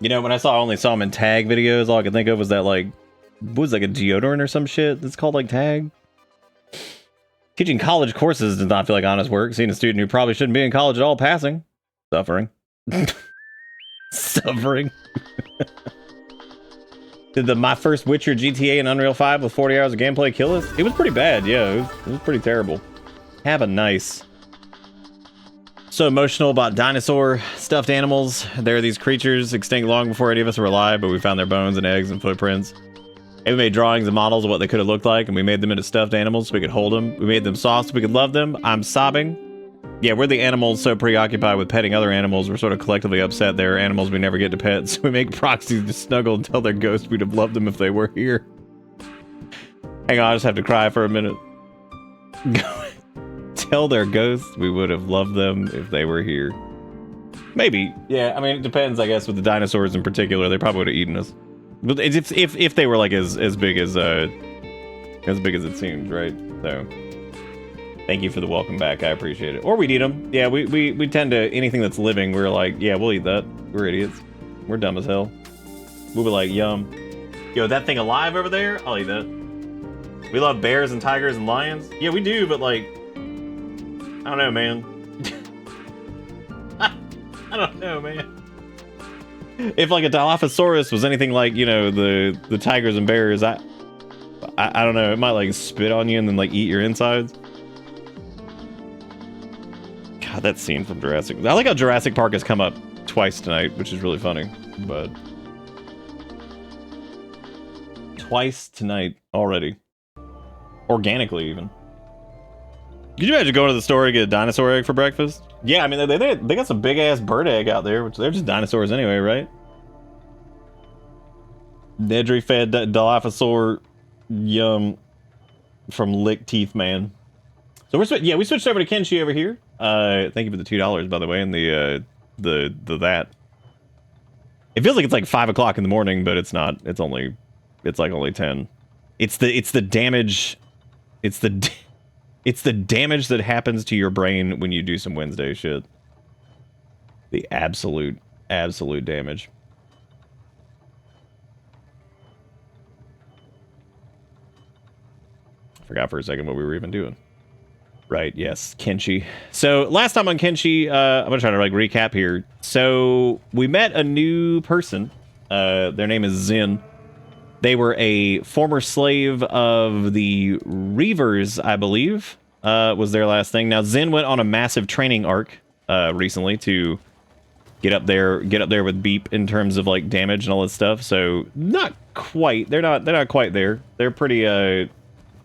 You know, when I only saw him in tag videos, all I could think of was that, like, what was like a deodorant or some shit that's called like tag. Teaching college courses does not feel like honest work. Seeing a student who probably shouldn't be in college at all passing. Suffering. Suffering. Did my first Witcher GTA and Unreal 5 with 40 hours of gameplay kill us? It was pretty bad, yeah. It was pretty terrible. Have a nice. So emotional about dinosaur stuffed animals. There are these creatures extinct long before any of us were alive, but we found their bones and eggs and footprints. And we made drawings and models of what they could have looked like, and we made them into stuffed animals so we could hold them. We made them soft so we could love them. I'm sobbing. Yeah, we're the animals so preoccupied with petting other animals, we're sort of collectively upset they're animals we never get to pet, so we make proxies to snuggle and tell their ghosts we'd have loved them if they were here. Hang on, I just have to cry for a minute. Tell their ghosts we would have loved them if they were here. Maybe. Yeah, I mean, it depends, I guess, with the dinosaurs in particular. They probably would have eaten us. But if they were like as big as it seemed, right? So thank you for the welcome back. I appreciate it. Or we'd eat them. Yeah, we tend to anything that's living. We're like, yeah, we'll eat that. We're idiots. We're dumb as hell. We'll be like, yum. Yo, that thing alive over there? I'll eat that. We love bears and tigers and lions. Yeah, we do. But like, I don't know, man. I don't know, man. If like a Dilophosaurus was anything like, you know, the tigers and bears, I don't know, it might like spit on you and then like eat your insides. God, that scene from Jurassic. I like how Jurassic Park has come up twice tonight, which is really funny, but twice tonight already. Organically even. Could you imagine going to the store to get a dinosaur egg for breakfast? Yeah, I mean, they got some big-ass bird egg out there, which they're just dinosaurs anyway, right? Nedry-fed Dilophosaur, yum, from Lick Teeth Man. So we switched over to Kenshi over here. Thank you for the $2, by the way, and the that. It feels like it's like 5 o'clock in the morning, but it's not. It's like only 10. It's the damage. It's the damage that happens to your brain when you do some Wednesday shit. The absolute damage. I forgot for a second what we were even doing. Right, yes, Kenshi. So last time on Kenshi, I'm gonna try to like recap here. So we met a new person. Their name is Zen. They were a former slave of the Reavers, I believe, was their last thing. Now, Zen went on a massive training arc recently to get up there with Beep in terms of like damage and all this stuff. So not quite. They're not quite there. They're pretty.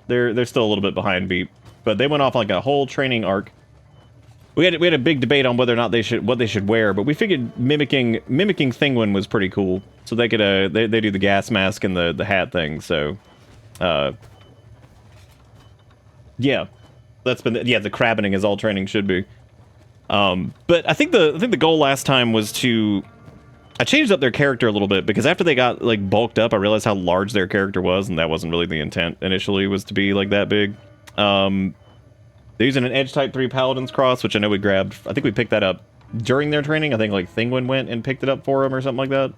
They're still a little bit behind Beep, but they went off like a whole training arc. We had a big debate on whether or not what they should wear, but we figured mimicking Thinguin was pretty cool. So they could they do the gas mask and the hat thing. So, yeah, that's been the crabbening as all training should be. But I think the goal last time was to I changed up their character a little bit because after they got like bulked up, I realized how large their character was, and that wasn't really the intent initially, was to be like that big. They're using an Edge Type 3 Paladin's Cross, which I know we grabbed. I think we picked that up during their training. I think like Thinguin went and picked it up for him or something like that.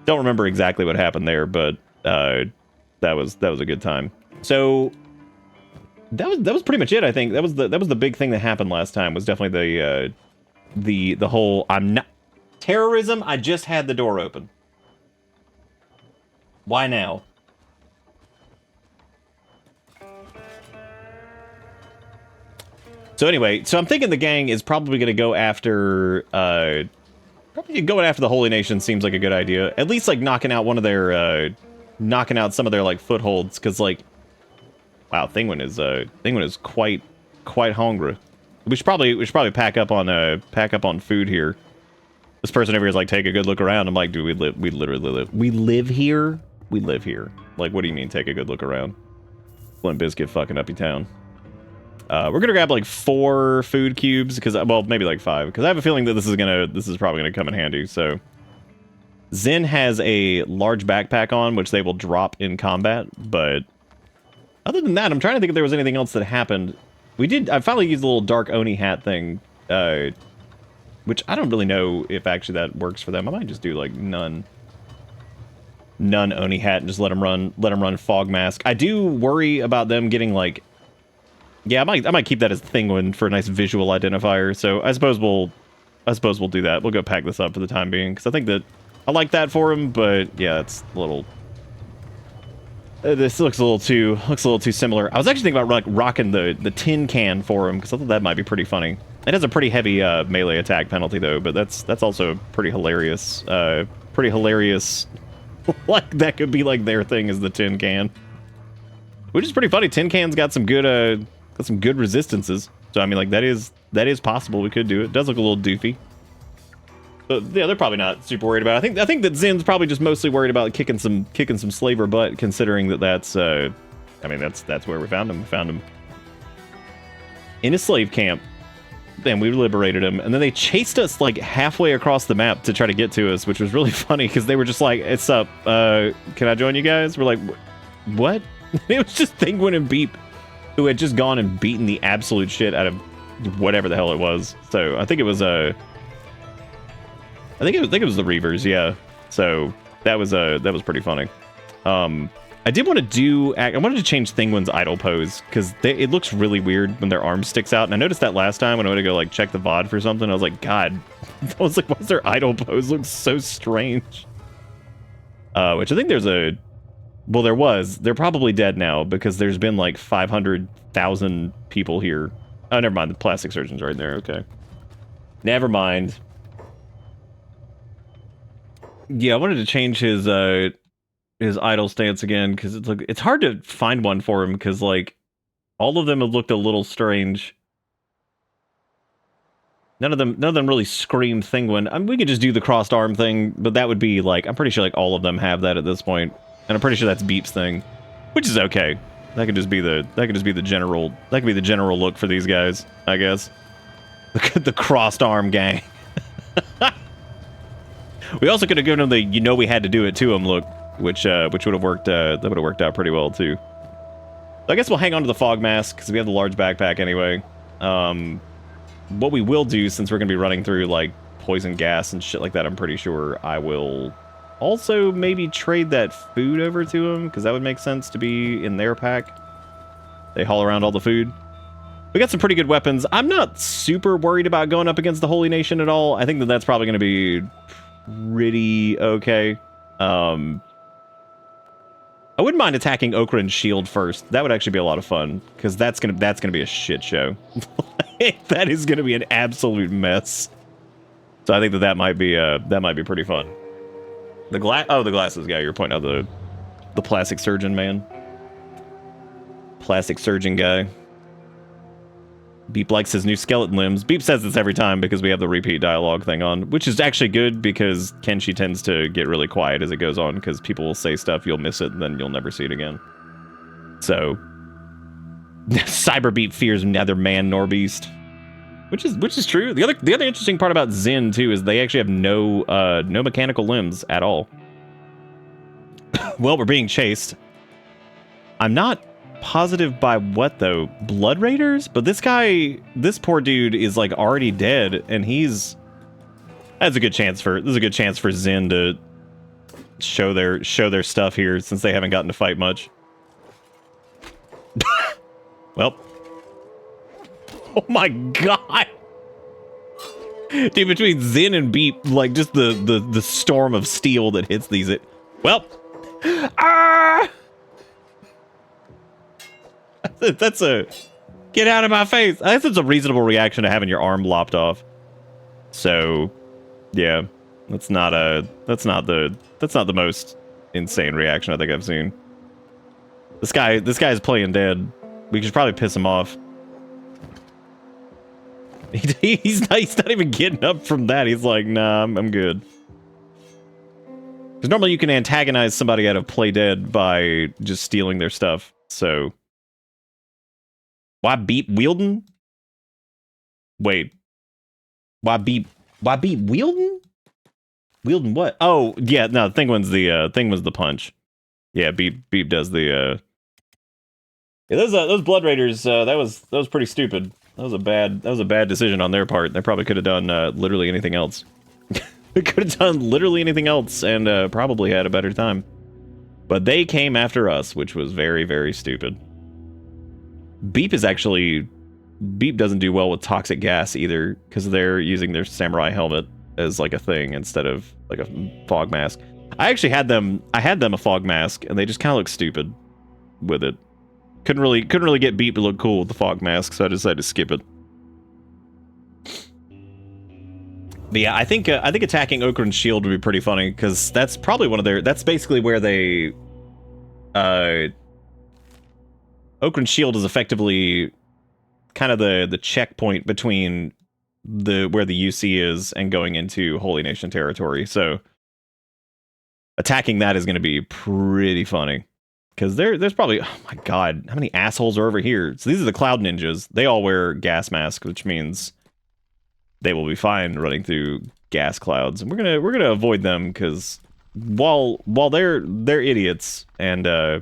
Don't remember exactly what happened there, but that was a good time. So that was pretty much it. I think that was the big thing that happened last time. Was definitely the whole terrorism. I just had the door open. Why now? So anyway, so I'm thinking the gang is probably going to go after, probably going after the Holy Nation seems like a good idea. At least like knocking out knocking out some of their like footholds, because like, wow, Thinguin is quite hungry. We should probably pack up on food here. This person over here is like, take a good look around. I'm like, dude, we literally live. We live here. We live here. Like, what do you mean, take a good look around? Flint Biscuit fucking uppy town. We're gonna grab like 4 food cubes because, well, maybe like 5, because I have a feeling that this is probably gonna come in handy. So Zen has a large backpack on, which they will drop in combat. But other than that, I'm trying to think if there was anything else that happened. I finally used the little dark Oni hat thing which I don't really know if actually that works for them. I might just do like none Oni hat and just let them run fog mask. I do worry about them getting like, yeah, I might keep that as Thinguin for a nice visual identifier. So I suppose we'll do that. We'll go pack this up for the time being because I think that I like that for him, but yeah, it's a little. This looks a little too similar. I was actually thinking about like rocking the tin can for him because I thought that might be pretty funny. It has a pretty heavy melee attack penalty though, but that's also pretty hilarious. Like that could be like their thing is the tin can, which is pretty funny. Tin can's got some good resistances. So I mean, like that is possible. We could do it. It does look a little doofy. But yeah, they're probably not super worried about it. I think that Zin's probably just mostly worried about kicking some slaver butt, considering that that's I mean that's where we found him. We found him in a slave camp. Then we liberated him, and then they chased us like halfway across the map to try to get to us, which was really funny because they were just like, "It's up, can I join you guys?" We're like, "What?" It was just Thinguin and Beep, who had just gone and beaten the absolute shit out of whatever the hell it was. So I think it was I think it was the Reavers, yeah. So that was pretty funny. I did want to I wanted to change Thinguin's idle pose because it looks really weird when their arm sticks out. And I noticed that last time when I went to go like check the VOD for something. I was like, God, I was like, why's their idle pose look so strange? Which I think there was. They're probably dead now because there's been like 500,000 people here. Oh, never mind. The plastic surgeon's right there. Okay. Never mind. Yeah, I wanted to change his idle stance again because it's hard to find one for him because like all of them have looked a little strange. None of them really scream Thinguin. I mean, we could just do the crossed arm thing, but that would be like I'm pretty sure like all of them have that at this point, and I'm pretty sure that's Beep's thing, which is okay. That could just be the general look for these guys, I guess. The crossed arm gang. We also could have given him the we had to do it to him look, which would have worked. That would have worked out pretty well too. So I guess we'll hang on to the fog mask because we have the large backpack anyway. What we will do, since we're gonna be running through like poison gas and shit like that, I'm pretty sure I will also maybe trade that food over to him because that would make sense to be in their pack. They haul around all the food. We got some pretty good weapons. I'm not super worried about going up against the Holy Nation at all. I think that that's probably going to be pretty okay. I wouldn't mind attacking Okran's shield first. That would actually be a lot of fun because that's gonna be a shit show. That is gonna be an absolute mess. So I think that might be pretty fun. The glasses guy. You're pointing out the plastic surgeon man. Plastic surgeon guy. Beep likes his new skeleton limbs. Beep says this every time because we have the repeat dialogue thing on, which is actually good because Kenshi tends to get really quiet as it goes on because people will say stuff, you'll miss it, and then you'll never see it again. So, Cyber Beep fears neither man nor beast, which is true. The other interesting part about Zin too is they actually have no mechanical limbs at all. Well, we're being chased. I'm not positive by what though. Blood Raiders? But this poor dude is like already dead, and this is a good chance for Zin to show their stuff here since they haven't gotten to fight much. Well. Oh my god. Dude, between Zin and Beep, like just the storm of steel that hits these well. Ah! That's a get out of my face. I guess it's a reasonable reaction to having your arm lopped off. So, yeah, that's not the most insane reaction I think I've seen. This guy's playing dead. We should probably piss him off. He's not even getting up from that. He's like, nah, I'm good. Because normally you can antagonize somebody out of play dead by just stealing their stuff. So. Why Beep Wielden? Wait. Why Beep Wielden? Wielden what? Oh, yeah, no, Thinguin's the punch. Yeah, Beep does the yeah, those Blood Raiders, that was pretty stupid. That was a bad decision on their part. They probably could have done literally anything else. They could have done literally anything else and probably had a better time. But they came after us, which was very, very stupid. Beep doesn't do well with toxic gas either, because they're using their samurai helmet as like a thing instead of like a fog mask. I actually had them a fog mask, and they just kind of look stupid with it. Couldn't really get Beep to look cool with the fog mask, so I decided to skip it. But yeah, I think attacking Okran's shield would be pretty funny, because that's probably that's basically where they Okran's shield is effectively kind of the checkpoint between where the UC is and going into Holy Nation territory. So attacking that is going to be pretty funny. Because there's probably, oh my god, how many assholes are over here? So these are the Cloud Ninjas. They all wear gas masks, which means they will be fine running through gas clouds. And we're gonna avoid them, because while they're idiots and yeah,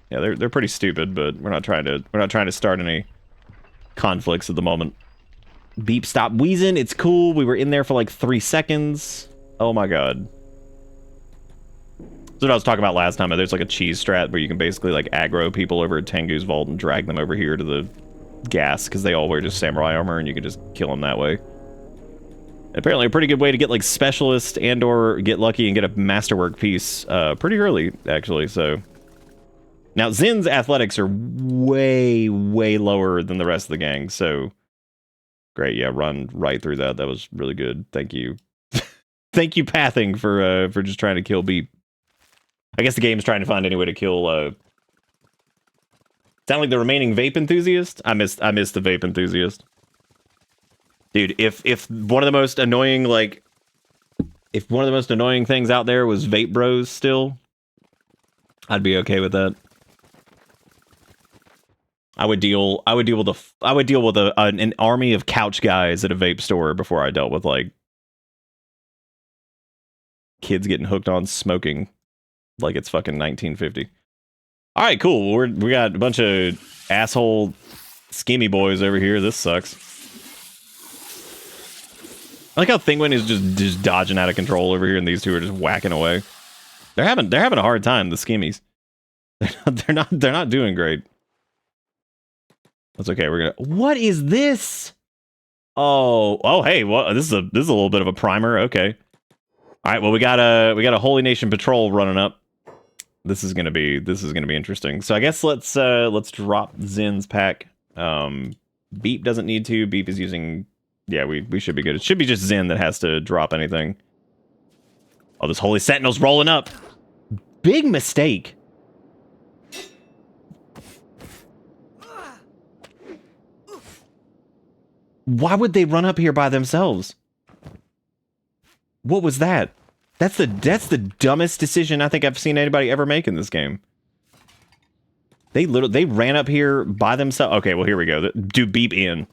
they're pretty stupid, but we're not trying to start any conflicts at the moment. Beep, stop wheezing. It's cool. We were in there for like 3 seconds. Oh my god. That's what I was talking about last time. There's like a cheese strat where you can basically like aggro people over at Tengu's vault and drag them over here to the gas, because they all wear just samurai armor and you can just kill them that way. Apparently a pretty good way to get like specialist and or get lucky and get a masterwork piece pretty early, actually. So now Zin's athletics are way lower than the rest of the gang, so great. Yeah, run right through that. That was really good. Thank you. Thank you, Pathing, for just trying to kill Beep. I guess the game's trying to find any way to kill sound like the remaining vape enthusiast? I missed the vape enthusiast. Dude, if one of the most annoying things out there was vape bros still, I'd be okay with that. I would deal with an army of couch guys at a vape store before I dealt with like kids getting hooked on smoking like it's fucking 1950. All right, cool. We got a bunch of asshole skimmy boys over here. This sucks. I like how Thinguin is just dodging out of control over here, and these two are just whacking away. They're having a hard time, the skimmies. They're not doing great. That's okay. What is this? Oh, hey, well, this is a little bit of a primer. Okay. All right, well, we got a Holy Nation patrol running up. This is gonna be interesting. So I guess let's drop Zin's pack. Beep doesn't need to. Beep is using. Yeah, we should be good. It should be just Zin that has to drop anything. Oh, this Holy Sentinel's rolling up. Big mistake. Why would they run up here by themselves? What was that? That's the dumbest decision I think I've seen anybody ever make in this game. They ran up here by themselves. Okay, well, here we go. Do Beep in.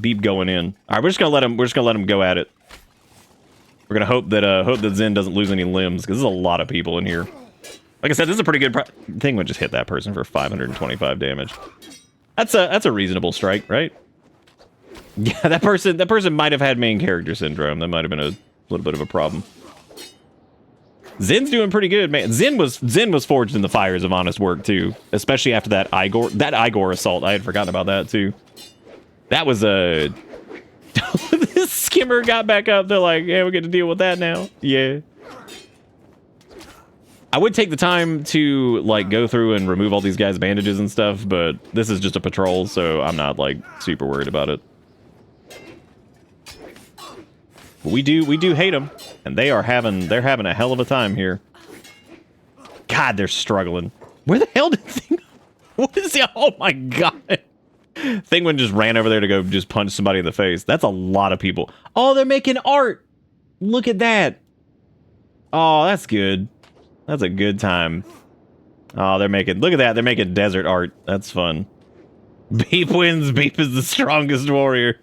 Beep going in. All right, we're just gonna let him go at it. We're gonna hope that Zin doesn't lose any limbs, because there's a lot of people in here. Like I said, this is a pretty good thing. Would just hit that person for 525 damage. That's a reasonable strike, right? Yeah, that person might have had main character syndrome. That might have been a little bit of a problem. Zin's doing pretty good, man. Zin was forged in the fires of honest work too, especially after that Igor assault. I had forgotten about that too. That was a this skimmer got back up. They're like, yeah, we get to deal with that now. Yeah. I would take the time to like go through and remove all these guys' bandages and stuff, but this is just a patrol, so I'm not like super worried about it. But we do hate them, and they're having a hell of a time here. God, they're struggling. Where the hell did Thinguin? What is he? Oh my god! Thinguin just ran over there to go just punch somebody in the face. That's a lot of people. Oh, they're making art. Look at that. Oh, that's good. That's a good time. Oh, look at that. They're making desert art. That's fun. Beep wins. Beep is the strongest warrior.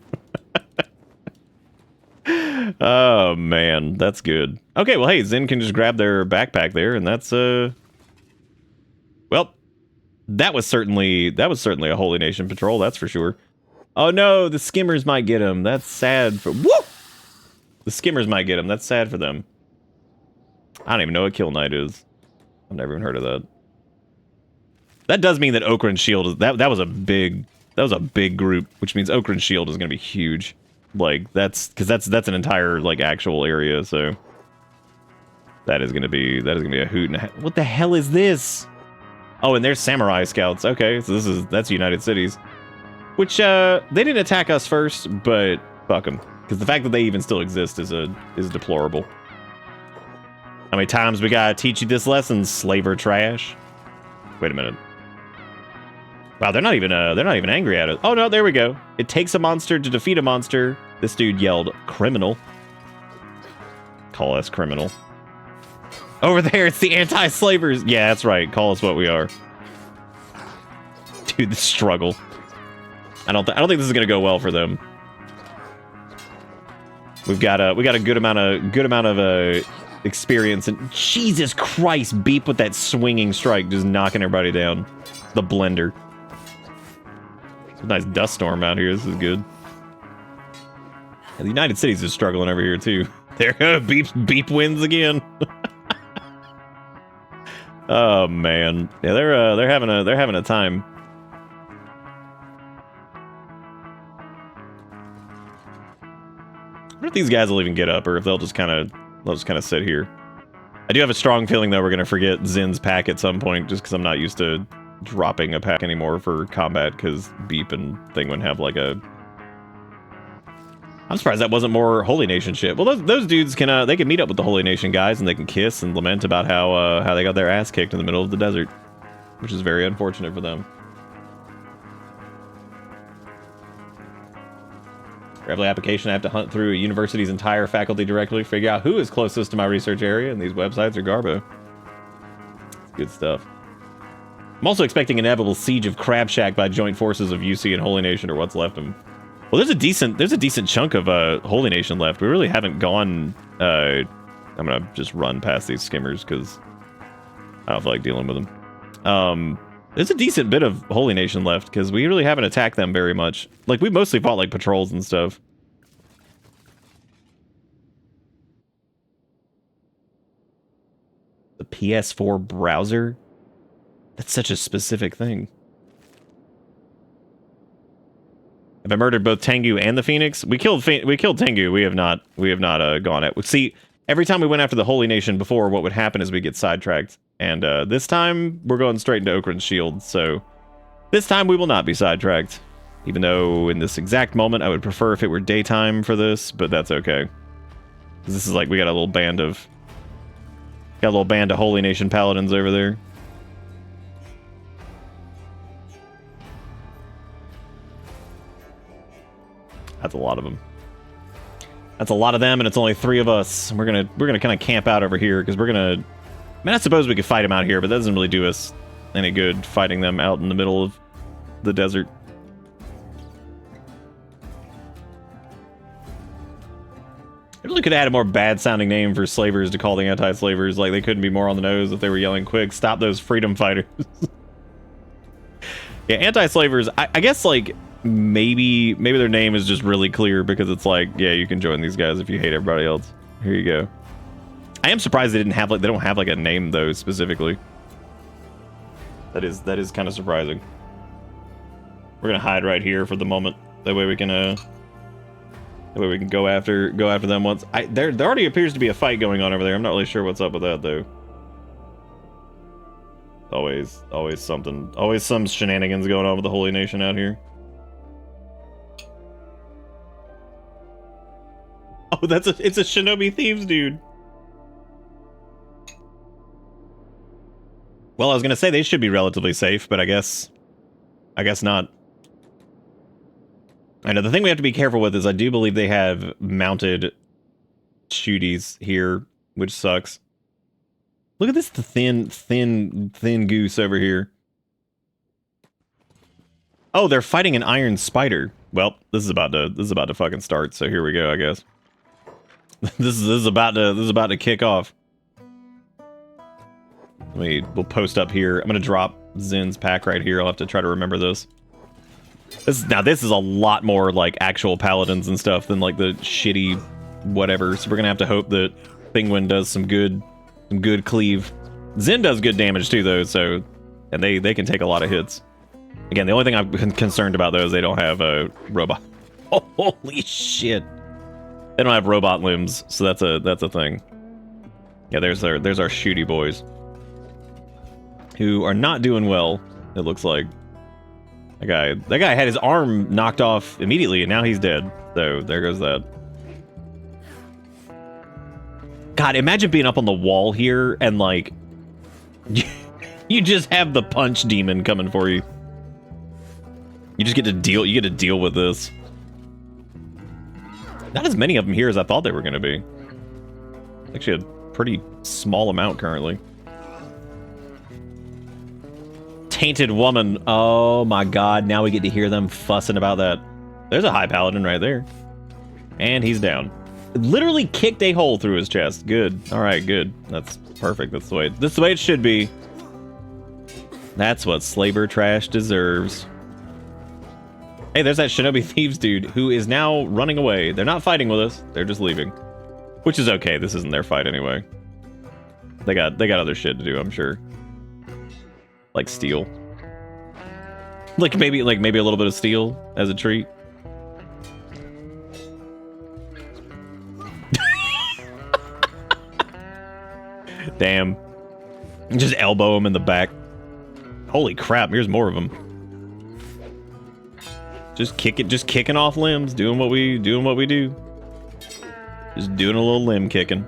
Oh, man. That's good. Okay, well, hey, Zin can just grab their backpack there, and that's, well, that was certainly a Holy Nation patrol, that's for sure. Oh no, the skimmers might get him. That's sad for... Woo! The skimmers might get him. That's sad for them. I don't even know what Kill Knight is. I've never even heard of that. That does mean that Okra and Shield is... That was a big group, which means Okra and Shield is going to be huge. Like, that's... Because that's an entire, like, actual area, so... That is going to be a hoot and a... What the hell is this? Oh, and there's Samurai Scouts. Okay, so that's United Cities. Which, they didn't attack us first, but fuck them. Because the fact that they even still exist is deplorable. How many times we gotta teach you this lesson, slaver trash? Wait a minute. Wow, they're not even angry at it. Oh no, there we go. It takes a monster to defeat a monster. This dude yelled, criminal. Call us criminal. Over there, it's the anti-slavers. Yeah, that's right. Call us what we are. Dude, the struggle. I don't think this is gonna go well for them. We got a good amount of experience, and Jesus Christ, Beep with that swinging strike, just knocking everybody down. The blender. It's a nice dust storm out here. This is good. And the United Cities is struggling over here too. There, Beep wins again. Oh man, yeah, they're having a time. I wonder if these guys will even get up, or if they'll just kind of sit here. I do have a strong feeling that we're gonna forget Zin's pack at some point, just because I'm not used to dropping a pack anymore for combat, because Beep and Thinguin have like a... I'm surprised that wasn't more Holy Nation shit. Well, those dudes can they can meet up with the Holy Nation guys, and they can kiss and lament about how they got their ass kicked in the middle of the desert, which is very unfortunate for them. Gravelly application, I have to hunt through a university's entire faculty directory, figure out who is closest to my research area, and these websites are garbo. It's good stuff. I'm also expecting an inevitable siege of Crab Shack by joint forces of UC and Holy Nation, or what's left of them. Well, there's a decent chunk of Holy Nation left. We really haven't gone... I'm gonna just run past these skimmers, because I don't feel like dealing with them. There's a decent bit of Holy Nation left, because we really haven't attacked them very much. Like, we mostly fought, like, patrols and stuff. The PS4 browser? That's such a specific thing. Have I murdered both Tengu and the Phoenix? We killed Tengu. We have not gone at... See, every time we went after the Holy Nation before, what would happen is we get sidetracked. And this time, we're going straight into Okran's shield, so this time we will not be sidetracked. Even though, in this exact moment, I would prefer if it were daytime for this, but that's okay. Because this is like, we got a little band of Holy Nation paladins over there. That's a lot of them. That's a lot of them, and it's only 3 of us. We're gonna kind of camp out over here, because we're gonna... I mean, I suppose we could fight them out here, but that doesn't really do us any good, fighting them out in the middle of the desert. I really could have had a more bad-sounding name for slavers to call the anti-slavers. Like, they couldn't be more on the nose if they were yelling, quick, stop those freedom fighters. Yeah, anti-slavers, I guess, like, maybe their name is just really clear, because it's like, yeah, you can join these guys if you hate everybody else. Here you go. I am surprised they don't have like a name though specifically. That is kind of surprising. We're gonna hide right here for the moment. That way we can go after them once. There already appears to be a fight going on over there. I'm not really sure what's up with that though. Always something. Always some shenanigans going on with the Holy Nation out here. Oh, it's a Shinobi Thieves dude. Well, I was gonna say they should be relatively safe, but I guess not. I know the thing we have to be careful with is I do believe they have mounted shooties here, which sucks. Look at this thin goose over here. Oh, they're fighting an iron spider. Well, this is about to fucking start. So here we go, I guess. This is about to kick off. We'll post up here. I'm gonna drop Zin's pack right here. I'll have to try to remember this. This is a lot more like actual paladins and stuff than like the shitty whatever. So we're gonna have to hope that Thinguin does some good cleave. Zen does good damage too though, so and they can take a lot of hits. Again, the only thing I'm concerned about though is they don't have a robot. Oh, holy shit! They don't have robot limbs, so that's a thing. Yeah, there's our shooty boys who are not doing well. It looks like that guy had his arm knocked off immediately, and now he's dead. So there goes that. God, imagine being up on the wall here and like you just have the punch demon coming for you. You just get to deal. You get to deal with this. Not as many of them here as I thought they were going to be. Actually, a pretty small amount currently. Tainted woman. Oh my god, now we get to hear them fussing about that. There's a high paladin right there. And he's down. Literally kicked a hole through his chest. Good. Alright, good. That's perfect. That's the way it should be. That's what Slaver Trash deserves. Hey, there's that Shinobi Thieves dude who is now running away. They're not fighting with us. They're just leaving. Which is okay. This isn't their fight anyway. They got other shit to do, I'm sure. Like steal. Like maybe a little bit of steel as a treat. Damn. Just elbow him in the back. Holy crap, here's more of them. Just kicking off limbs, doing what we do. Just doing a little limb kicking.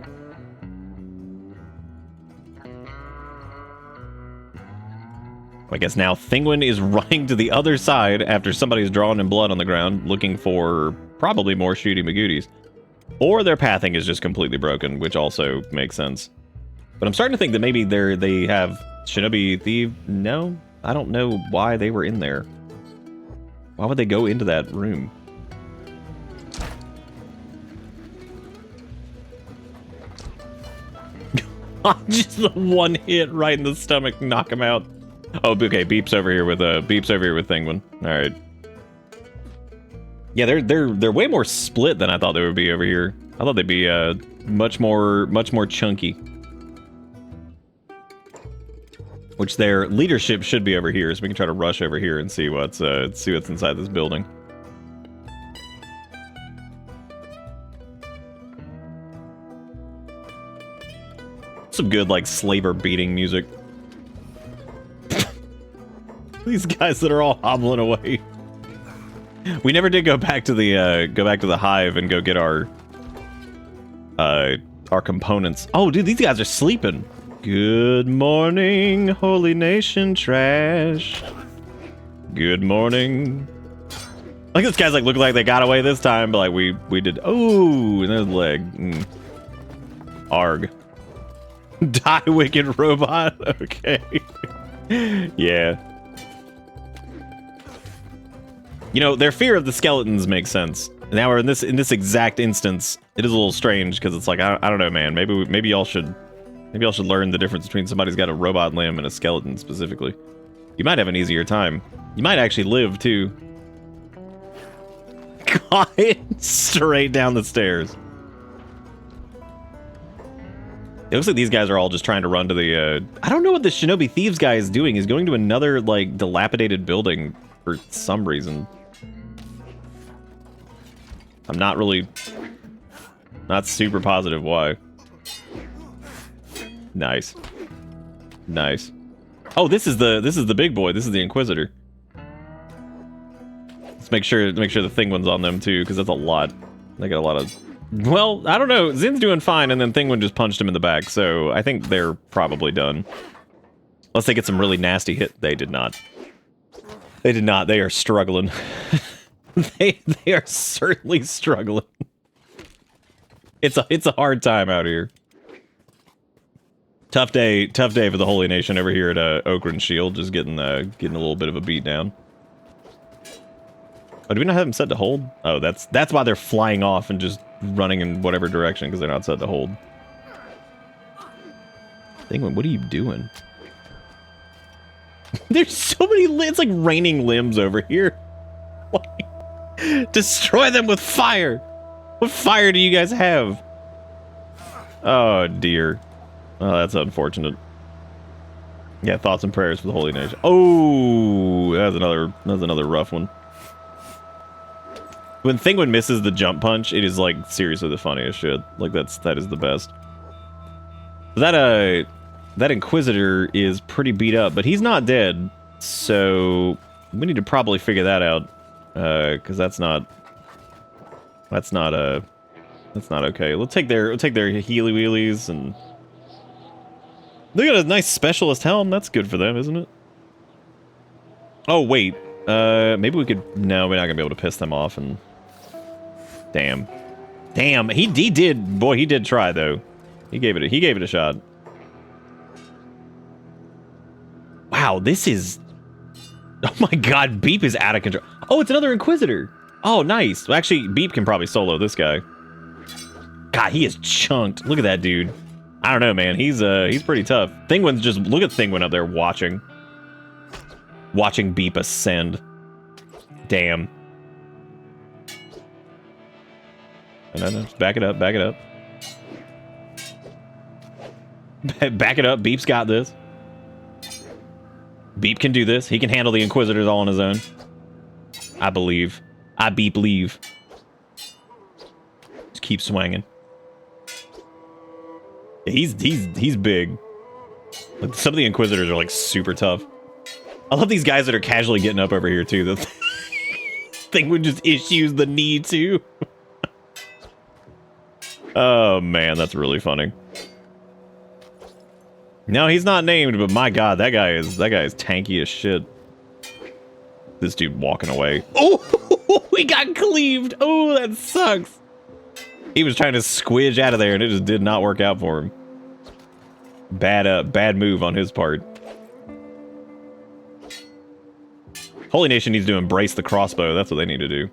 I guess now Thinguin is running to the other side after somebody's drawn in blood on the ground, looking for probably more shooty magooties. Or their pathing is just completely broken, which also makes sense. But I'm starting to think that maybe they have Shinobi Thief. No, I don't know why they were in there. Why would they go into that room? Just the one hit right in the stomach, knock him out. Oh, okay. Beep's over here with Thinguin. All right. Yeah, they're way more split than I thought they would be over here. I thought they'd be much more chunky. Which their leadership should be over here, so we can try to rush over here and see what's inside this building. Some good like slaver beating music. These guys that are all hobbling away. We never did go back to the hive and go get our components. Oh, dude, these guys are sleeping. Good morning, holy nation trash. Good morning. Like this guy's like looking like they got away this time, but like we did. Oh, and there's the leg. Arg. Die, wicked robot. Okay. Yeah. You know, their fear of the skeletons makes sense. Now we're in this exact instance. It is a little strange because it's like I don't know, man. Maybe y'all should learn the difference between somebody's got a robot limb and a skeleton specifically. You might have an easier time. You might actually live too. God, straight down the stairs. It looks like these guys are all just trying to run to the. I don't know what the Shinobi Thieves guy is doing. He's going to another like dilapidated building for some reason. I'm not super positive why. Nice. Nice. Oh, this is the big boy. This is the Inquisitor. Let's make sure the Thinguin's on them too, because that's a lot. They got a lot of. Well, I don't know. Zin's doing fine, and then Thinguin just punched him in the back, so I think they're probably done. Unless they get some really nasty hit. They did not. They did not. They are struggling. they are certainly struggling. It's a hard time out here. Tough day for the Holy Nation over here at Okran Shield, just getting a little bit of a beat down. Oh, do we not have them set to hold? Oh, that's why they're flying off and just running in whatever direction, because they're not set to hold. Thinguin, what are you doing? There's so many, it's like raining limbs over here. Destroy them with fire. What fire do you guys have? Oh dear. Oh, that's unfortunate. Yeah, thoughts and prayers for the Holy Nation. Oh, that's another rough one. When Thinguin misses the jump punch, it is like seriously the funniest shit. Like that is the best. That Inquisitor is pretty beat up, but he's not dead. So we need to probably figure that out, because that's not okay. We'll take their healy wheelies, and they got a nice specialist helm. That's good for them, isn't it? Oh wait, maybe we could. No, we're not gonna be able to piss them off. And damn, he did. Boy, he did try though. He gave it a shot. Wow, this is. Oh my god, Beep is out of control. Oh, it's another Inquisitor. Oh, nice. Well, actually, Beep can probably solo this guy. God, he is chunked. Look at that dude. I don't know, man. He's pretty tough. Thinguin's just look at Thinguin up there watching Beep ascend. Damn. No, just back it up. Back it up. Beep's got this. Beep can do this. He can handle the Inquisitors all on his own. I believe. I Beep leave. Just keep swinging. He's big. Like, some of the Inquisitors are like super tough. I love these guys that are casually getting up over here too. The thing would just issues the knee too. Oh man, that's really funny. No, he's not named, but my god, that guy is tanky as shit. This dude walking away. Oh, we got cleaved. Oh, that sucks. He was trying to squidge out of there, and it just did not work out for him. Bad move on his part. Holy Nation needs to embrace the crossbow. That's what they need to do.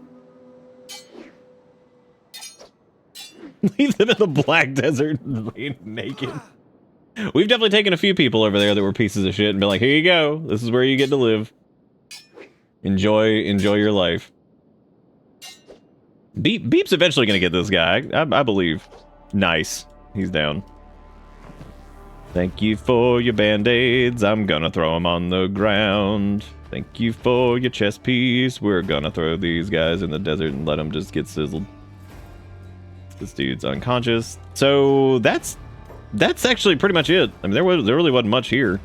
Leave them in the Black Desert naked. We've definitely taken a few people over there that were pieces of shit and been like, here you go. This is where you get to live. Enjoy your life. Beep's eventually gonna get this guy. I believe. Nice. He's down. Thank you for your band-aids. I'm gonna throw them on the ground. Thank you for your chest piece. We're gonna throw these guys in the desert and let them just get sizzled. This dude's unconscious. So that's actually pretty much it. I mean, there really wasn't much here.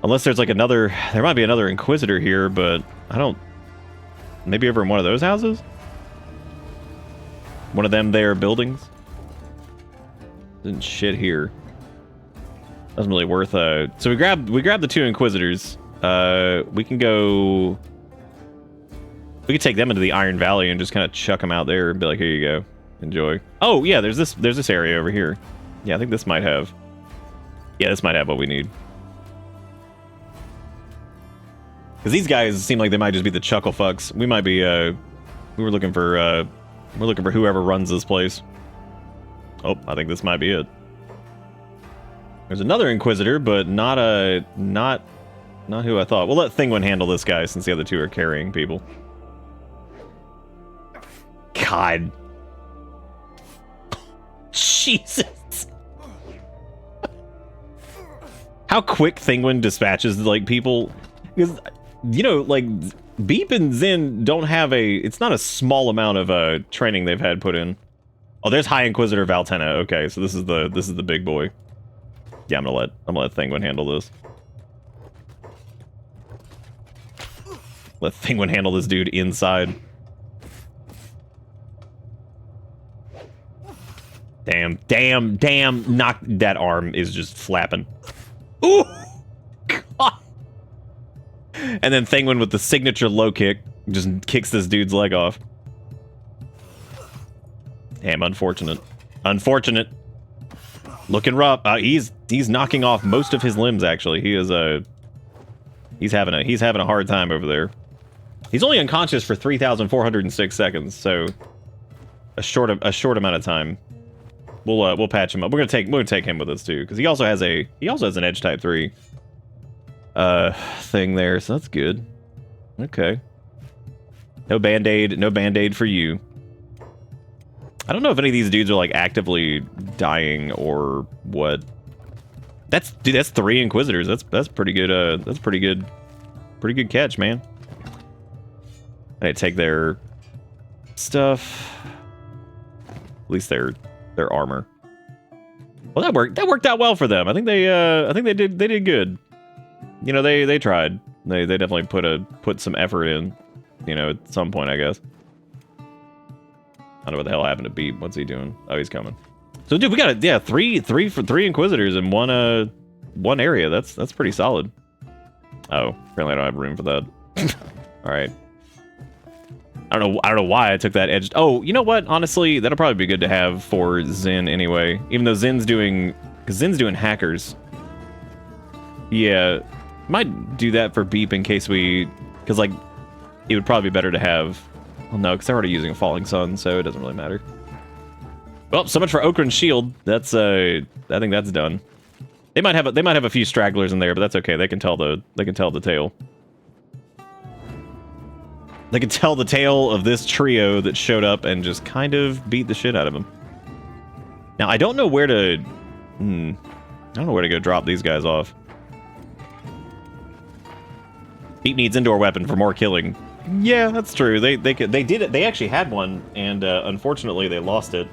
Unless there's like there might be another Inquisitor here, but I don't. Maybe over in one of those houses? One of them there buildings? Didn't shit here. Doesn't really worth so we grabbed the two Inquisitors. We can go. We could take them into the Iron Valley and just kind of chuck them out there and be like, here you go. Enjoy. Oh yeah, there's this area over here. Yeah, I think this might have. Yeah, this might have what we need. Because these guys seem like they might just be the chuckle fucks. We might be we're looking for whoever runs this place. Oh, I think this might be it. There's another Inquisitor, but not who I thought. We'll let Thinguin handle this guy since the other two are carrying people. God. Jesus. How quick Thinguin dispatches like people, because you know, like Beep and Zen don't have it's not a small amount of training they've had put in. Oh, there's High Inquisitor Valtenna. Okay, so this is the big boy. Yeah, I'm gonna let Thinguin handle this. Let Thinguin handle this dude inside. Damn, knock, that arm is just flapping. Ooh! God. And then Thinguin with the signature low kick just kicks this dude's leg off. Damn, unfortunate. Unfortunate. Looking rough. He's knocking off most of his limbs, actually. He is he's having a hard time over there. He's only unconscious for 3,406 seconds, so a short amount of time. We'll patch him up. We're gonna take him with us too, because he also has an edge type 3 thing there, so that's good. Okay. No band-aid. No band-aid for you. I don't know if any of these dudes are like actively dying or what. Dude, that's 3 Inquisitors. That's pretty good. That's pretty good. Pretty good catch, man. I need to take their stuff. At least their armor. Well, that worked out well for them. I think they did good. You know, they tried. They definitely put some effort in. You know, at some point, I guess. I don't know what the hell happened to Beep. What's he doing? Oh, he's coming. So, dude, we got three Inquisitors in one area. That's pretty solid. Oh, apparently I don't have room for that. All right. I don't know why I took that edge. Oh, you know what? Honestly, that'll probably be good to have for Zen anyway. Even though Zen's doing hackers. Yeah, might do that for Beep in case because like it would probably be better to have. Well, no, because they're already using a Falling Sun, so it doesn't really matter. Well, so much for Okran's shield. That's I think that's done. They might have a few stragglers in there, but that's okay. They can tell the tale. They can tell the tale of this trio that showed up and just kind of beat the shit out of him. Now I don't know where to. I don't know where to go drop these guys off. Beep needs indoor weapon for more killing. Yeah, that's true. They did it. They actually had one, and unfortunately they lost it.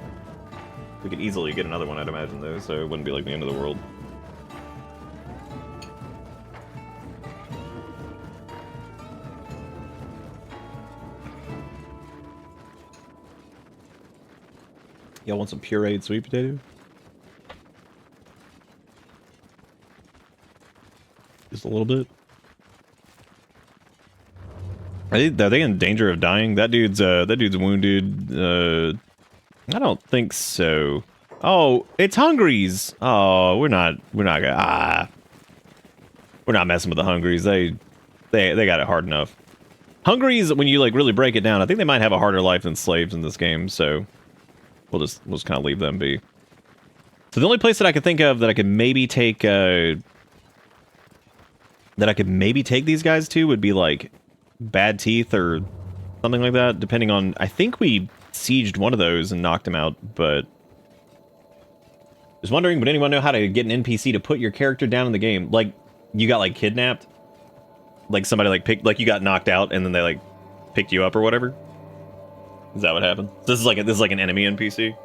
We could easily get another one, I'd imagine, though, so it wouldn't be like the end of the world. Y'all want some pureed sweet potato? Just a little bit. Are they in danger of dying? That dude's wounded. I don't think so. Oh, it's Hungries. Oh, we're not gonna we're not messing with the Hungries. They got it hard enough. Hungries, when you like really break it down, I think they might have a harder life than slaves in this game, so we'll just kind of leave them be. So the only place that I could think of that I could maybe take these guys to would be like Bad Teeth or something like that, depending on. I think we sieged one of those and knocked him out, but just wondering, would anyone know how to get an NPC to put your character down in the game? Like, you got like kidnapped, like somebody like you got knocked out and then they like picked you up or whatever. Is that what happened? This is like an enemy NPC.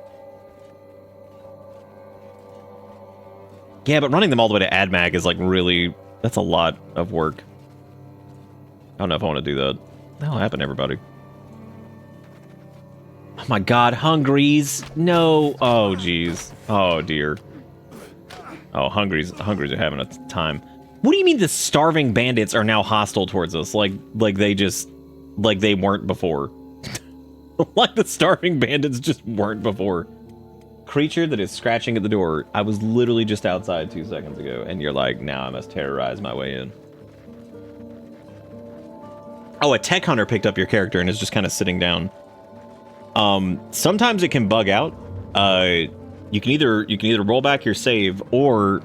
Yeah, but running them all the way to AdMag is like really, that's a lot of work. I don't know if I want to do that. What the hell happened to everybody? Oh my god, Hungries. No. Oh, jeez. Oh, dear. Oh, Hungries are having a time. What do you mean the starving bandits are now hostile towards us? Like they weren't before. Like the starving bandits just weren't before. Creature that is scratching at the door. I was literally just outside 2 seconds ago, and you're like, now I must terrorize my way in. Oh, a tech hunter picked up your character and is just kind of sitting down. Sometimes it can bug out. You can either roll back your save or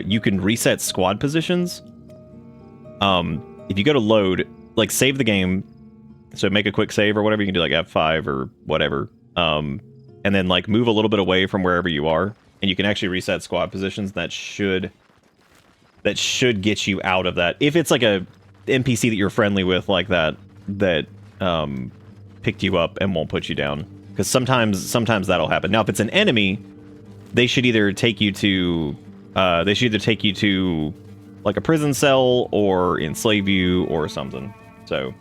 you can reset squad positions. If you go to load, like save the game, so make a quick save or whatever, you can do like F5 or whatever. And then like move a little bit away from wherever you are, and you can actually reset squad positions. That should get you out of that. If it's like a NPC that you're friendly with like that picked you up and won't put you down, because sometimes that'll happen. Now if it's an enemy, they should either take you to like a prison cell or enslave you or something. So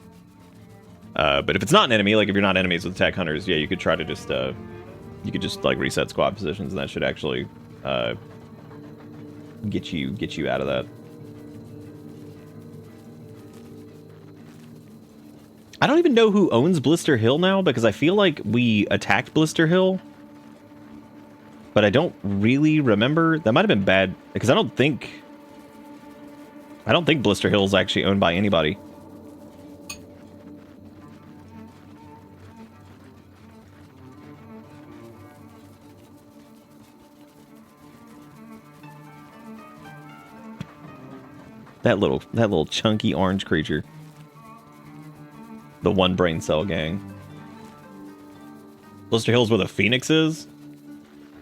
but if it's not an enemy, like if you're not enemies with tech hunters, yeah, you could try to just like reset squad positions, and that should actually get you out of that. I don't even know who owns Blister Hill now, because I feel like we attacked Blister Hill, but I don't really remember. That might have been bad, because I don't think Blister Hill is actually owned by anybody. That little chunky orange creature. The one brain cell gang. Blister Hill's where the Phoenix is?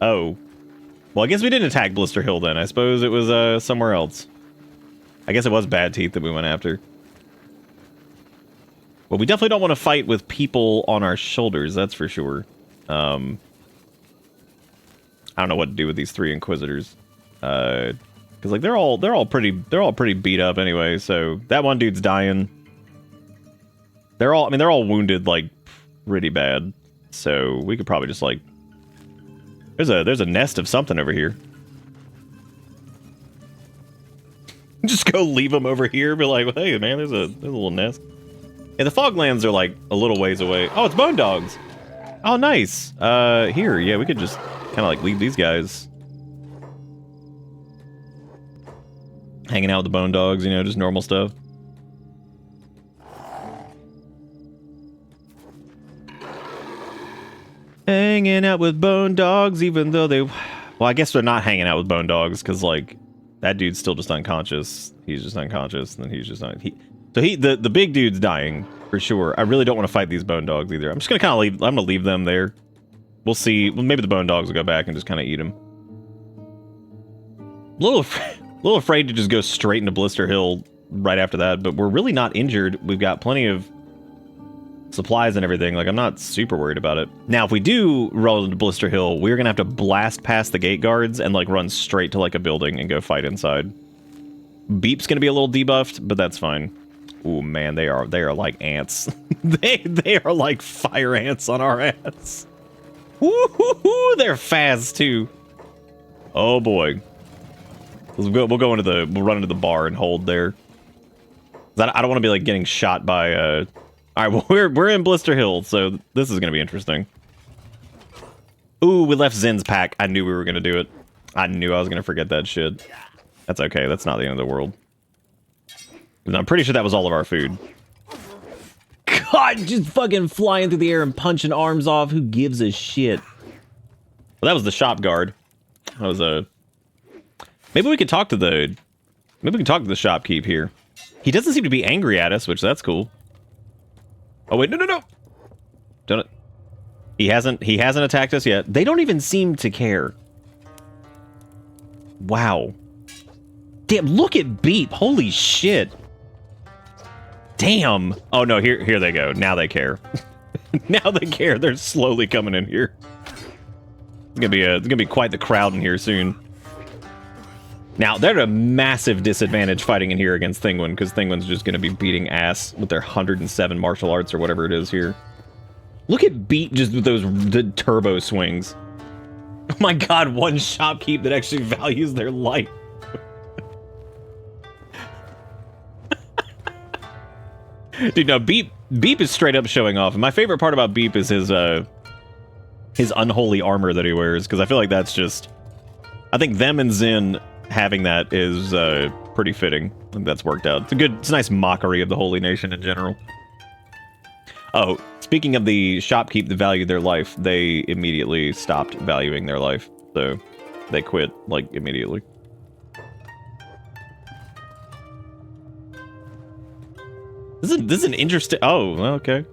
Oh. Well, I guess we didn't attack Blister Hill then. I suppose it was somewhere else. I guess it was Bad Teeth that we went after. Well, we definitely don't want to fight with people on our shoulders, that's for sure. I don't know what to do with these 3 Inquisitors. Because like they're all pretty beat up anyway, so that one dude's dying. They're all wounded like pretty bad. So we could probably just like there's a nest of something over here. Just go leave them over here. Be like, well, hey man, there's a little nest. Yeah, the Foglands are like a little ways away. Oh, it's Bone Dogs. Oh, nice. Here, yeah, we could just kind of like leave these guys hanging out with the Bone Dogs. You know, just normal stuff. Hanging out with Bone Dogs, even though they... Well, I guess they're not hanging out with Bone Dogs, because, like, that dude's still just unconscious. He's just unconscious, and then he's just... the big dude's dying, for sure. I really don't want to fight these Bone Dogs, either. I'm just going to kind of leave... I'm going to leave them there. We'll see. Well, maybe the Bone Dogs will go back and just kind of eat them. A little afraid to just go straight into Blister Hill right after that, but we're really not injured. We've got plenty of supplies and everything. Like, I'm not super worried about it. Now, if we do roll into Blister Hill, we're gonna have to blast past the gate guards and like run straight to like a building and go fight inside. Beep's gonna be a little debuffed, but that's fine. Ooh, man, they are like ants. they are like fire ants on our ass. Woo-hoo-hoo, they're fast too. Oh boy. We'll run into the bar and hold there. I don't want to be like getting shot by All right, well, we're in Blister Hill, so this is going to be interesting. Ooh, we left Zin's pack. I knew we were going to do it. I knew I was going to forget that shit. That's okay. That's not the end of the world. And I'm pretty sure that was all of our food. God, just fucking flying through the air and punching arms off. Who gives a shit? Well, that was the shop guard. That was a... Maybe we could talk to the... Maybe we can talk to the shopkeep here. He doesn't seem to be angry at us, which that's cool. Oh wait, no. Don't it. He hasn't attacked us yet. They don't even seem to care. Wow. Damn, look at Beep. Holy shit. Damn. Oh no, here they go. Now they care. Now they care. They're slowly coming in here. It's gonna be quite the crowd in here soon. Now, they're at a massive disadvantage fighting in here against Thinguin, because Thinguin's just going to be beating ass with their 107 martial arts or whatever it is here. Look at Beat just with the turbo swings. Oh my god, one shopkeep that actually values their life. Dude, no, Beep is straight up showing off. And my favorite part about Beep is his unholy armor that he wears, because I feel like that's just... I think them and Zin... having that is pretty fitting. I think that's worked out. It's a nice mockery of the Holy Nation in general. Oh, speaking of the shopkeep that valued their life, they immediately stopped valuing their life. So they quit, like, immediately. This is an interesting... Oh, okay.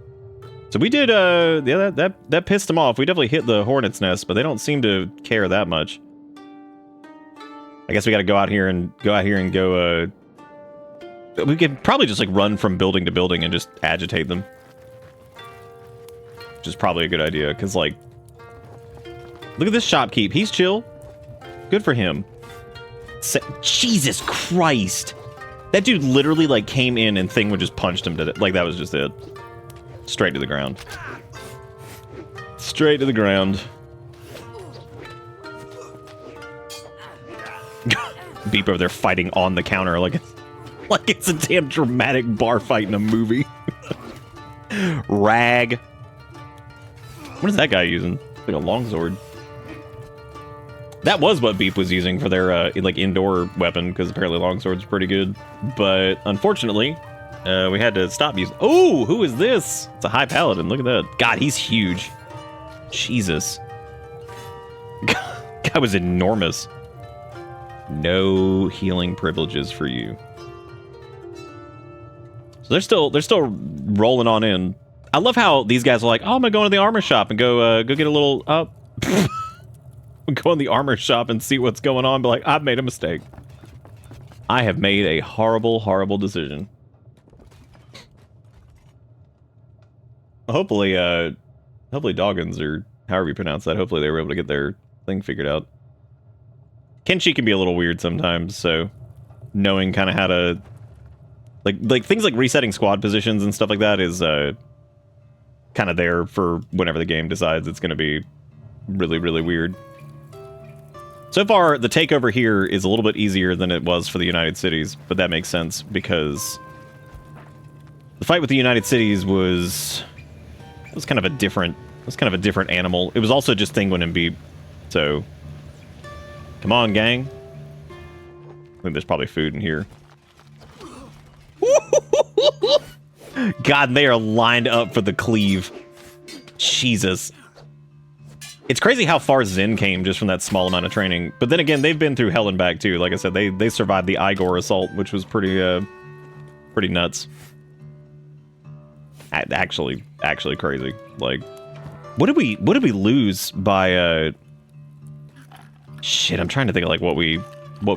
So we did, yeah, that pissed them off. We definitely hit the hornet's nest, but they don't seem to care that much. I guess we got to go out here and go. We could probably just like run from building to building and just agitate them, which is probably a good idea. Because like, look at this shopkeep. He's chill. Good for him. Jesus Christ, that dude literally like came in and Thingwood just punched him to it. Like that was just it. Straight to the ground. Straight to the ground. Beep over there fighting on the counter like it's a damn dramatic bar fight in a movie. Rag. What is that guy using? Like a longsword. That was what Beep was using for their like indoor weapon, because apparently longsword's pretty good. But unfortunately, we had to stop using. Oh, who is this? It's a high paladin. Look at that. God, he's huge. Jesus. Guy was enormous. No healing privileges for you. So they're still rolling on in. I love how these guys are like, oh, I'm gonna go into the armor shop and go get a little go in the armor shop and see what's going on. But like, I've made a mistake. I have made a horrible, horrible decision. Hopefully, Doggins, or however you pronounce that, hopefully they were able to get their thing figured out. Kenshi can be a little weird sometimes, so knowing kind of how to like things like resetting squad positions and stuff like that is kind of there for whenever the game decides it's going to be really, really weird. So far, the takeover here is a little bit easier than it was for the United Cities, but that makes sense because the fight with the United Cities was kind of a different animal. It was also just Thinguin and Beep. So come on, gang. I think there's probably food in here. God, they are lined up for the cleave. Jesus. It's crazy how far Zen came just from that small amount of training. But then again, they've been through hell and back too. Like I said, they survived the Igor assault, which was pretty nuts. Actually crazy. Like, what did we lose by shit, I'm trying to think of like what we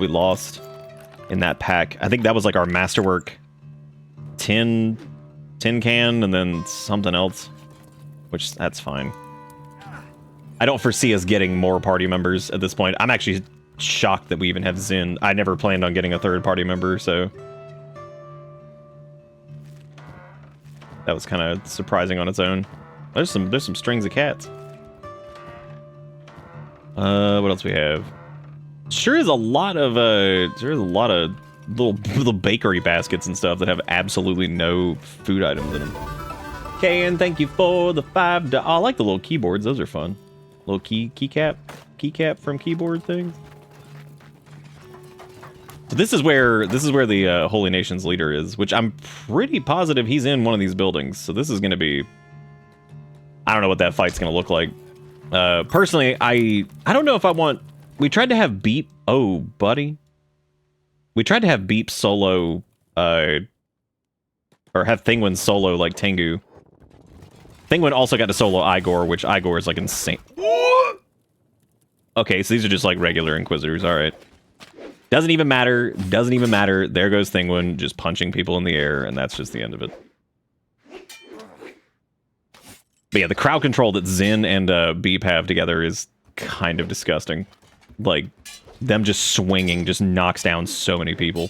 lost in that pack. I think that was like our masterwork tin can and then something else, which that's fine. I don't foresee us getting more party members at this point. I'm actually shocked that we even have Zen. I never planned on getting a third party member, so that was kind of surprising on its own. There's some strings of cats. What else we have? Sure is a lot of little bakery baskets and stuff that have absolutely no food items in them. Okay, and thank you for the $5. Oh, I like the little keyboards. Those are fun. Little keycap from keyboard things. So this is where the Holy Nations leader is, which I'm pretty positive he's in one of these buildings. So this is going to be, I don't know what that fight's going to look like. Personally, I don't know if I want. We tried to have Beep. Oh, buddy. We tried to have Beep solo, or have Thinguin solo like Tengu. Thinguin also got to solo Igor, which Igor is like insane. Okay, so these are just like regular Inquisitors. All right. Doesn't even matter. Doesn't even matter. There goes Thinguin just punching people in the air, and that's just the end of it. But yeah, the crowd control that Zen and Beep have together is kind of disgusting. Like, them just swinging just knocks down so many people.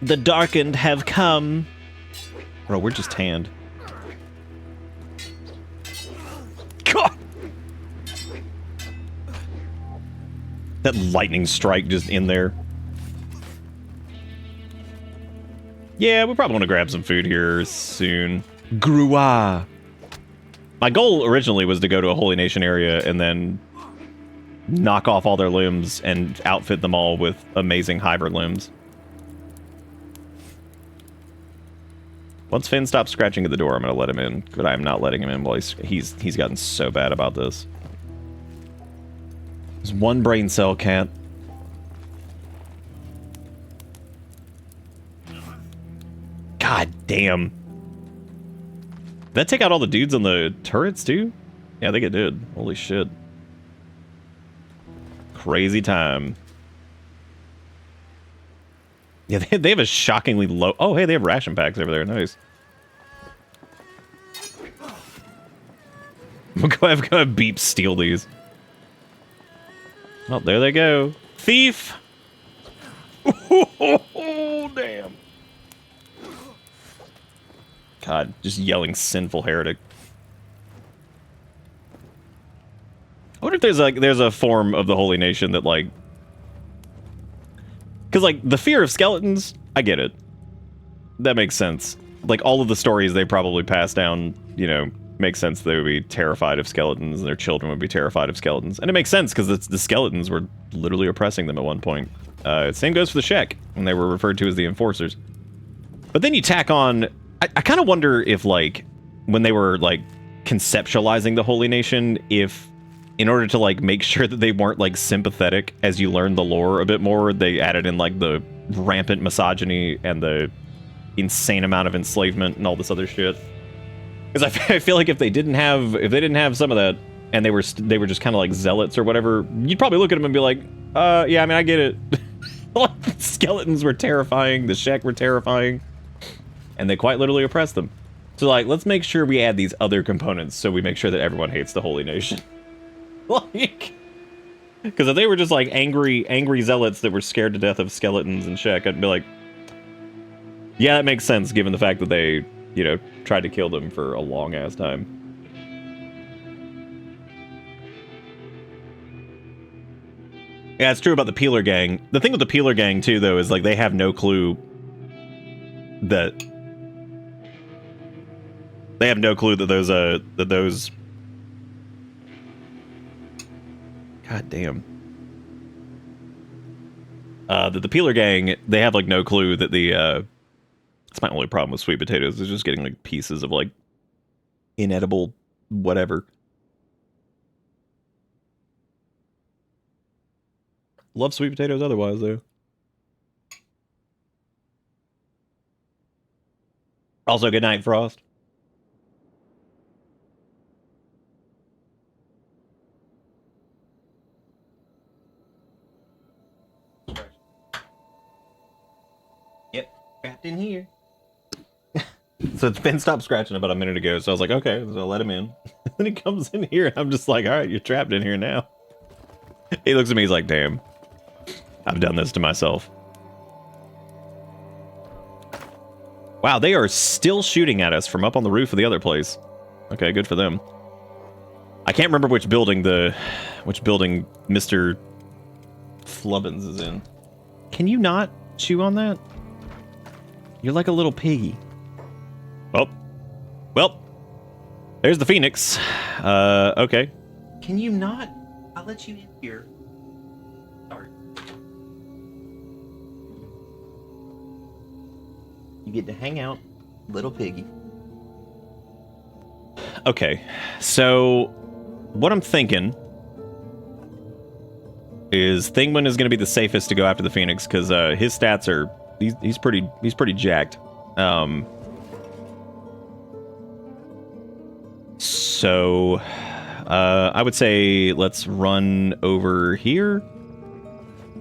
The darkened have come. Bro, we're just tanned. God! That lightning strike just in there. Yeah, we probably want to grab some food here soon. Grua. My goal originally was to go to a Holy Nation area and then knock off all their limbs and outfit them all with amazing hybrid limbs. Once Finn stops scratching at the door, I'm going to let him in, but I am not letting him in while he's gotten so bad about this. There's one brain cell, cat. God damn. Did that take out all the dudes on the turrets, too? Yeah, I think it did. Holy shit. Crazy time. Yeah, they have a shockingly low... Oh, hey, they have ration packs over there. Nice. I'm going to have Beep steal these. Oh, there they go. Thief! Oh, damn. God, just yelling sinful heretic. I wonder if there's a form of the Holy Nation that, like... Because, like, the fear of skeletons, I get it. That makes sense. Like, all of the stories they probably pass down, you know, makes sense they would be terrified of skeletons, and their children would be terrified of skeletons. And it makes sense, because the skeletons were literally oppressing them at one point. Same goes for the Shek, when they were referred to as the Enforcers. But then you tack on... I kind of wonder if, like, when they were, like, conceptualizing the Holy Nation, if... in order to, like, make sure that they weren't, like, sympathetic as you learn the lore a bit more, they added in, like, the rampant misogyny and the insane amount of enslavement and all this other shit. Because I feel like if they didn't have some of that, and they were just kind of like zealots or whatever, you'd probably look at them and be like, yeah, I mean, I get it. Skeletons were terrifying, the Shek were terrifying, and they quite literally oppressed them. So like, let's make sure we add these other components so we make sure that everyone hates the Holy Nation. Like, because if they were just like angry zealots that were scared to death of skeletons and Shek, I'd be like, yeah, that makes sense given the fact that they, you know, tried to kill them for a long ass time. Yeah, it's true about the Peeler Gang. The thing with the Peeler Gang, too, though, is, like, they have no clue that... They have no clue that those... God damn. That the Peeler Gang, they have, like, no clue that the, That's my only problem with sweet potatoes, is just getting, like, pieces of, like, inedible whatever. Love sweet potatoes otherwise, though. Also, good night, Frost. Yep, trapped in here. So it's been stopped scratching about a minute ago, so I was like, okay, so I'll let him in. Then he comes in here, and I'm just like, all right, you're trapped in here now. He looks at me, he's like, damn. I've done this to myself. Wow, they are still shooting at us from up on the roof of the other place. Okay, good for them. I can't remember which building Mr. Flubbins is in. Can you not chew on that? You're like a little piggy. Well, there's the Phoenix. Okay. Can you not? I'll let you in here. Sorry. You get to hang out, little piggy. Okay, so what I'm thinking is Thinguin is going to be the safest to go after the Phoenix because his stats are he's pretty jacked. So I would say let's run over here,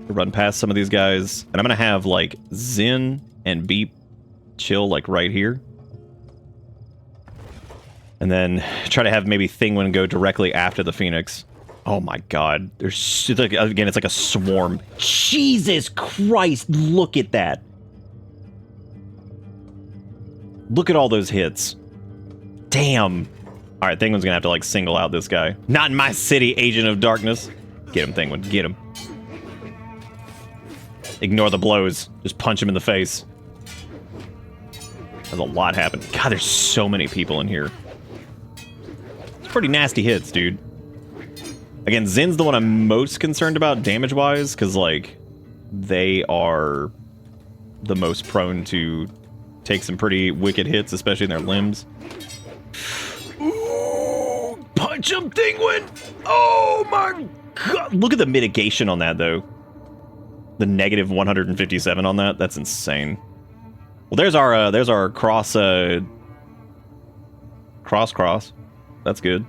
run past some of these guys, and I'm gonna have like Zin and Beep chill like right here. And then try to have maybe Thinguin go directly after the Phoenix. Oh my god. There's, again, it's like a swarm. Jesus Christ, look at that. Look at all those hits. Damn. Alright, Thinguin's gonna have to like single out this guy. Not in my city, Agent of Darkness. Get him, Thinguin, get him. Ignore the blows. Just punch him in the face. There's a lot happening. God, there's so many people in here. Pretty nasty hits, dude. Again, Zin's the one I'm most concerned about damage-wise, because, like, they are the most prone to take some pretty wicked hits, especially in their limbs. Ooh, punch him, Thinguin! Oh my god! Look at the mitigation on that, though. The negative 157 on that. That's insane. Well, there's our cross. That's good.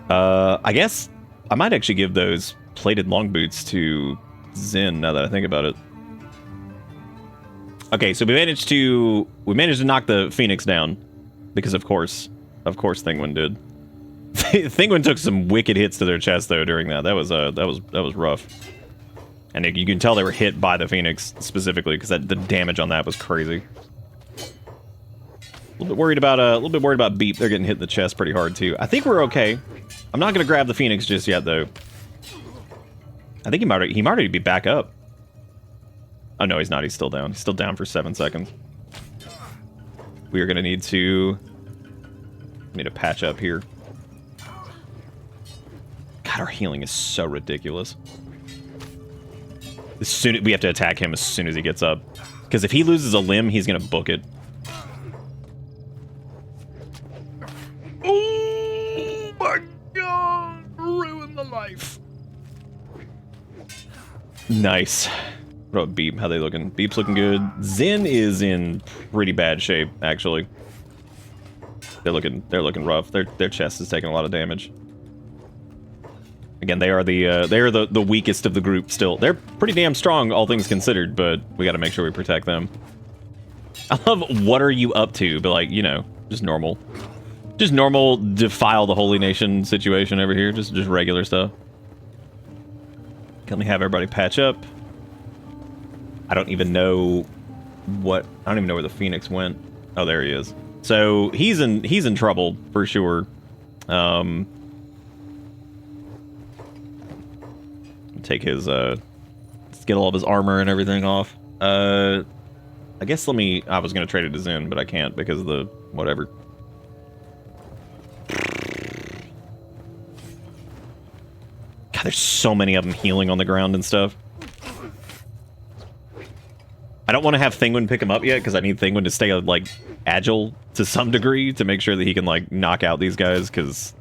I guess I might actually give those plated long boots to Zin now that I think about it. Okay, so we managed to knock the Phoenix down because of course Thinguin did. Thinguin took some wicked hits to their chest though during that. That was rough. And you can tell they were hit by the Phoenix specifically because the damage on that was crazy. A little bit worried about Beep. They're getting hit in the chest pretty hard too. I think we're okay. I'm not gonna grab the Phoenix just yet though. I think he might already be back up. Oh no, he's not. He's still down. He's still down for 7 seconds. We are gonna need to patch up here. God, our healing is so ridiculous. We have to attack him as soon as he gets up, because if he loses a limb, he's gonna book it. Oh my god! Ruin the life. Nice. What about Beep? How they looking? Beep's looking good. Zen is in pretty bad shape, actually. They're looking rough. Their chest is taking a lot of damage. Again, they are the weakest of the group still. They're pretty damn strong, all things considered, but we got to make sure we protect them. I love what are you up to, but like, you know, just normal defile the holy nation situation over here. Just regular stuff. Can we have everybody patch up? I don't even know where the Phoenix went. Oh, there he is. So he's in trouble for sure. Take his let's get all of his armor and everything off. I guess I was gonna trade it to Zen, but I can't because of the whatever. God, there's so many of them healing on the ground and stuff. I don't want to have Thinguin pick him up yet because I need Thinguin to stay like agile to some degree to make sure that he can like knock out these guys. Because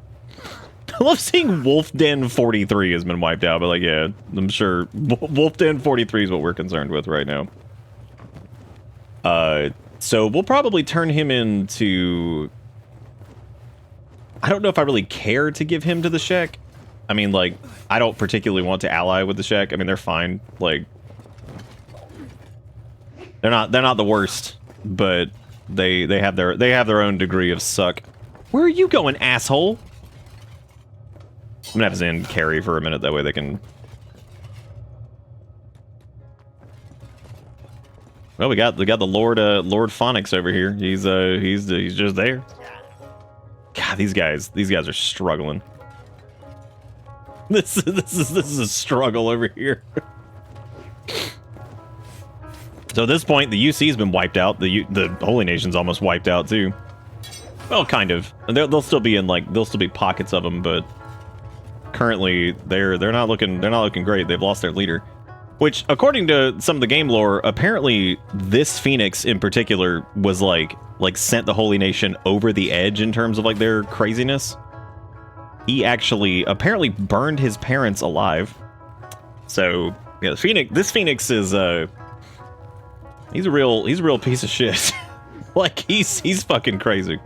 I love seeing Wolf Den 43 has been wiped out, but like yeah, I'm sure Wolf Den 43 is what we're concerned with right now. So we'll probably turn him into. I don't know if I really care to give him to the Shek. I mean, like, I don't particularly want to ally with the Shek. I mean, they're fine. Like. They're not the worst, but they have their own degree of suck. Where are you going, asshole? I'm gonna have Zen carry for a minute, that way they can. Well, we got the Lord Phonics over here. He's just there. God, these guys are struggling. This is a struggle over here. So at this point, the UC's been wiped out. The Holy Nation's almost wiped out too. Well, kind of. They'll still be in there'll still be pockets of them, but currently they're not looking great. They've lost their leader, which according to some of the game lore, apparently this Phoenix in particular was like sent the Holy Nation over the edge in terms of like their craziness. He actually apparently burned his parents alive. So yeah, this Phoenix is he's a real piece of shit. Like he's fucking crazy.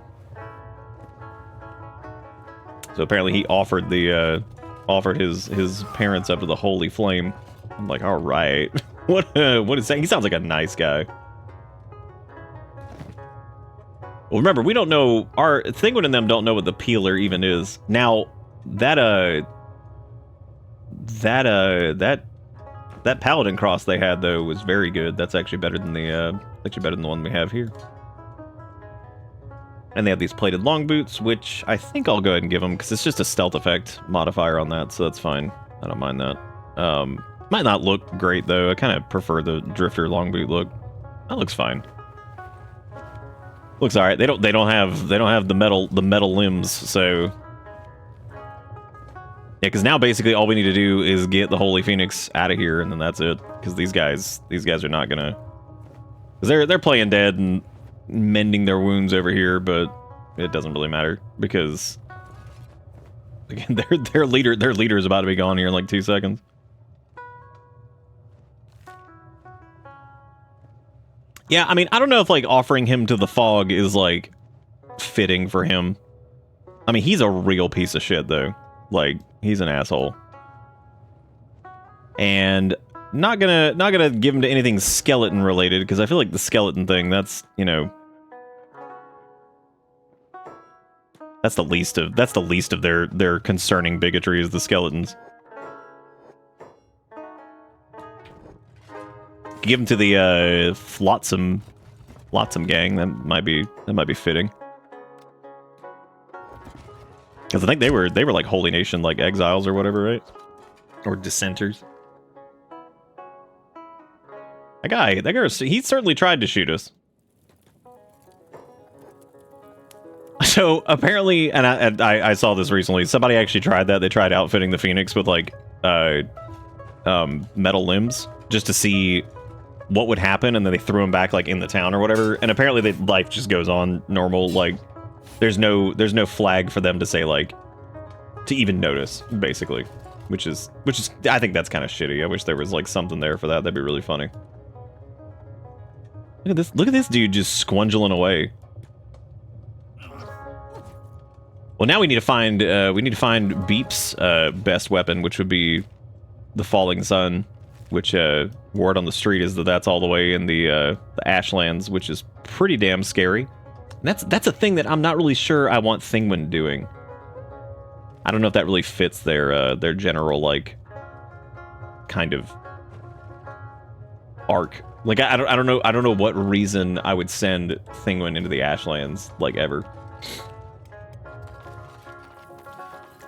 So apparently he offered his parents up to the holy flame. I'm like, all right. What is that? He sounds like a nice guy. Well, remember, we don't know, our Thinguin and them don't know what the peeler even is. Now, that paladin cross they had though was very good. That's actually better than the one we have here. And they have these plated long boots, which I think I'll go ahead and give them because it's just a stealth effect modifier on that, so that's fine. I don't mind that. Might not look great though. I kind of prefer the drifter long boot look. That looks fine. Looks all right. They don't have the metal limbs, so yeah. Because now basically all we need to do is get the Holy Phoenix out of here, and then that's it. Because these guys are not gonna. Because they're playing dead and mending their wounds over here, but it doesn't really matter because again their leader is about to be gone here in like 2 seconds. Yeah, I mean, I don't know if like offering him to the fog is like fitting for him. I mean, he's a real piece of shit though. Like, he's an asshole. And not gonna give him to anything skeleton related, because I feel like the skeleton thing, that's, you know, that's the least of their concerning bigotry is the skeletons. Give him to the Flotsam gang. That might be fitting. Because I think they were like Holy Nation, like exiles or whatever, right? Or dissenters. That guy, he certainly tried to shoot us. So apparently, and I saw this recently. Somebody actually tried that. They tried outfitting the Phoenix with like metal limbs just to see what would happen, and then they threw him back like in the town or whatever. And apparently, life just goes on normal. Like there's no flag for them to say like to even notice, basically. which is I think that's kind of shitty. I wish there was like something there for that. That'd be really funny. Look at this dude just squungling away. Well, now we need to find Beep's best weapon, which would be the falling sun, which word on the street is that's all the way in the Ashlands, which is pretty damn scary. And that's a thing that I'm not really sure I want Thinguin doing. I don't know if that really fits their general like kind of arc. Like I don't know what reason I would send Thinguin into the Ashlands like ever.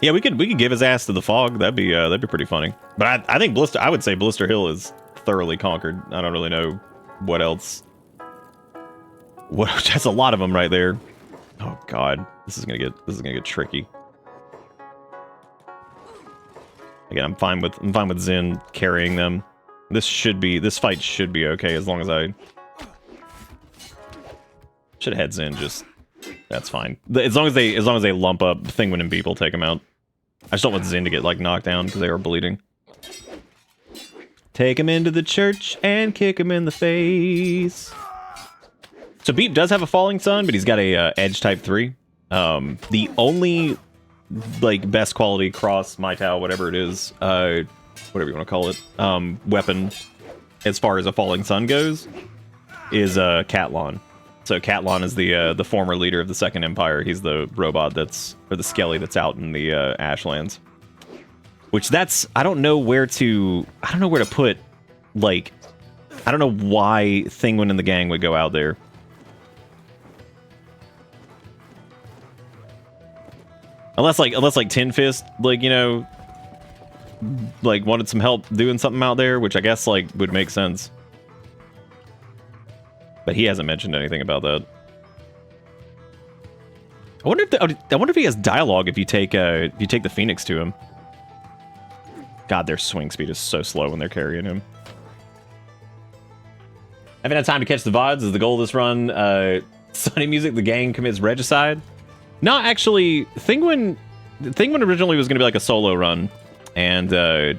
Yeah, we could give his ass to the fog. That'd be pretty funny. But I think I would say Blister Hill is thoroughly conquered. I don't really know what else. That's a lot of them right there. Oh god, this is gonna get tricky. Again, I'm fine with Zin carrying them. This fight should be okay as long as I should have had Zin just. That's fine. As long as they lump up, Thinguin and Beep will take them out. I just don't want Zin to get like knocked down because they are bleeding. Take him into the church and kick him in the face. So Beep does have a falling sun, but he's got a edge type 3. The only like best quality cross Maitao, whatever it is, whatever you want to call it, weapon as far as a falling sun goes, is Catlon. So Catlon is the former leader of the Second Empire. He's the robot or the Skelly that's out in the Ashlands. Which I don't know where to put, like, I don't know why Thinguin and the gang would go out there. Unless like Tin Fist, like, you know, like wanted some help doing something out there, which I guess like would make sense. But he hasn't mentioned anything about that. I wonder if he has dialogue if you take the Phoenix to him. God, their swing speed is so slow when they're carrying him. Haven't had time to catch the VODs. Is the goal of this run Sunny Music, the gang commits regicide? No, actually, Thinguin originally was going to be like a solo run, and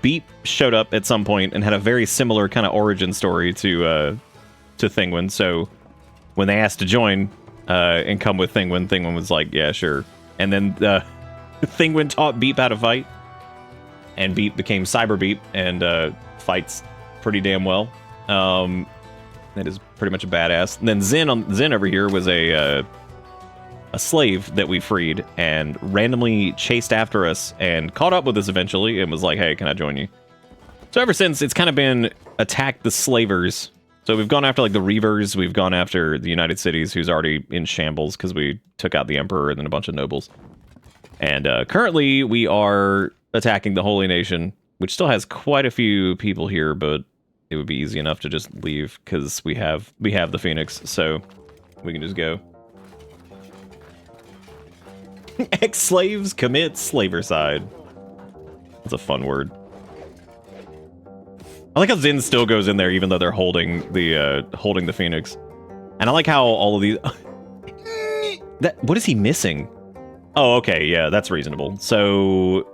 Beep showed up at some point and had a very similar kind of origin story to Thinguin. So when they asked to join and come with Thinguin, Thinguin was like, yeah, sure. And then Thinguin taught Beep how to fight, and Beep became Cyber Beep and fights pretty damn well. That is pretty much a badass. And then Zin over here was a slave that we freed and randomly chased after us and caught up with us eventually and was like, hey, can I join you? So ever since, it's kind of been attack the slavers. So we've gone after like the Reavers, we've gone after the United Cities, who's already in shambles because we took out the Emperor and then a bunch of nobles. And currently we are attacking the Holy Nation, which still has quite a few people here, but it would be easy enough to just leave because we have the Phoenix, so we can just go. Ex-slaves commit slavercide. That's a fun word. I like how Zin still goes in there even though they're holding the Phoenix. And I like how all of these... What is he missing? Oh, okay, yeah, that's reasonable. So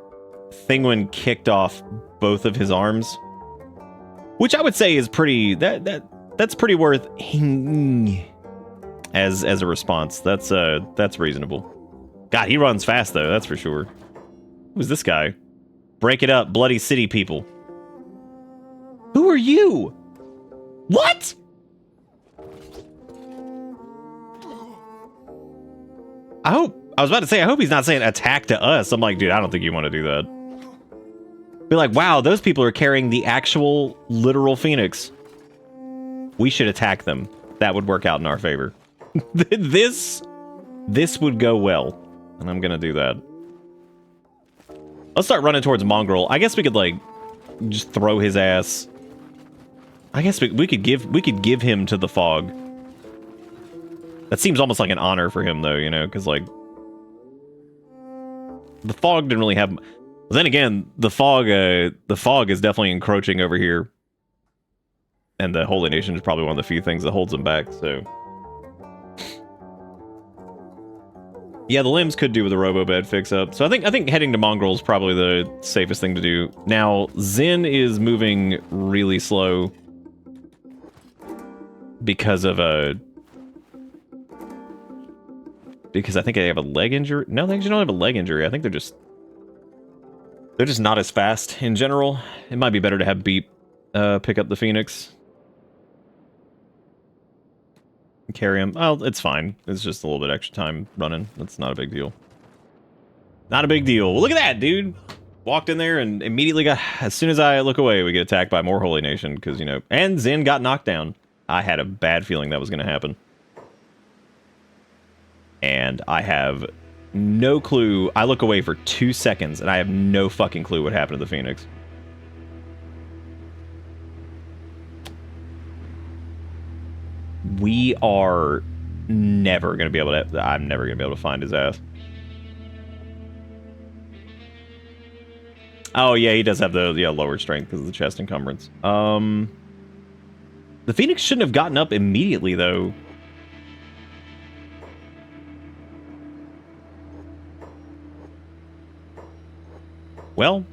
Thinguin kicked off both of his arms, which I would say is pretty... That's pretty worth as a response. That's reasonable. God, he runs fast, though, that's for sure. Who's this guy? Break it up, bloody city people. Who are you? What? I was about to say, I hope he's not saying attack to us. I'm like, dude, I don't think you want to do that. Be like, wow, those people are carrying the actual literal Phoenix. We should attack them. That would work out in our favor. This would go well. And I'm gonna do that. Let's start running towards Mongrel. I guess we could like just throw his ass. I guess we could give him to the fog. That seems almost like an honor for him though, you know, because like the fog didn't really have. Then again, the fog is definitely encroaching over here, and the Holy Nation is probably one of the few things that holds them back. So. Yeah, the limbs could do with a robo-bed fix-up. So I think heading to Mongrel is probably the safest thing to do. Now, Zin is moving really slow because of a... Because I think they have a leg injury. No, they actually don't have a leg injury. I think they're just not as fast in general. It might be better to have Beep pick up the Phoenix. Carry him. Oh, it's fine. It's just a little bit extra time running. That's not a big deal. Not a big deal. Look at that, dude. Walked in there and immediately got... As soon as I look away, we get attacked by more Holy Nation. Because, you know... And Zin got knocked down. I had a bad feeling that was going to happen. And I have no clue. I look away for 2 seconds, and I have no fucking clue what happened to the Phoenix. We are never going to be able to... I'm never going to be able to find his ass. Oh, yeah, he does have the lower strength because of the chest encumbrance. The Phoenix shouldn't have gotten up immediately, though. Well...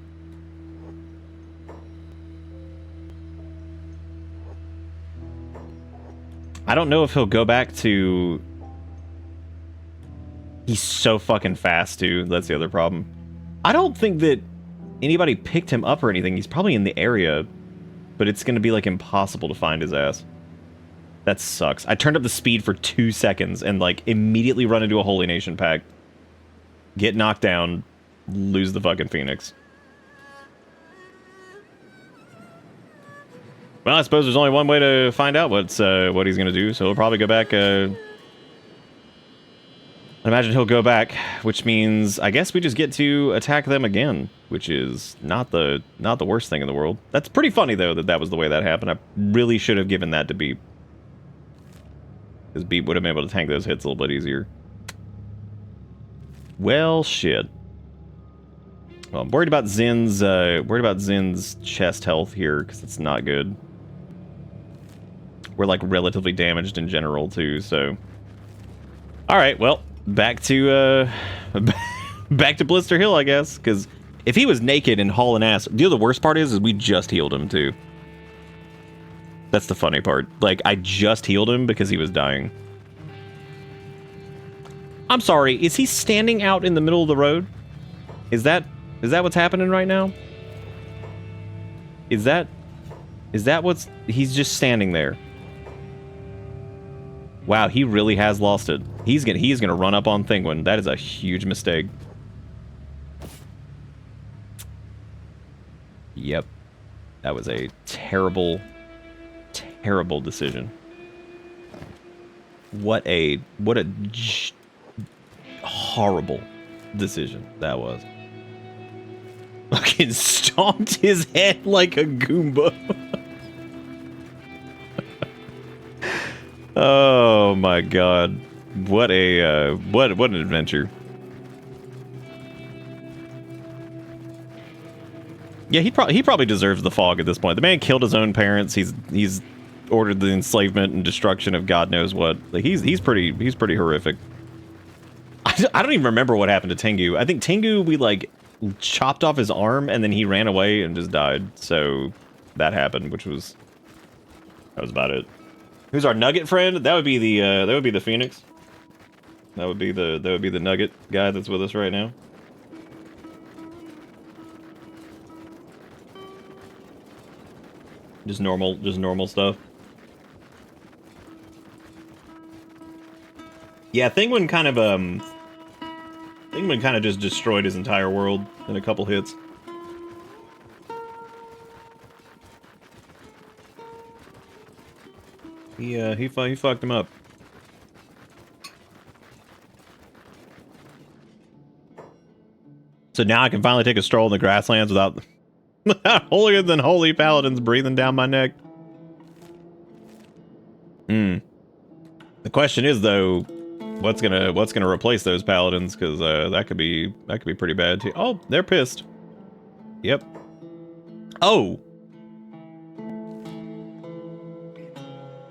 I don't know if he'll go back to... He's so fucking fast, too. That's the other problem. I don't think that anybody picked him up or anything. He's probably in the area, but it's going to be, like, impossible to find his ass. That sucks. I turned up the speed for 2 seconds and, like, immediately run into a Holy Nation pack. Get knocked down. Lose the fucking Phoenix. Well, I suppose there's only one way to find out what he's going to do, so he'll probably go back... I imagine he'll go back, which means I guess we just get to attack them again, which is not the worst thing in the world. That's pretty funny, though, that was the way that happened. I really should have given that to Beep. Because Beep would have been able to tank those hits a little bit easier. Well, shit. Well, I'm worried about Zin's chest health here, because it's not good. We're, like, relatively damaged in general, too, so... Alright, well, back to Blister Hill, I guess, because if he was naked and hauling ass... The worst part is we just healed him, too. That's the funny part. Like, I just healed him because he was dying. I'm sorry, is he standing out in the middle of the road? Is that what's happening right now? Is that what's... He's just standing there. Wow, he really has lost it. He's gonna run up on Thinguin. That is a huge mistake. Yep. That was a terrible, terrible decision. What a horrible decision that was. Fucking stomped his head like a Goomba. Oh my god. What an adventure. Yeah, he probably deserves the fog at this point. The man killed his own parents. He's ordered the enslavement and destruction of God knows what. Like he's pretty horrific. I don't even remember what happened to Tengu. I think Tengu, we like chopped off his arm and then he ran away and just died. So that happened, that was about it. Who's our Nugget friend? That would be the Phoenix. That would be the Nugget guy that's with us right now. Just normal stuff. Yeah, Thinguin kind of just destroyed his entire world in a couple hits. He fucked him up. So now I can finally take a stroll in the grasslands without holier than holy paladins breathing down my neck. The question is though, what's gonna replace those paladins? Because that could be pretty bad too. Oh, they're pissed. Yep. Oh.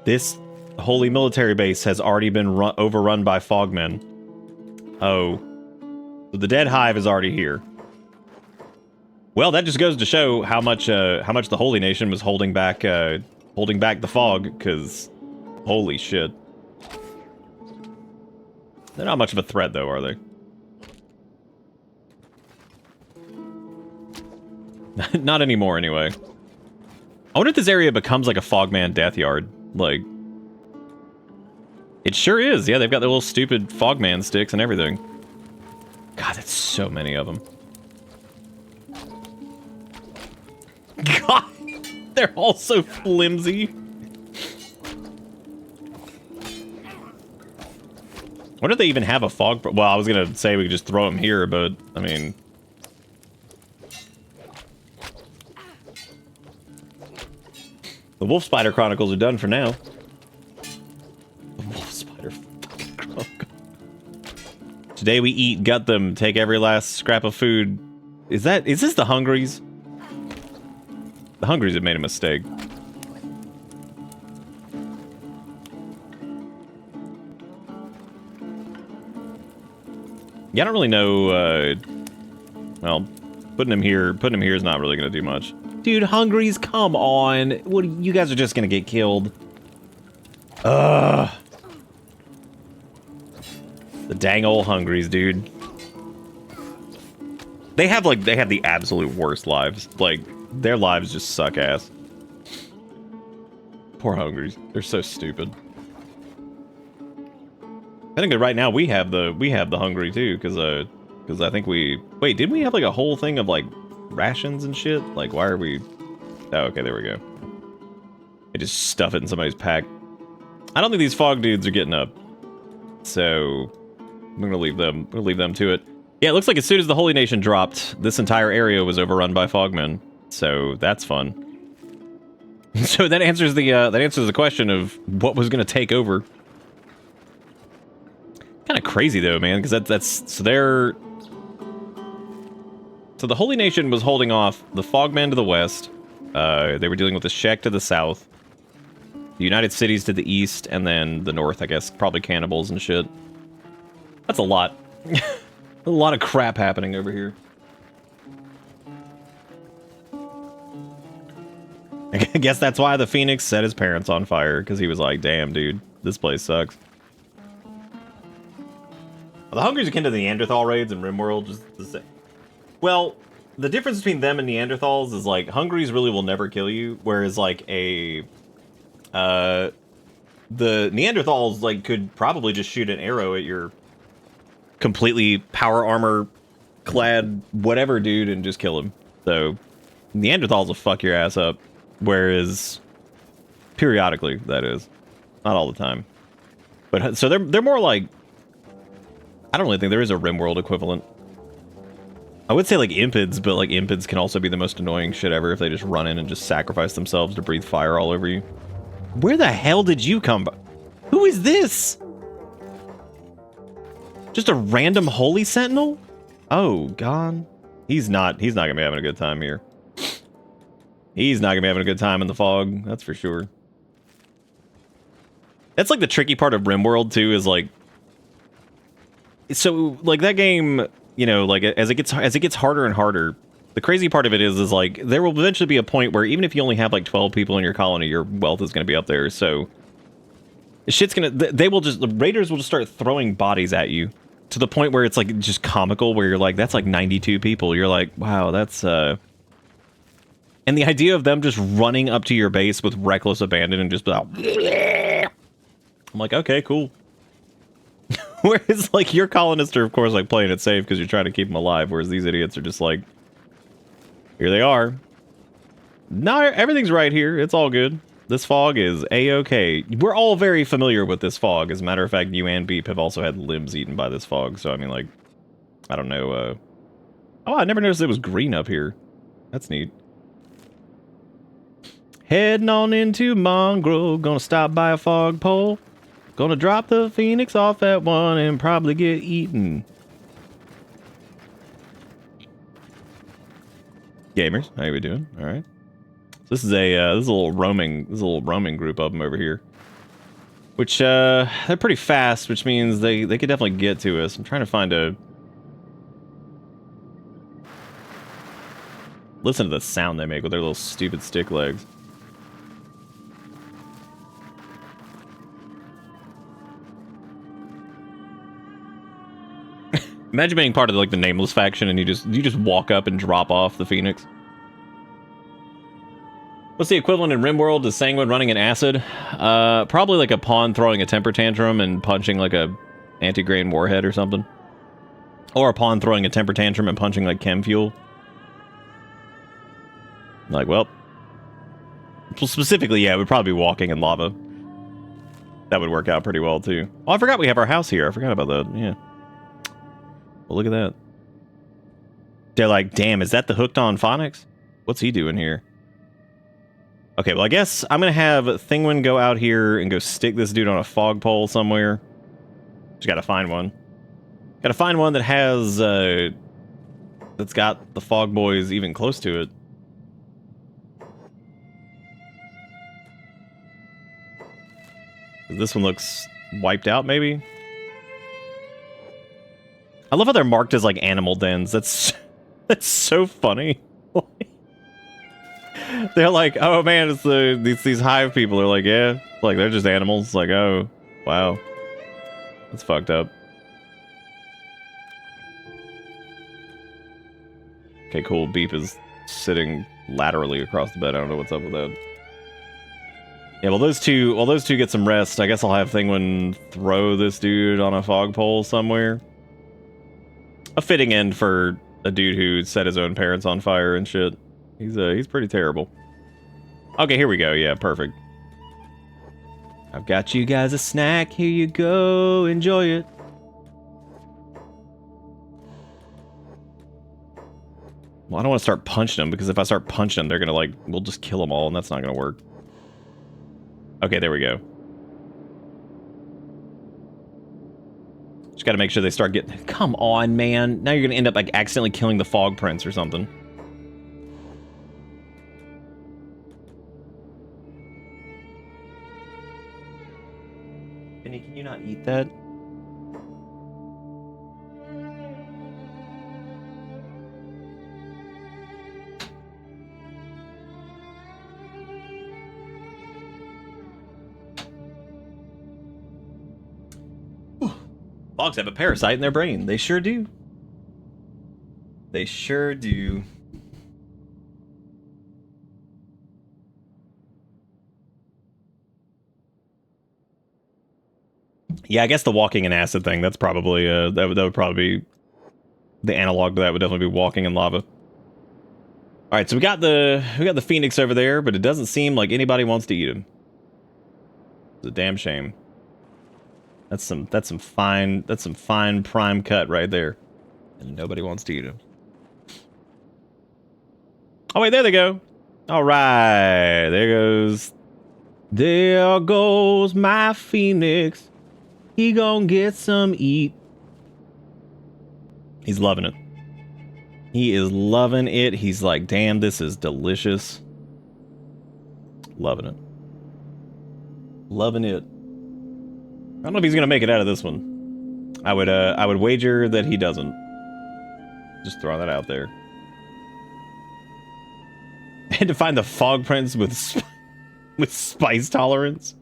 This holy military base has already been overrun by fogmen. Oh. So the dead hive is already here. Well, that just goes to show how much the Holy Nation was holding back the fog, because holy shit. They're not much of a threat, though, are they? Not anymore, anyway. I wonder if this area becomes like a Fogman death yard. Like, it sure is. Yeah, they've got the little stupid Fogman sticks and everything. God, that's so many of them. God, they're all so flimsy. Wonder if they even have a fog... Well, I was gonna say we could just throw them here, but, I mean... The Wolf Spider Chronicles are done for now. The Wolf Spider fucking Chronicle. Today we eat, gut them, take every last scrap of food. Is this the Hungries? The Hungries have made a mistake. Yeah, I don't really know, well, putting him here is not really gonna do much. Dude, Hungries, come on. What, you guys are just gonna get killed. Ugh. The dang old Hungries, dude. They have the absolute worst lives. Like, their lives just suck ass. Poor Hungries. They're so stupid. I think that right now we have the Hungry too, because I think wait, didn't we have like a whole thing of like rations and shit? Like, why are we... Oh, okay, there we go. They just stuff it in somebody's pack. I don't think these fog dudes are getting up. So, I'm gonna leave them to it. Yeah, it looks like as soon as the Holy Nation dropped, this entire area was overrun by fogmen. So, that's fun. So that answers the question of what was gonna take over. Kind of crazy though, man, because so the Holy Nation was holding off the Fogmen to the west. They were dealing with the Shek to the south, the United Cities to the east, and then the north, I guess, probably cannibals and shit. That's a lot. A lot of crap happening over here. I guess that's why the Phoenix set his parents on fire, because he was like, damn, dude, this place sucks. The Hungries are akin to the Neanderthal raids in RimWorld, just the same. Well, the difference between them and Neanderthals is, like, Hungries really will never kill you, whereas, like, the Neanderthals, like, could probably just shoot an arrow at your completely power armor clad whatever dude and just kill him. So, Neanderthals will fuck your ass up, whereas periodically, that is. Not all the time. But, so they're more like... I don't really think there is a RimWorld equivalent. I would say like Impids, but like Impids can also be the most annoying shit ever if they just run in and just sacrifice themselves to breathe fire all over you. Where the hell did you come by? Who is this? Just a random Holy Sentinel? Oh, God. He's not gonna be having a good time here. He's not gonna be having a good time in the fog, that's for sure. That's like the tricky part of RimWorld too, is like... So, like, that game, you know, like, as it gets harder and harder, the crazy part of it is like, there will eventually be a point where even if you only have, like, 12 people in your colony, your wealth is gonna be up there, so... Shit's gonna... the raiders will just start throwing bodies at you, to the point where it's, like, just comical, where you're like, that's, like, 92 people. You're like, wow, that's, And the idea of them just running up to your base with reckless abandon and just be like... I'm like, okay, cool. Whereas, like, your colonists are, of course, like, playing it safe because you're trying to keep them alive, whereas these idiots are just like, here they are. No, everything's right here. It's all good. This fog is A-okay. We're all very familiar with this fog. As a matter of fact, you and Beep have also had limbs eaten by this fog, so, I mean, like, I don't know, Oh, I never noticed it was green up here. That's neat. Heading on into Mongrel, gonna stop by a fog pole. Gonna drop the Phoenix off at one and probably get eaten. Gamers, how you we doing? All right. So this is a little roaming group of them over here. Which, they're pretty fast, which means they could definitely get to us. I'm trying to find a... Listen to the sound they make with their little stupid stick legs. Imagine being part of like the Nameless faction and you just walk up and drop off the Phoenix. What's the equivalent in RimWorld to Thinguin running an acid? Probably like a pawn throwing a temper tantrum and punching like a anti-grain warhead or something. Or a pawn throwing a temper tantrum and punching like chem fuel. Like, well, specifically, yeah, it would probably be walking in lava. That would work out pretty well, too. Oh, I forgot we have our house here. I forgot about that, yeah. Well, look at that. They're like, damn, is that the hooked on Phonics? What's he doing here? Okay, well, I guess I'm going to have Thinguin go out here and go stick this dude on a fog pole somewhere. Just got to find one. Got to find one that has, that's got the fog boys even close to it. This one looks wiped out, maybe? I love how they're marked as, like, animal dens. That's so funny. They're like, oh, man, it's these hive people. They're like, yeah. Like, they're just animals. Like, oh, wow. That's fucked up. Okay, cool. Beep is sitting laterally across the bed. I don't know what's up with that. Yeah, well, those two get some rest. I guess I'll have Thinguin throw this dude on a fog pole somewhere. A fitting end for a dude who set his own parents on fire and shit. He's pretty terrible. Okay, here we go. Yeah, perfect. I've got you guys a snack. Here you go. Enjoy it. Well, I don't want to start punching them, because if I start punching them, they're gonna, like, we'll just kill them all, and that's not gonna work. Okay, there we go. Just gotta make sure they start getting... Come on, man. Now you're gonna end up, like, accidentally killing the fog prince or something. Benny, can you not eat that? Fogs have a parasite in their brain. They sure do. They sure do. Yeah, I guess the walking in acid thing, that's probably that would probably be the analog to that. Would definitely be walking in lava. All right, so we got the Phoenix over there, but it doesn't seem like anybody wants to eat him. It's a damn shame. That's some fine prime cut right there. And nobody wants to eat him. Oh wait, there they go. All right, there goes my Phoenix. He gonna get some eat. He's loving it. He is loving it. He's like, damn, this is delicious. Loving it. Loving it. I don't know if he's gonna make it out of this one. I would wager that he doesn't. Just throw that out there. I had to find the fog prince with spice tolerance.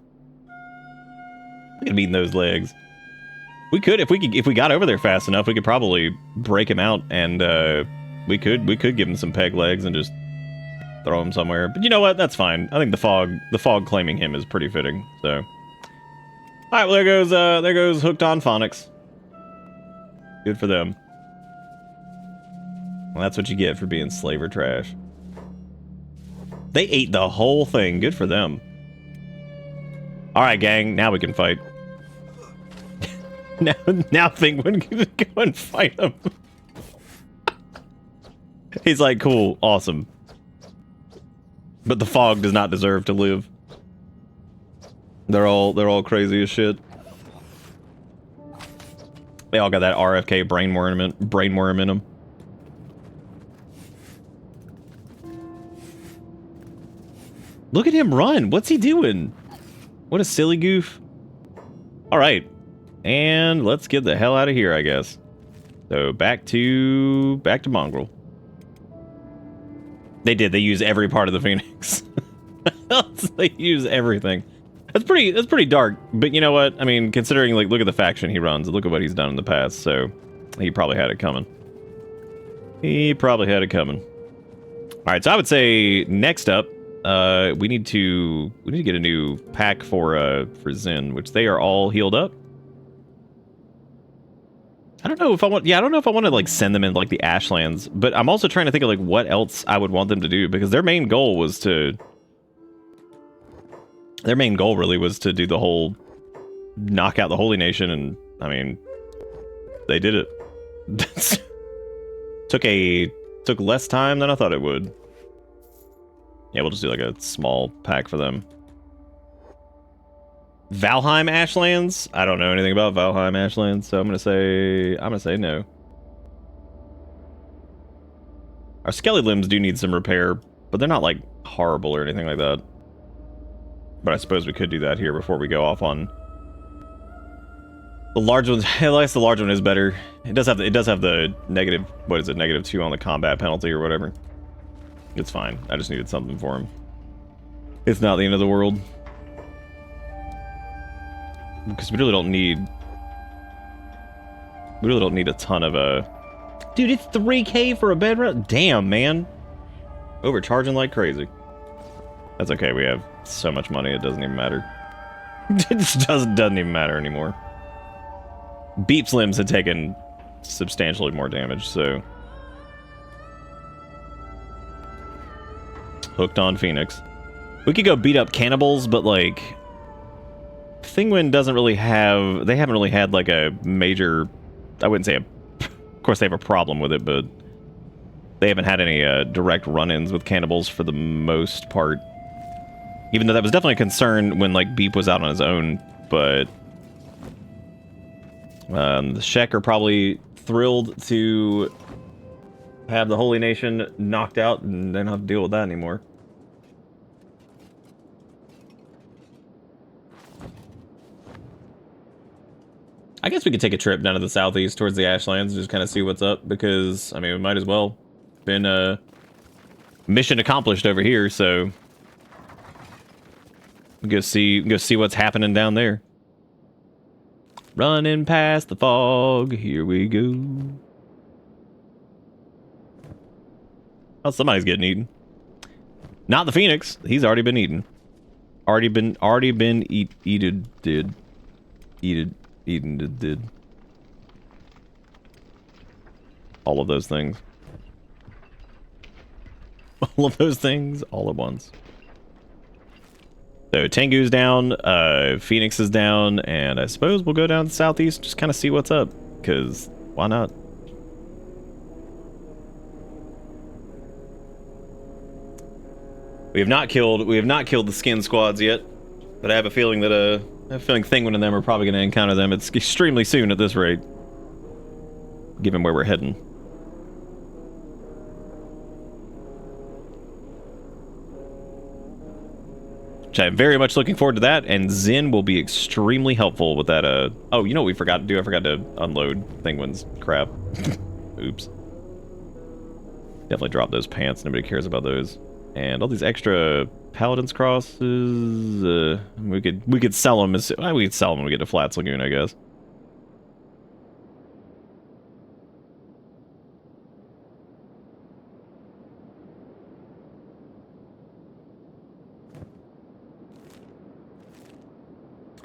Look at him eating those legs. We could, if we got over there fast enough, we could probably break him out, and we could give him some peg legs and just throw him somewhere. But you know what? That's fine. I think the fog claiming him is pretty fitting. So, all right. Well, there goes Hooked on Phonics. Good for them. Well, that's what you get for being slaver trash. They ate the whole thing. Good for them. All right, gang. Now we can fight. now Thinguin can go and fight him. He's like, cool, awesome. But the fog does not deserve to live. They're all crazy as shit. They all got that RFK brainworm in them. Look at him run. What's he doing? What a silly goof. All right, and let's get the hell out of here, I guess. So back to Mongrel. They use every part of the Phoenix. They use everything. That's pretty dark, but you know what? I mean, considering, like, look at the faction he runs, look at what he's done in the past, so he probably had it coming. He probably had it coming. All right, so I would say next up, we need to get a new pack for Zen, which they are all healed up. I don't know if I want to like send them in like the Ashlands, but I'm also trying to think of like what else I would want them to do, because their main goal really was to do the whole knock out the Holy Nation, and I mean, they did it. Took less time than I thought it would. Yeah, we'll just do like a small pack for them. Valheim Ashlands? I don't know anything about Valheim Ashlands, so I'm gonna say no. Our skelly limbs do need some repair, but they're not like horrible or anything like that. But I suppose we could do that here before we go off on the large ones. At least the large one is better. It does have the negative, what is it, -2 on the combat penalty or whatever. It's fine. I just needed something for him. It's not the end of the world. Because we really don't need a ton of dude, it's 3K for a bed run. Damn, man. Overcharging like crazy. That's okay, we have so much money it doesn't even matter. It just doesn't even matter anymore. Beep's limbs had taken substantially more damage, so hooked on Phoenix. We could go beat up cannibals, but like Thinguin doesn't really have, they haven't really had like a major, I wouldn't say of course they have a problem with it, but they haven't had any direct run-ins with cannibals for the most part. Even though that was definitely a concern when like Beep was out on his own, but the Shek are probably thrilled to have the Holy Nation knocked out and they don't have to deal with that anymore. I guess we could take a trip down to the southeast towards the Ashlands and just kind of see what's up, because, I mean, we might as well. Been mission accomplished over here, so go see what's happening down there. Running past the fog, here we go. Oh, somebody's getting eaten. Not the Phoenix. He's already been eaten. Already been eaten. Did all of those things. All of those things all at once. So Tengu's down, Phoenix is down, and I suppose we'll go down to the southeast, just kind of see what's up, because why not? We have not killed the skin squads yet, but I have a feeling that Thinguin and them are probably going to encounter them. It's extremely soon at this rate, given where we're heading. Which I'm very much looking forward to that, and Zen will be extremely helpful with that. Oh, you know what we forgot to do? I forgot to unload Thinguin's crap. Oops. Definitely drop those pants. Nobody cares about those. And all these extra Paladin's crosses, we could sell them we could sell them when we get to Flats Lagoon, I guess.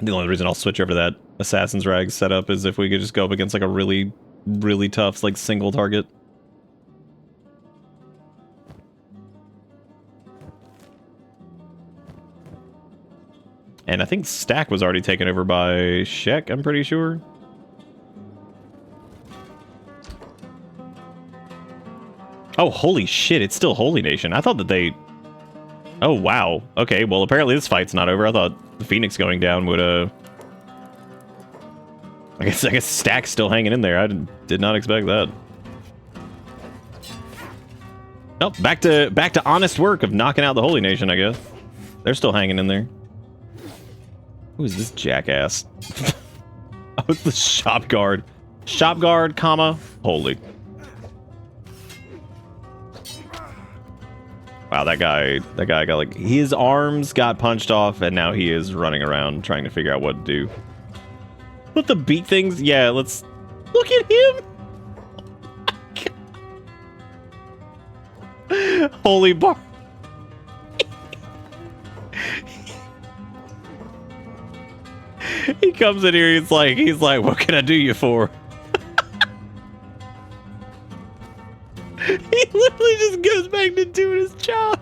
The only reason I'll switch over to that Assassin's Rag setup is if we could just go up against like a really, really tough like single target. And I think Stack was already taken over by Shek, I'm pretty sure. Oh, holy shit, it's still Holy Nation. I thought that they... Oh, wow. Okay, well, apparently this fight's not over. I thought the Phoenix going down would, I guess Stack's still hanging in there. I did not expect that. Nope, back to honest work of knocking out the Holy Nation, I guess. They're still hanging in there. Who is this jackass? Oh, it's the shop guard. Shop guard, comma, holy. Wow, that guy got like, his arms got punched off and now he is running around trying to figure out what to do. What the beat things? Yeah, let's look at him. Holy bar. He comes in here, he's like, what can I do you for? He literally just goes back to doing his job.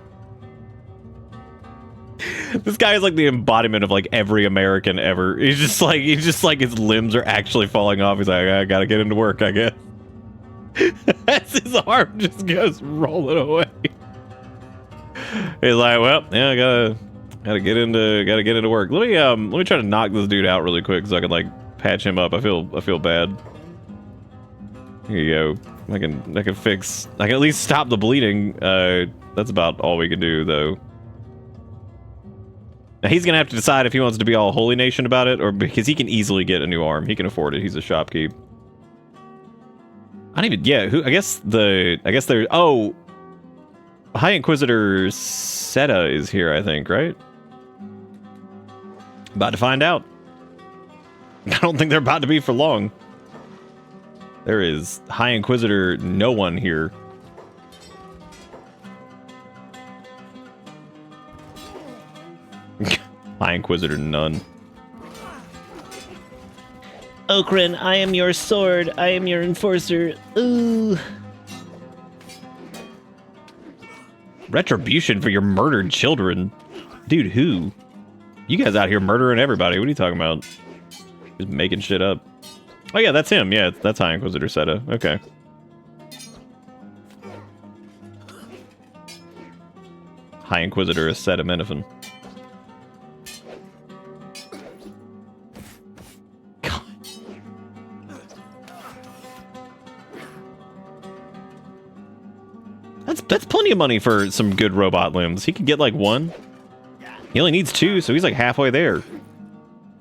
This guy is like the embodiment of like every American ever. He's just like his limbs are actually falling off. He's like, I gotta get into work, I guess. As his arm just goes rolling away. He's like, well, yeah, I gotta get into work. Let me try to knock this dude out really quick so I can like patch him up. I feel bad. Here you go. I can at least stop the bleeding. That's about all we can do though. Now he's gonna have to decide if he wants to be all Holy Nation about it, or because he can easily get a new arm. He can afford it. He's a shopkeep. I don't even. Yeah. Who? I guess there. Oh, High Inquisitor Seta is here. I think. Right. About to find out. I don't think they're about to be for long. There is High Inquisitor no one here. High Inquisitor none. Okrin, I am your sword. I am your enforcer. Ooh. Retribution for your murdered children. Dude, who? You guys out here murdering everybody. What are you talking about? Just making shit up. Oh yeah, that's him. Yeah, that's High Inquisitor Seta. Okay. High Inquisitor Acetaminophen. God. That's plenty of money for some good robot limbs. He could get like one. He only needs two, so he's like halfway there.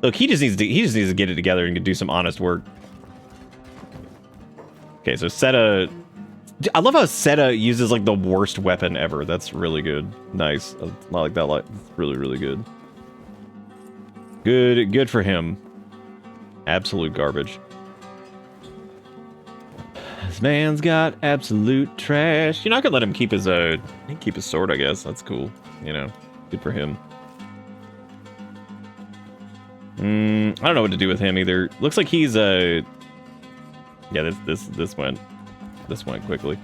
Look, he just needs to get it together and do some honest work. Okay, so Seta. I love how Seta uses like the worst weapon ever. That's really good. Nice. I like that. Like, really, really good. Good for him. Absolute garbage. This man's got absolute trash. You know, I could let him keep his sword, I guess. That's cool. You know, good for him. I don't know what to do with him either. Looks like he's yeah, this went quickly.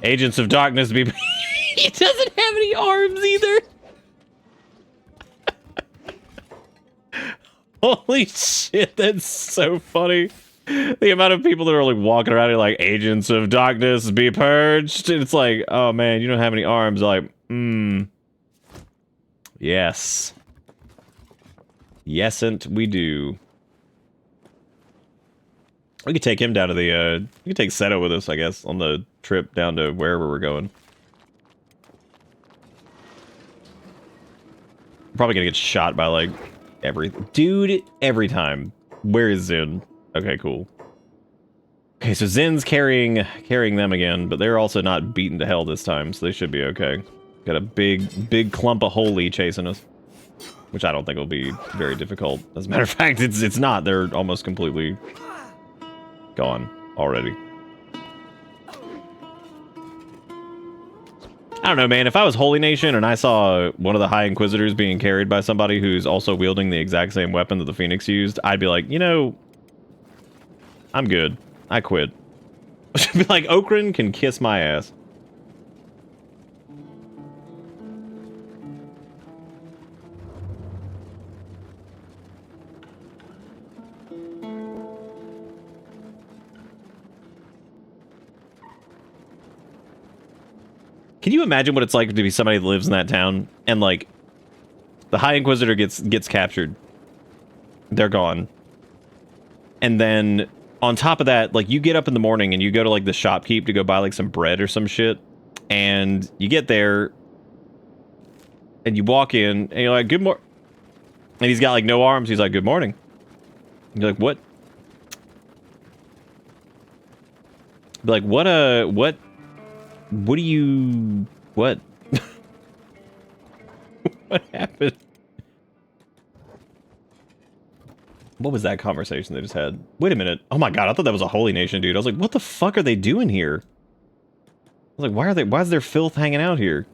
Agents of Darkness be he doesn't have any arms either. Holy shit, that's so funny. The amount of people that are like walking around here like Agents of Darkness be purged. It's like, oh man, you don't have any arms. Like, yes. Yesn't we do. We could take him down to the, we could take Seta with us, I guess, on the trip down to wherever we're going. Probably gonna get shot by, like, every time. Where is Zin? Okay, cool. Okay, so Zin's carrying them again, but they're also not beaten to hell this time, so they should be okay. Got a big clump of holy chasing us. Which I don't think will be very difficult. As a matter of fact, it's not. They're almost completely gone already. I don't know, man. If I was Holy Nation and I saw one of the High Inquisitors being carried by somebody who's also wielding the exact same weapon that the Phoenix used, I'd be like, you know, I'm good. I quit. I'd be like, Okrin can kiss my ass. Can you imagine what it's like to be somebody that lives in that town and like the High Inquisitor gets captured? They're gone. And then on top of that, like you get up in the morning and you go to like the shopkeep to go buy like some bread or some shit, and you get there and you walk in and you're like, good morning. And he's got like no arms. He's like, good morning. You're like, what? Be like, what do you, what? What happened? What was that conversation they just had? Wait a minute. Oh my god, I thought that was a holy nation, dude. I was like, what the fuck are they doing here? I was like, why is there filth hanging out here?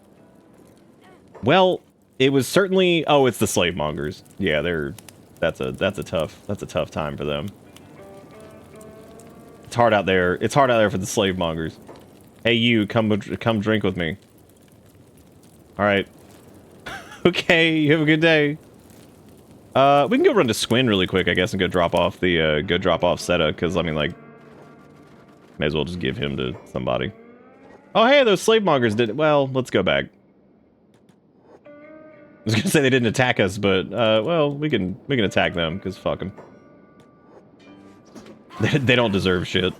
Well, it was certainly, oh, it's the slave mongers. Yeah, that's a tough time for them. It's hard out there. It's hard out there for the slave mongers. Hey, you, come drink with me. All right. Okay, you have a good day. We can go run to Squin really quick, I guess, and go drop off Seta, because I mean, like, may as well just give him to somebody. Oh, hey, those slave mongers did. Well, let's go back. I was gonna say they didn't attack us, but well, we can attack them because fuck them. They don't deserve shit.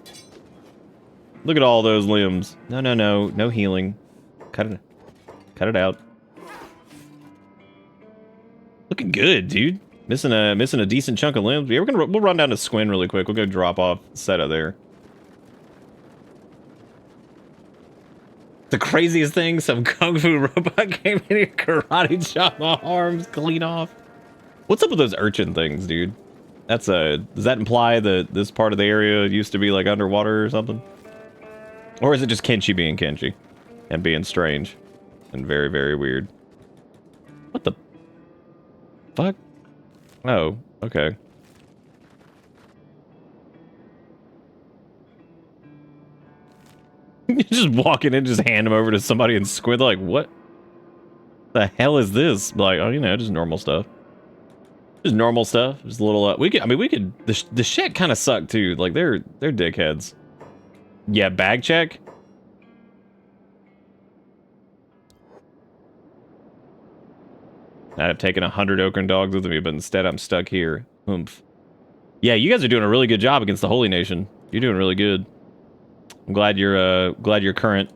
Look at all those limbs. No healing. Cut it out. Looking good, dude. Missing a decent chunk of limbs. Yeah, we'll run down to Squin really quick. We'll go drop off Seta there. The craziest thing, some kung fu robot came in here, karate chop my arms clean off. What's up with those urchin things, dude? That's does that imply that this part of the area used to be like underwater or something? Or is it just Kenshi being Kenshi and being strange and very, very weird? What the fuck? Oh, okay. Just walking in, just hand them over to somebody and squid, like, what the hell is this? Like, oh, you know, just normal stuff. Just normal stuff. Just a little, we could, the Shet kind of suck too. Like, they're dickheads. Yeah, bag check. I'd have taken 100 Okran dogs with me, but instead I'm stuck here. Oomph. Yeah, you guys are doing a really good job against the Holy Nation. You're doing really good. I'm glad your current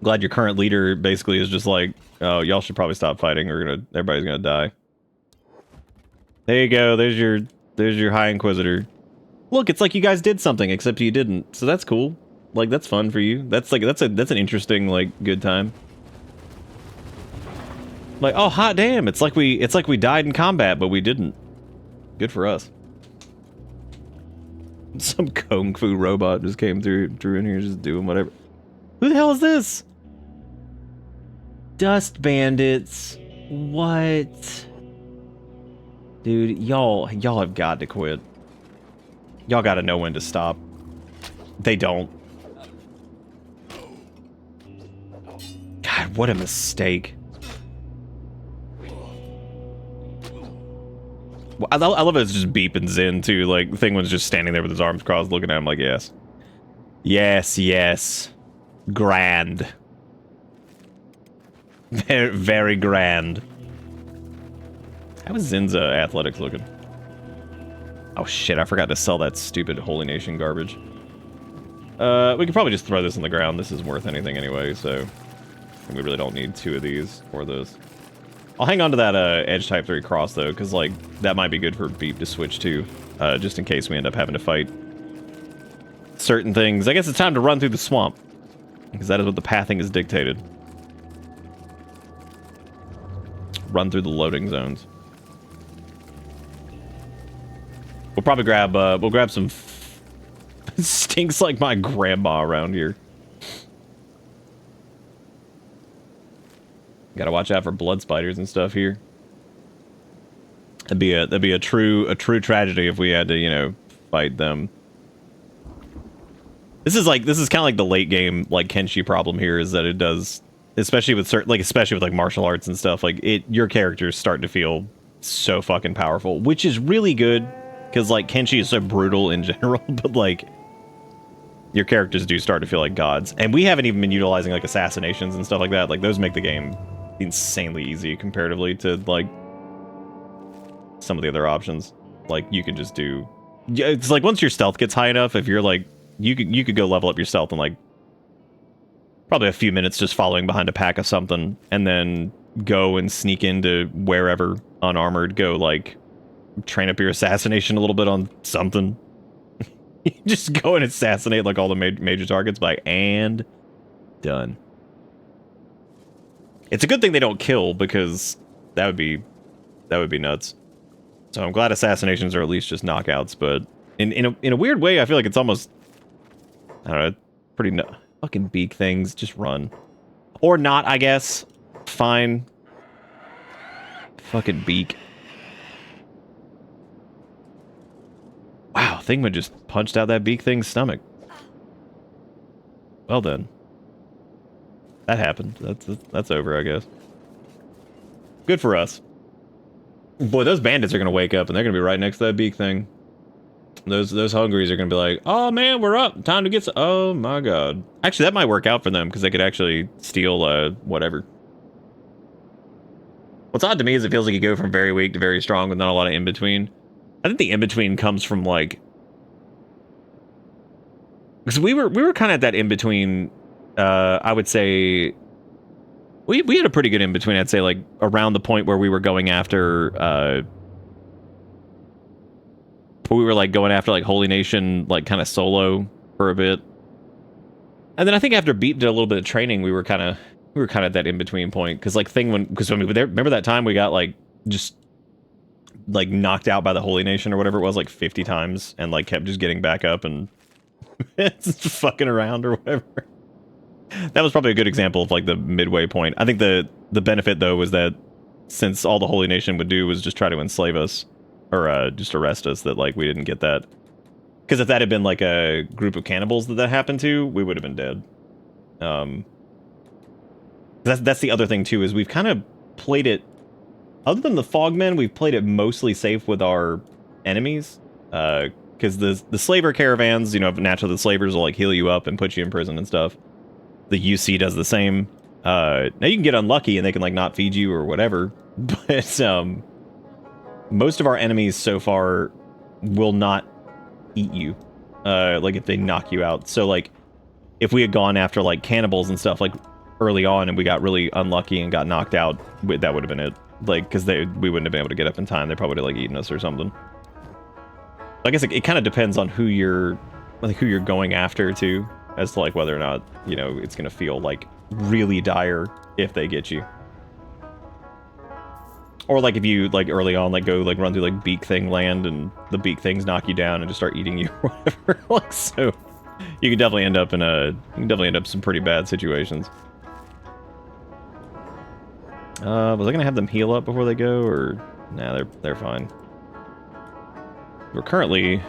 leader basically is just like, oh, y'all should probably stop fighting. Everybody's gonna die. There you go. There's your High Inquisitor. Look, it's like you guys did something, except you didn't. So that's cool. Like, that's fun for you. That's an interesting, like, good time. Like, oh, hot damn! It's like we died in combat, but we didn't. Good for us. Some kung fu robot just came through in here, just doing whatever. Who the hell is this? Dust bandits. What? Dude, y'all have got to quit. Y'all got to know when to stop. They don't. God, what a mistake. I love it. It's just beeping Zen too. Like, Thinguin's just standing there with his arms crossed, looking at him like, yes, grand, very, very grand. How is Zen's athletics looking? Oh shit! I forgot to sell that stupid Holy Nation garbage. We could probably just throw this on the ground. This isn't worth anything anyway, so we really don't need 2 of these or this. I'll hang on to that Edge Type 3 cross, though, because, like, that might be good for Beep to switch to, just in case we end up having to fight certain things. I guess it's time to run through the swamp, because that is what the pathing is dictated. Run through the loading zones. We'll probably grab some stinks like my grandma around here. Gotta watch out for blood spiders and stuff here. That'd be a true tragedy if we had to, you know, fight them. This is kind of like the late game, like, Kenshi problem here, is that it does, especially with martial arts and stuff, like, your characters start to feel so fucking powerful, which is really good, because, like, Kenshi is so brutal in general, but, like, your characters do start to feel like gods. And we haven't even been utilizing, like, assassinations and stuff like that. Like, those make the game insanely easy comparatively to, like, some of the other options. Like, you can just do... It's like, once your stealth gets high enough, if you're, like... You could go level up your stealth in, like, probably a few minutes just following behind a pack of something, and then go and sneak into wherever unarmored, go, like, train up your assassination a little bit on something. Just go and assassinate like all the major targets and done. It's a good thing they don't kill because that would be nuts. So I'm glad assassinations are at least just knockouts, but in a weird way, I feel like it's almost, I don't know, pretty fucking beak things. Just run. Or not, I guess. Fine. Fucking beak. Wow, Thinguin just punched out that beak thing's stomach. Well then. That happened. That's over, I guess. Good for us. Boy, those bandits are gonna wake up and they're gonna be right next to that beak thing. Those hungries are gonna be like, oh man, we're up. Time to get some. Oh my god. Actually, that might work out for them because they could actually steal whatever. What's odd to me is it feels like you go from very weak to very strong with not a lot of in between. I think the in between comes from like, because we were kind of at that in between. I would say we had a pretty good in between. I'd say like around the point where we were going after. We were like going after like Holy Nation, like kind of solo for a bit, and then I think after Beat did a little bit of training, we were kind of at that in between point because like because when we were there, remember that time we got like just like knocked out by the Holy Nation or whatever it was like 50 times and like kept just getting back up and just fucking around or whatever. That was probably a good example of like the midway point. I think the benefit though was that since all the Holy Nation would do was just try to enslave us or just arrest us, that like we didn't get that. Because if that had been like a group of cannibals that happened to, we would have been dead. That's the other thing too, is we've kind of played it, other than the Fogmen, we've played it mostly safe with our enemies. Because the slaver caravans, you know, naturally the slavers will like heal you up and put you in prison and stuff. The UC does the same. Now you can get unlucky and they can like not feed you or whatever, but most of our enemies so far will not eat you, like if they knock you out. So like if we had gone after like cannibals and stuff like early on and we got really unlucky and got knocked out, that would have been it. Like because we wouldn't have been able to get up in time. They probably would have like eaten us or something. I guess it kind of depends on who you're going after too, as to like whether or not, you know, it's gonna feel like really dire if they get you. Or like if you like early on like go like run through like beak thing land and the beak things knock you down and just start eating you or whatever. Like so you could definitely end up in some pretty bad situations. Was I gonna have them heal up before they go, or nah, they're fine. We're currently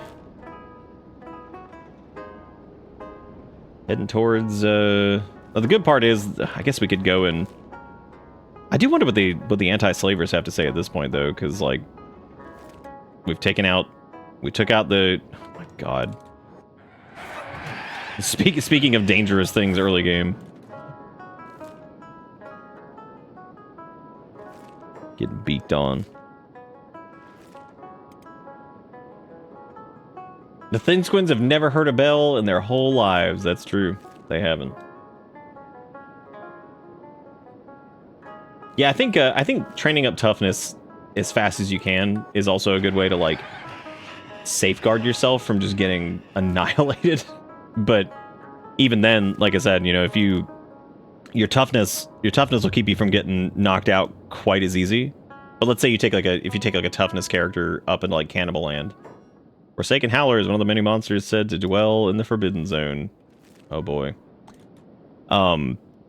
heading towards well, the good part is I guess we could go and I do wonder what the anti-slavers have to say at this point though, because like we took out the, oh my god. Speaking of dangerous things early game. Getting beaked on. The Thinguins have never heard a bell in their whole lives. That's true. They haven't. Yeah, I think training up toughness as fast as you can is also a good way to like safeguard yourself from just getting annihilated. But even then, like I said, you know, if your toughness will keep you from getting knocked out quite as easy. But let's say you take like a toughness character up into like Cannibal Land. Forsaken Howler is one of the many monsters said to dwell in the Forbidden Zone. Oh boy.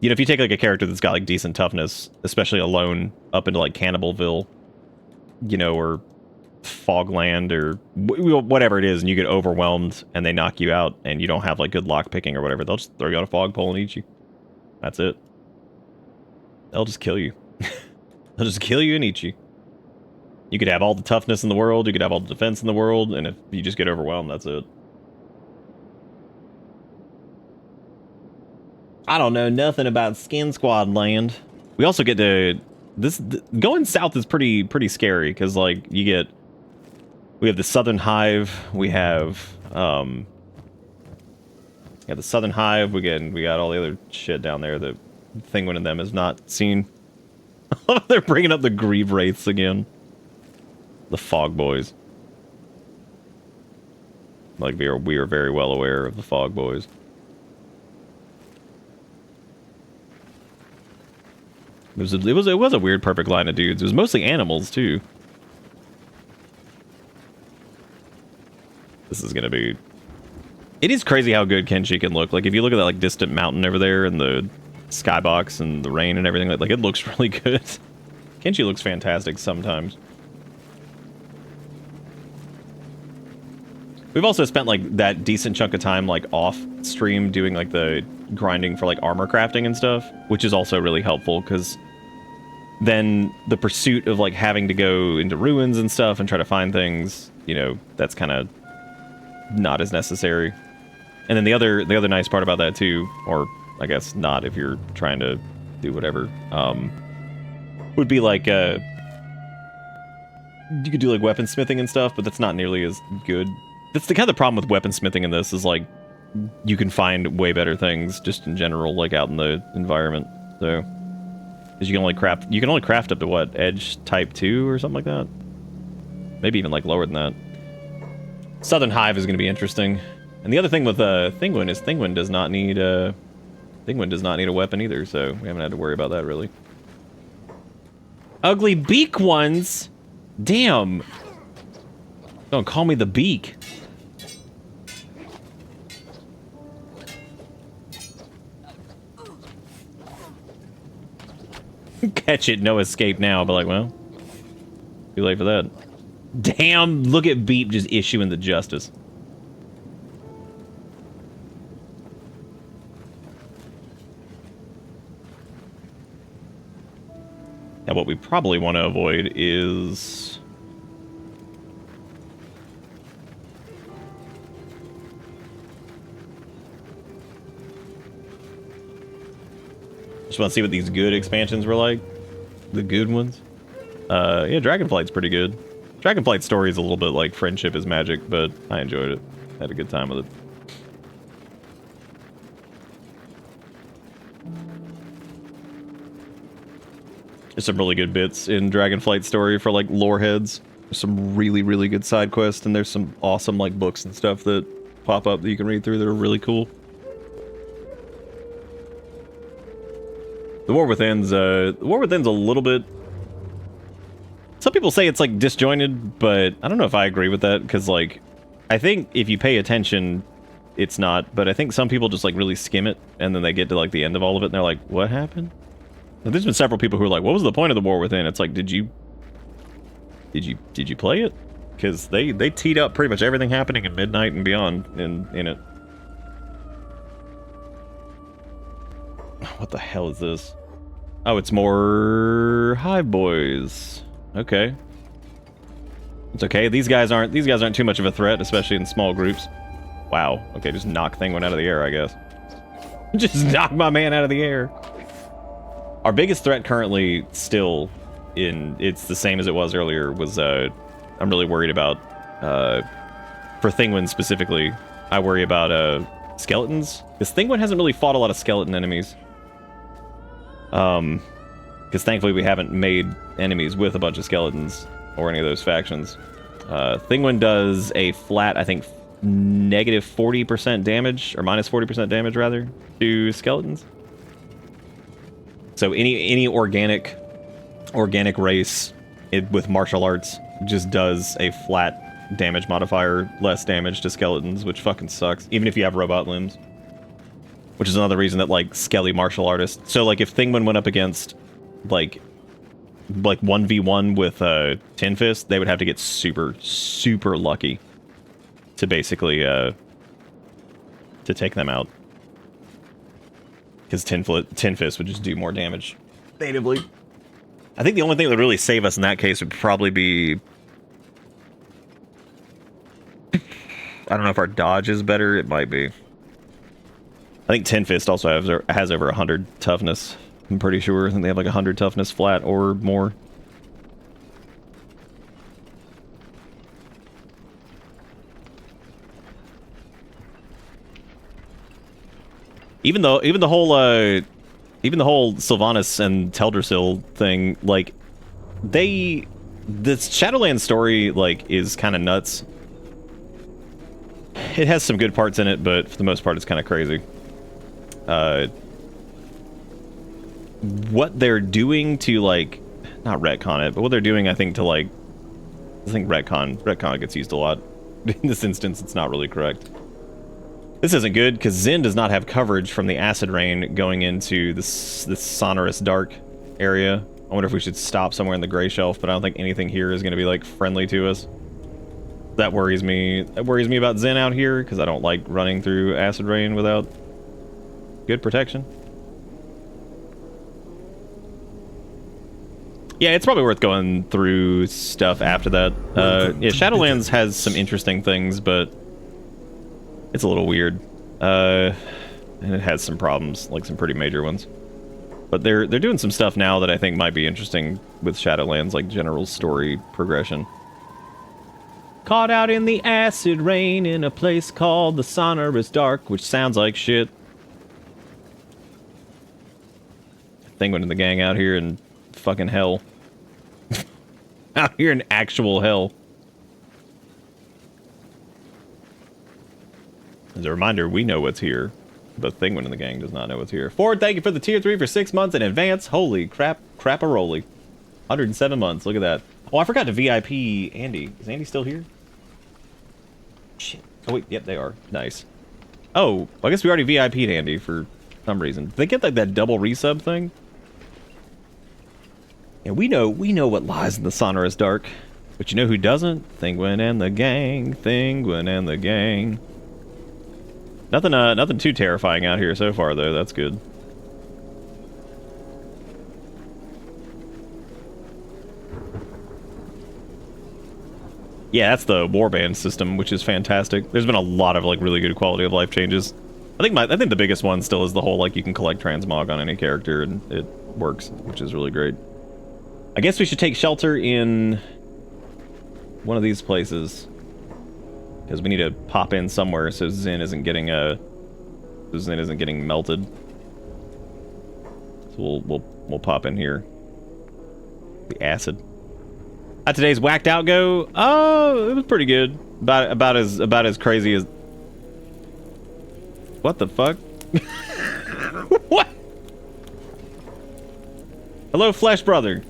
You know, if you take like a character that's got like decent toughness, especially alone up into like Cannibalville, you know, or Fogland or whatever it is, and you get overwhelmed and they knock you out and you don't have like good lock picking or whatever, they'll just throw you on a fog pole and eat you. That's it. They'll just kill you. They'll just kill you and eat you. You could have all the toughness in the world, you could have all the defense in the world, and if you just get overwhelmed, that's it. I don't know nothing about Skin Squad land. We also get to going south is pretty scary because like we have the Southern Hive, we have the Southern Hive, we got all the other shit down there that Thinguin and them has not seen. They're bringing up the Grieve Wraiths again. The Fog Boys. Like, we are very well aware of the Fog Boys. It was a weird perfect line of dudes. It was mostly animals too. This is gonna be. It is crazy how good Kenshi can look. Like if you look at that like distant mountain over there and the skybox and the rain and everything, like it looks really good. Kenshi looks fantastic sometimes. We've also spent like that decent chunk of time like off stream doing like the grinding for like armor crafting and stuff, which is also really helpful because then the pursuit of like having to go into ruins and stuff and try to find things, you know, that's kind of not as necessary. And then the other nice part about that too, or I guess not if you're trying to do whatever, would be like you could do like weaponsmithing and stuff, but that's not nearly as good. That's the kind of problem with weaponsmithing in this is like you can find way better things just in general, like out in the environment. So, because you can only craft up to what, edge type 2 or something like that. Maybe even like lower than that. Southern Hive is going to be interesting. And the other thing with Thinguin is Thinguin does not need a weapon either, so we haven't had to worry about that really. Ugly beak ones. Damn. Don't call me the beak. Catch it, no escape now, but like, well, too late for that. Damn, look at Beep just issuing the justice. Now what we probably want to avoid is... Just want to see what these good expansions were like. The good ones. Yeah, Dragonflight's pretty good. Dragonflight's story is a little bit like Friendship is Magic, but I enjoyed it. Had a good time with it. There's some really good bits in Dragonflight's story for like lore heads. There's some really, really good side quests, and there's some awesome like books and stuff that pop up that you can read through that are really cool. The War Within's a little bit... Some people say it's, like, disjointed, but I don't know if I agree with that, because, like, I think if you pay attention, it's not, but I think some people just, like, really skim it, and then they get to, like, the end of all of it, and they're like, what happened? And there's been several people who are like, what was the point of the War Within? It's like, did you play it? Because they teed up pretty much everything happening in Midnight and beyond in it. What the hell is this? Oh, it's more Hive Boys. Okay. It's okay. These guys aren't too much of a threat, especially in small groups. Wow. Okay, just knock Thinguin out of the air, I guess. Just knock my man out of the air. Our biggest threat currently still it's the same as it was earlier, was I'm really worried about for Thinguin specifically, I worry about skeletons. Because Thinguin hasn't really fought a lot of skeleton enemies. Because thankfully we haven't made enemies with a bunch of skeletons or any of those factions. Thinguin does a flat, I think, negative 40% damage, or minus 40% damage rather, to skeletons. So any organic race with martial arts just does a flat damage modifier, less damage to skeletons, which fucking sucks, even if you have robot limbs. Which is another reason that, like, skelly martial artists... So, like, if Thinguin went up against, like 1v1 with Tin Fist, they would have to get super, super lucky to basically, to take them out. Because Tin Fist would just do more damage natively. I think the only thing that would really save us in that case would probably be... I don't know if our dodge is better. It might be. I think Tin Fist also has over 100 toughness. I'm pretty sure. I think they have like 100 toughness flat or more. Even the whole Sylvanas and Teldrassil thing, like, they This Shadowlands story, like, is kind of nuts. It has some good parts in it, but for the most part, it's kind of crazy. What they're doing to, like, not retcon it, but what they're doing, I think, to, like, I think retcon gets used a lot. In this instance, it's not really correct. This isn't good, because Zin does not have coverage from the acid rain going into this sonorous dark area. I wonder if we should stop somewhere in the gray shelf, but I don't think anything here is going to be, like, friendly to us. That worries me. That worries me about Zin out here, because I don't like running through acid rain without good protection. Yeah, it's probably worth going through stuff after that. Yeah, Shadowlands has some interesting things, but it's a little weird. And it has some problems, like some pretty major ones. But they're doing some stuff now that I think might be interesting with Shadowlands, like general story progression. Caught out in the acid rain in a place called the Sonorous Dark, which sounds like shit. Thinguin and the gang out here in fucking hell. Out here in actual hell. As a reminder, we know what's here, but Thinguin and the gang does not know what's here. Ford, thank you for the tier 3 for 6 months in advance. Holy crap, crap-a-roly. 107 months, look at that. Oh, I forgot to VIP Andy. Is Andy still here? Shit. Oh, wait, yep, they are. Nice. Oh, I guess we already VIP'd Andy for some reason. Did they get, like, that double resub thing? Yeah, we know what lies in the Sonorous Dark. But you know who doesn't? Thinguin and the gang. Thinguin and the gang. Nothing too terrifying out here so far, though. That's good. Yeah, that's the warband system, which is fantastic. There's been a lot of, like, really good quality of life changes. I think the biggest one still is the whole, like, you can collect transmog on any character, and it works, which is really great. I guess we should take shelter in one of these places, because we need to pop in somewhere so Zin isn't getting melted. So we'll pop in here. The acid. How'd today's whacked out go? Oh, it was pretty good. About as crazy as. What the fuck? What? Hello, Flesh Brother.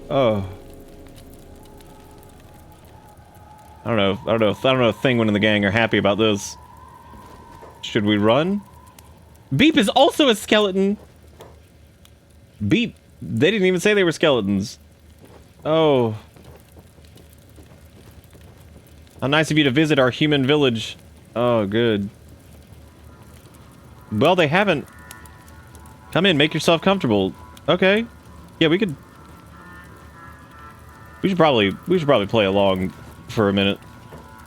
Oh. I don't know if Thinguin and the gang are happy about this. Should we run? Beep is also a skeleton. Beep. They didn't even say they were skeletons. Oh. How nice of you to visit our human village. Oh, good. Well, they haven't. Come in, make yourself comfortable. Okay. Yeah, we should probably play along for a minute.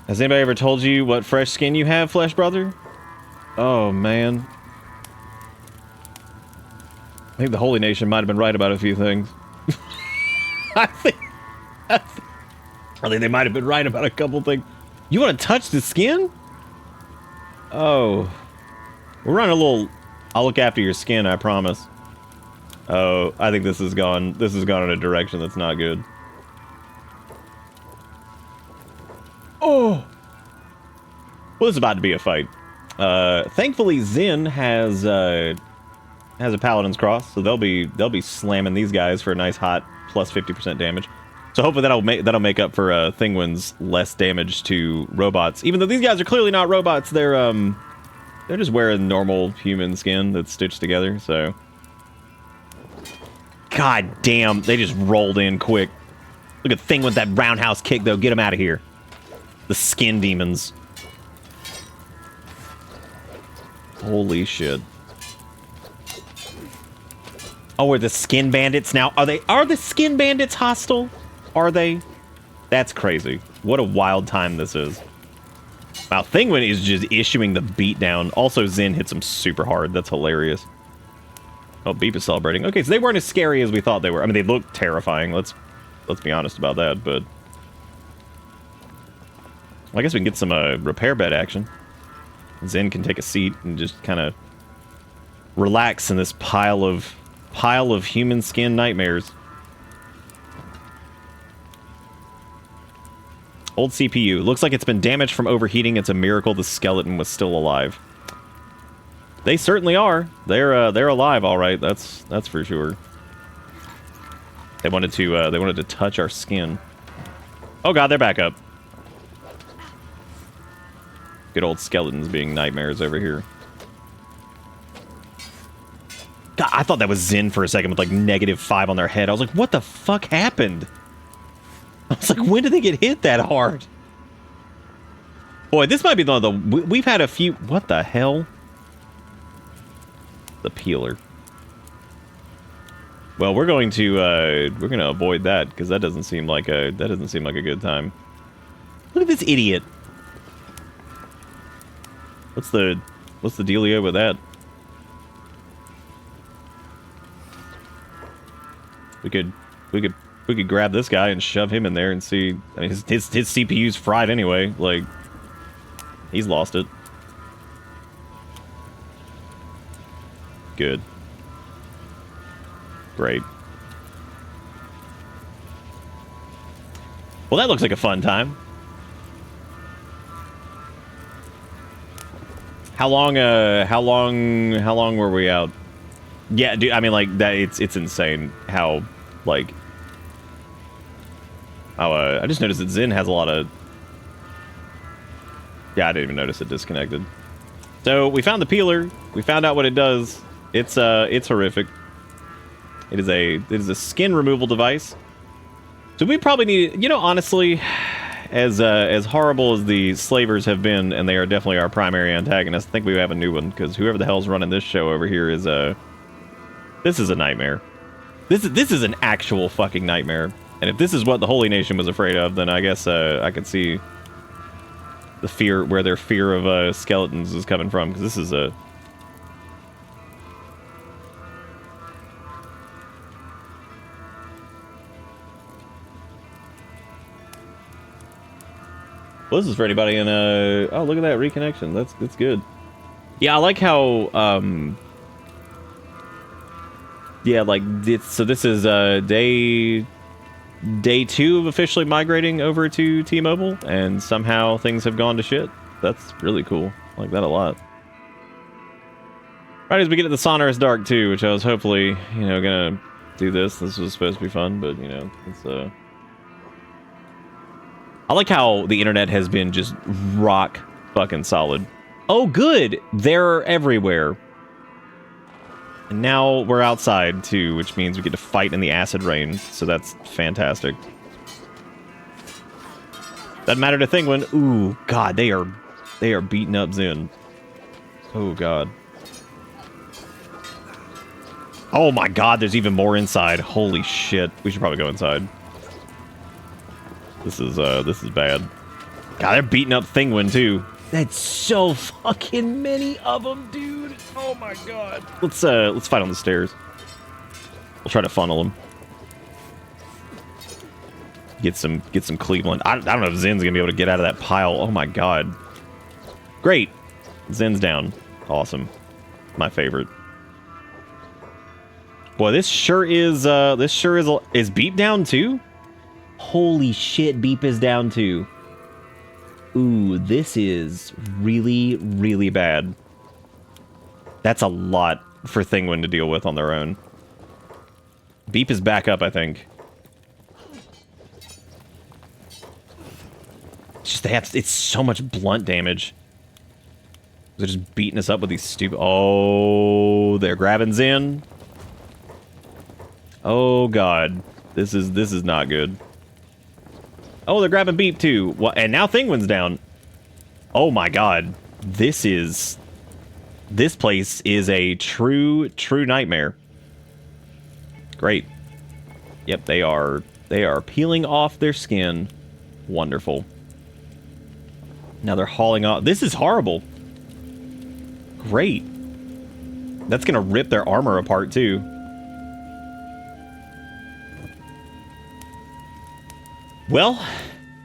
Has anybody ever told you what fresh skin you have, Flesh Brother? Oh, man. I think the Holy Nation might have been right about a few things. I think they might have been right about a couple things. You want to touch the skin? Oh. We're running a little... I'll look after your skin, I promise. Oh, I think this has gone in a direction that's not good. Oh! Well, this is about to be a fight. Thankfully, Zin has a Paladin's Cross, so they'll be slamming these guys for a nice hot plus 50% damage. So hopefully that'll make up for Thinguin's less damage to robots. Even though these guys are clearly not robots, they're just wearing normal human skin that's stitched together. So, god damn, they just rolled in quick. Look at Thinguin with that roundhouse kick though. Get him out of here. The skin demons. Holy shit. Oh, are the skin bandits now? Are the skin bandits hostile? Are they? That's crazy. What a wild time this is. Wow, Thinguin is just issuing the beatdown. Also, Zin hits him super hard. That's hilarious. Oh, Beep is celebrating. Okay, so they weren't as scary as we thought they were. I mean, they look terrifying. Let's be honest about that, but... Well, I guess we can get some repair bed action. Zin can take a seat and just kind of relax in this pile of human skin nightmares. Old CPU. Looks like it's been damaged from overheating. It's a miracle the skeleton was still alive. They certainly are. They're alive, all right. That's for sure. They wanted to touch our skin. Oh god, they're back up. Good old skeletons being nightmares over here. God, I thought that was Zin for a second with like -5 on their head. I was like, what the fuck happened? I was like, when did they get hit that hard? Boy, this might be one of the... We've had a few... What the hell? The peeler. Well, we're going to avoid that because that doesn't seem like a good time. Look at this idiot. What's the dealio with that? We could grab this guy and shove him in there and see. I mean, his CPU's fried anyway. Like, he's lost it. Good. Great. Well, that looks like a fun time. How long were we out? Yeah, dude, I mean, like, that, it's insane how, like... Oh, I just noticed that Zin has a lot of... Yeah, I didn't even notice it disconnected. So, we found the peeler. We found out what it does. It's horrific. It is a skin removal device. So we probably need, you know, honestly, as horrible as the slavers have been, and they are definitely our primary antagonist, I think we have a new one, because whoever the hell's running this show over here is this is a nightmare. This is an actual fucking nightmare. And if this is what the Holy Nation was afraid of, then I guess I could see the fear, where their fear of skeletons is coming from, because this is a... Well, this is for anybody in oh, look at that reconnection. That's good. Yeah, I like how yeah, like so this is day 2 of officially migrating over to T-Mobile, and somehow things have gone to shit. That's really cool. I like that a lot. Right as we get to the Sonorous Dark 2, which I was hopefully, you know, gonna do this. This was supposed to be fun, but you know, it's I like how the internet has been just rock fucking solid. Oh, good! They're everywhere. And now we're outside, too, which means we get to fight in the acid rain, so that's fantastic. Doesn't matter to Thinguin. Ooh, God, they are beating up Zin. Oh, God. Oh, my God, there's even more inside. Holy shit. We should probably go inside. This is bad. God, they're beating up Thinguin, too. That's so fucking many of them, dude. Oh my god. Let's fight on the stairs. We'll try to funnel them. Get some Cleveland. I don't know if Zin's gonna be able to get out of that pile. Oh my god. Great. Zin's down. Awesome. My favorite. Boy, this sure is Beep down too? Holy shit, Beep is down too. Ooh, this is really, really bad. That's a lot for Thinguin to deal with on their own. Beep is back up, I think. It's just it's so much blunt damage. They're just beating us up with these stupid... Oh, they're grabbing Zin. Oh god. This is not good. Oh, they're grabbing Beep too. What? And now Thinguin's down. Oh my god. This place is a true nightmare. Great. Yep, they are peeling off their skin. Wonderful. Now they're hauling off. This is horrible. Great. That's gonna rip their armor apart too. Well,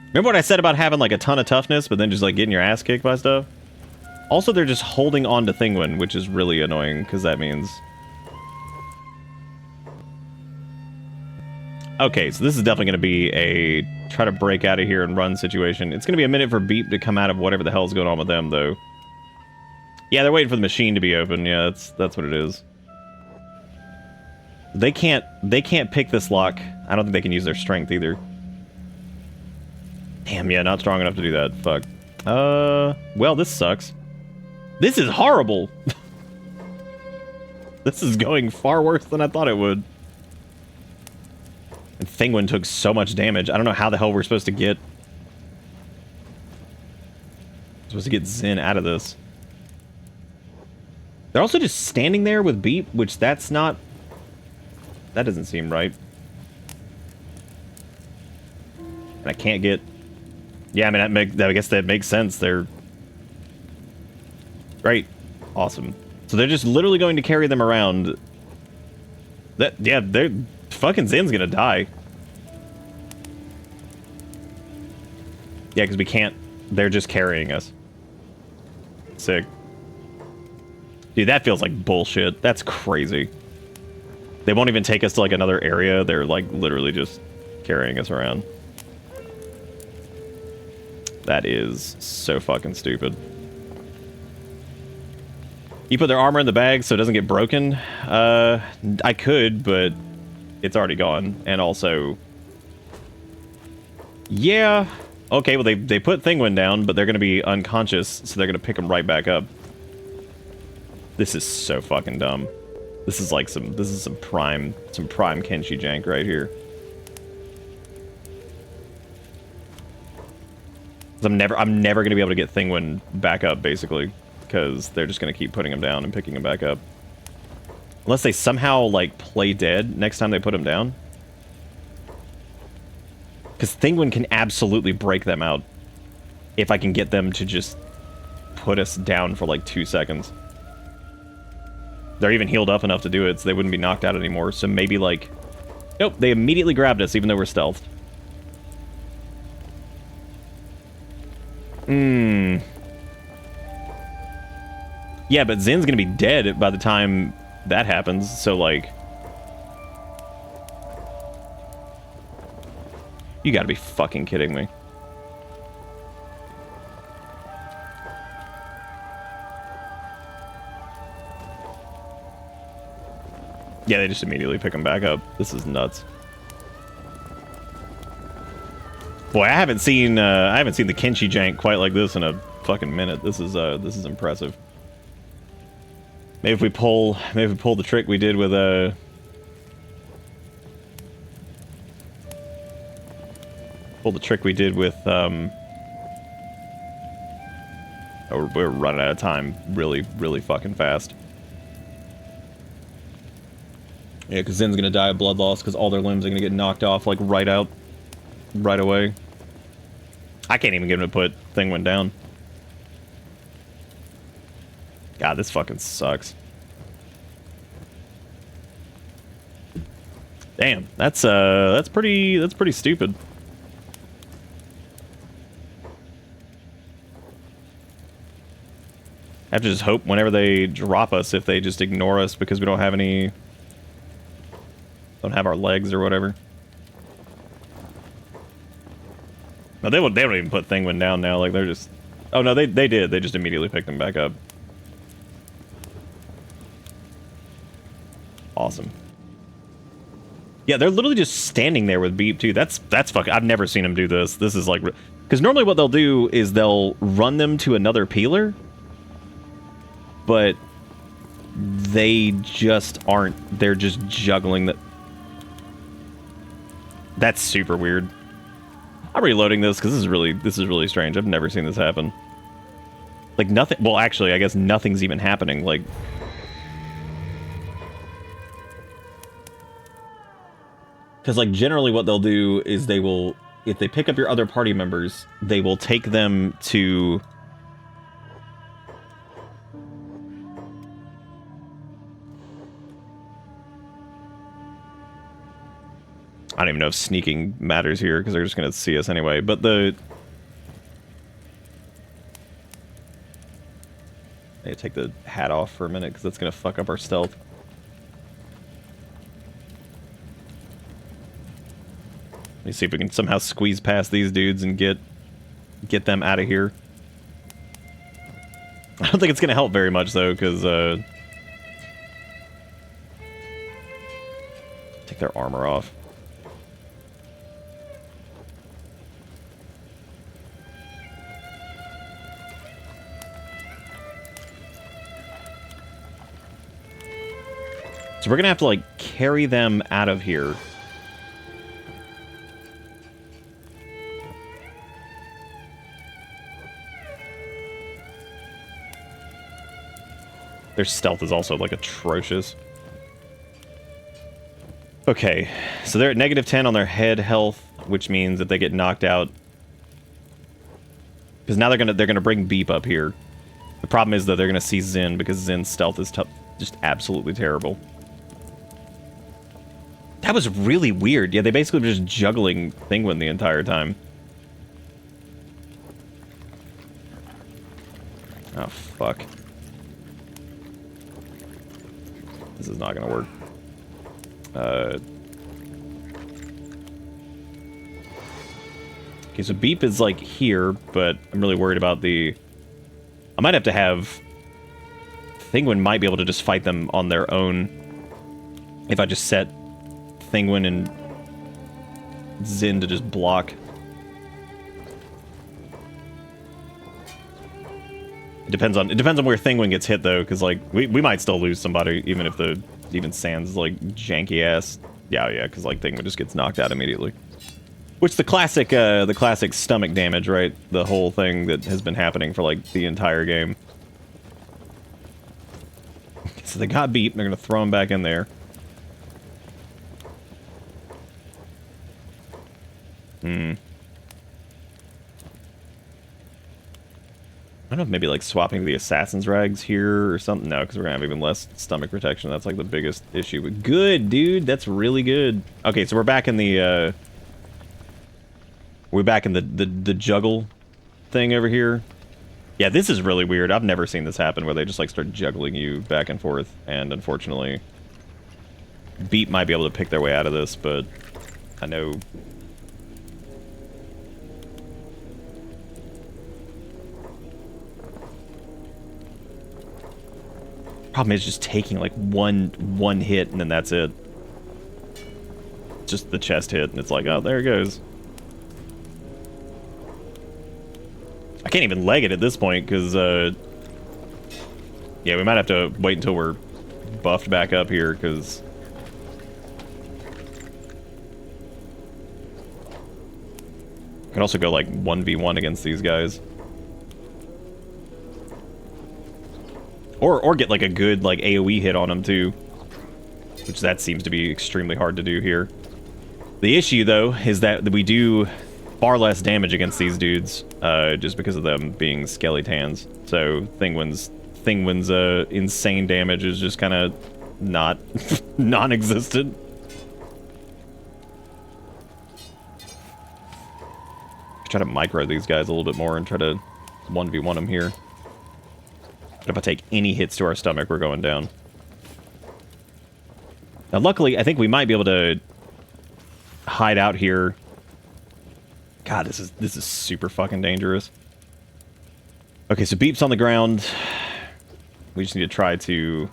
remember what I said about having like a ton of toughness, but then just like getting your ass kicked by stuff? Also, they're just holding on to Thinguin, which is really annoying, because that means... Okay, so this is definitely going to be a try to break out of here and run situation. It's going to be a minute for Beep to come out of whatever the hell's going on with them, though. Yeah, they're waiting for the machine to be open. Yeah, that's what it is. They can't pick this lock. I don't think they can use their strength either. Damn, yeah, not strong enough to do that. Fuck. Well, this sucks. This is horrible. This is going far worse than I thought it would. And Thinguin took so much damage. I don't know how the hell we're supposed to get... Zen out of this. They're also just standing there with Beep, which that's not... That doesn't seem right. And I can't get... Yeah, I mean, I guess that makes sense. They're... Great. Awesome. So they're just literally going to carry them around. Yeah, they're... Fucking Zen's gonna die. Yeah, because we can't... They're just carrying us. Sick. Dude, that feels like bullshit. That's crazy. They won't even take us to, like, another area. They're, like, literally just carrying us around. That is so fucking stupid. You put their armor in the bag so it doesn't get broken? I could, but it's already gone. And also... Yeah. Okay, well, they put Thinguin down, but they're going to be unconscious, so they're going to pick them right back up. This is so fucking dumb. This is like some prime Kenshi jank right here. I'm never gonna be able to get Thinguin back up, basically, because they're just gonna keep putting him down and picking him back up. Unless they somehow, like, play dead next time they put him down. Because Thinguin can absolutely break them out if I can get them to just put us down for like 2 seconds. They're even healed up enough to do it, so they wouldn't be knocked out anymore. So maybe, like... Nope, they immediately grabbed us, even though we're stealthed. Yeah, but Zen's gonna be dead by the time that happens, so, like... You gotta be fucking kidding me. Yeah, they just immediately pick him back up. This is nuts. Boy, I haven't seen the Kenshi jank quite like this in a fucking minute. This is impressive. Maybe if we pull the trick we did with oh, we're running out of time really, really fucking fast. Yeah, because Zen's gonna die of blood loss because all their limbs are gonna get knocked off, like, right away. I can't even get him to put Thinguin down. God, this fucking sucks. Damn, that's pretty stupid. I have to just hope whenever they drop us, if they just ignore us because we don't have our legs or whatever. No, they don't even put Thinguin down now. Like, they're just... Oh, no, they did. They just immediately picked them back up. Awesome. Yeah, they're literally just standing there with Beep, too. That's fucking... I've never seen them do this. This is, like... Because normally what they'll do is they'll run them to another peeler. But... they just aren't... They're just juggling the... That's super weird. I'm reloading this because this is really strange. I've never seen this happen. Like, nothing... Well, actually, I guess nothing's even happening. Like... Because, like, generally what they'll do is they will... If they pick up your other party members, they will take them to... I don't even know if sneaking matters here, because they're just going to see us anyway. But the... I need to take the hat off for a minute, because that's going to fuck up our stealth. Let me see if we can somehow squeeze past these dudes and get them out of here. I don't think it's gonna help very much though, because take their armor off. So we're gonna have to like carry them out of here. Their stealth is also like atrocious. Okay, so they're at -10 on their head health, which means that they get knocked out. Because now they're gonna bring Beep up here. The problem is that they're gonna see Zin because Zin's stealth is just absolutely terrible. That was really weird. Yeah, they basically were just juggling Thinguin the entire time. Oh, fuck. This is not gonna work. Okay, so Beep is, like, here, but I'm really worried about the... I might have to have... Thinguin might be able to just fight them on their own if I just set Thinguin and Zin to just block. It depends on where Thinguin gets hit though, because like we might still lose somebody even if even Sans like janky ass. Yeah, because like Thinguin just gets knocked out immediately. Which the classic stomach damage, right? The whole thing that has been happening for like the entire game. So they got Beep, they're gonna throw him back in there. I don't know if maybe like swapping the assassin's rags here or something. No, because we're gonna have even less stomach protection. That's like the biggest issue. But good, dude. That's really good. Okay, so we're back in the the juggle thing over here. Yeah, this is really weird. I've never seen this happen where they just like start juggling you back and forth. And unfortunately, Beep might be able to pick their way out of this, but I know. Problem is just taking like one hit and then that's it. Just the chest hit and it's like, oh, there it goes. I can't even leg it at this point because yeah, we might have to wait until we're buffed back up here because I could also go like 1v1 against these guys. Or get like a good like AoE hit on them too, which that seems to be extremely hard to do here. The issue though is that we do far less damage against these dudes just because of them being skeletons. So Thinguin's insane damage is just kind of not non-existent. Try to micro these guys a little bit more and try to 1v1 them here. But if I take any hits to our stomach, we're going down. Now, luckily, I think we might be able to hide out here. God, this is super fucking dangerous. Okay, so Beep's on the ground. We just need to try to...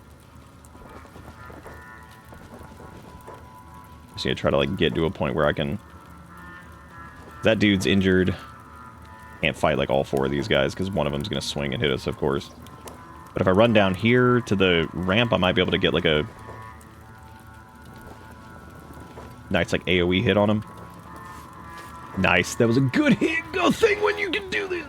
Just need to try to, like, get to a point where I can... That dude's injured. Can't fight, like, all four of these guys, because one of them's going to swing and hit us, of course. But if I run down here to the ramp, I might be able to get, like, a... nice, like, AoE hit on him. Nice. That was a good hit. Go Thinguin, you can do this.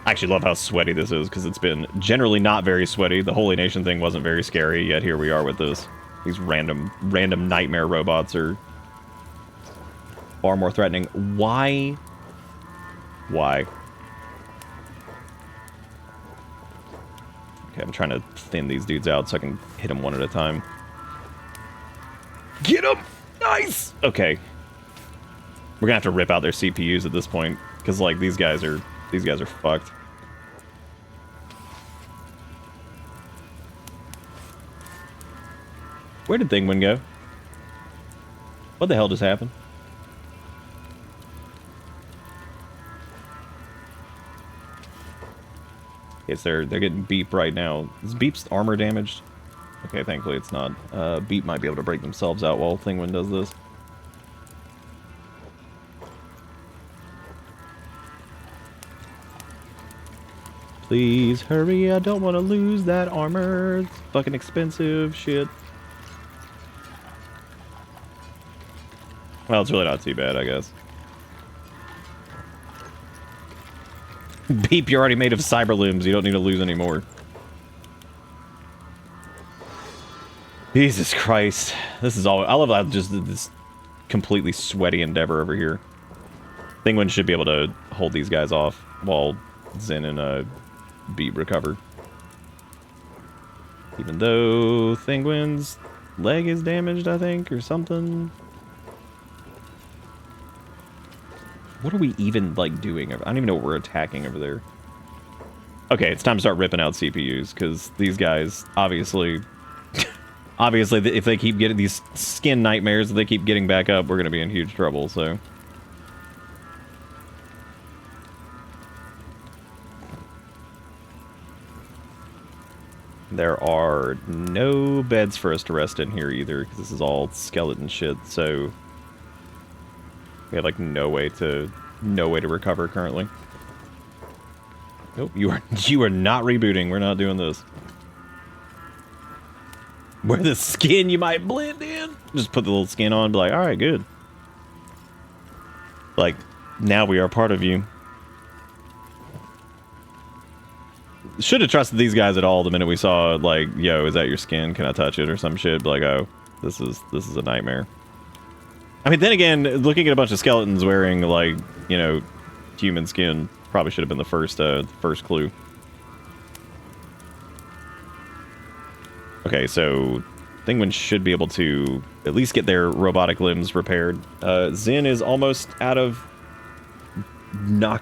I actually love how sweaty this is, because it's been generally not very sweaty. The Holy Nation thing wasn't very scary, yet here we are with this. These random nightmare robots are far more threatening. Why? Why? Okay, I'm trying to thin these dudes out so I can hit them one at a time. Get them! Nice! Okay. We're gonna have to rip out their CPUs at this point, because like these guys are fucked. Where did Thinguin go? What the hell just happened? Yes, they're getting Beep right now. Is Beep's armor damaged? Okay, thankfully it's not. Beep might be able to break themselves out while Thinguin does this. Please hurry, I don't want to lose that armor. It's fucking expensive shit. Well, it's really not too bad, I guess. Beep, you're already made of cyber limbs. You don't need to lose any more. Jesus Christ. This is all... I love how just this completely sweaty endeavor over here. Thinguin should be able to hold these guys off while Zen and Beep recover. Even though Thinguin's leg is damaged, I think, or something. What are we even, like, doing? I don't even know what we're attacking over there. Okay, it's time to start ripping out CPUs, because these guys, obviously... obviously, if they keep getting these skin nightmares, if they keep getting back up, we're going to be in huge trouble, so... There are no beds for us to rest in here, either, because this is all skeleton shit, so... We have, like, no way to recover currently. Nope, you are not rebooting. We're not doing this. Wear the skin, you might blend in. Just put the little skin on and be like, alright, good. Like, now we are part of you. Should have trusted these guys at all the minute we saw, like, yo, is that your skin? Can I touch it? Or some shit. Be like, oh, this is a nightmare. I mean, then again, looking at a bunch of skeletons wearing, like, you know, human skin probably should have been the first clue. Okay, so Thinguin should be able to at least get their robotic limbs repaired. Zen is almost out of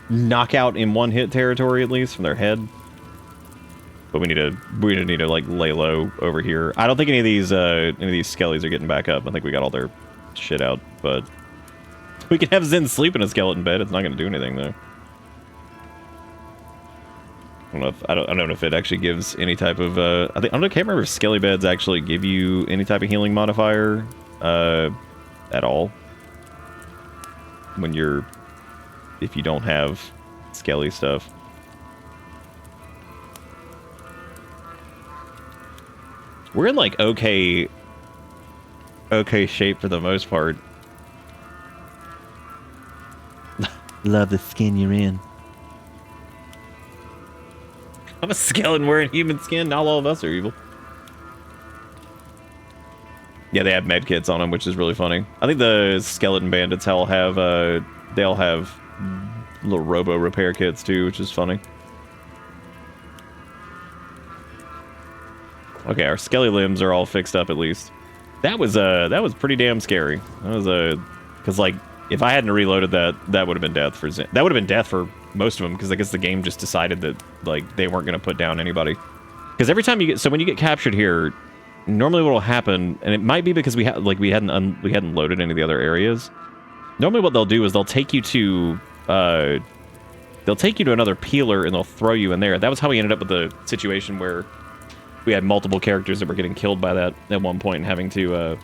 knockout in one hit territory, at least, from their head. But we need to like lay low over here. I don't think any of these skellies are getting back up. I think we got all their shit out, but we can have Zen sleep in a skeleton bed. It's not going to do anything though. I don't know if it actually gives any type of I can't remember if skelly beds actually give you any type of healing modifier at all when if you don't have skelly stuff. We're in like okay shape for the most part. Love the skin you're in. I'm a skeleton wearing human skin. Not all of us are evil. Yeah, they have medkits on them, which is really funny. I think the skeleton bandits all have they all have little robo repair kits too, which is funny. Okay, our skelly limbs are all fixed up at least. That was pretty damn scary. That was because like if I hadn't reloaded that would have been death for Zen. That would have been death for most of them, because I guess the game just decided that like they weren't going to put down anybody. Because every time when you get captured here, normally what will happen, and it might be because we hadn't loaded any of the other areas. Normally what they'll do is they'll take you to another peeler and they'll throw you in there. That was how we ended up with the situation where we had multiple characters that were getting killed by that at one point and having to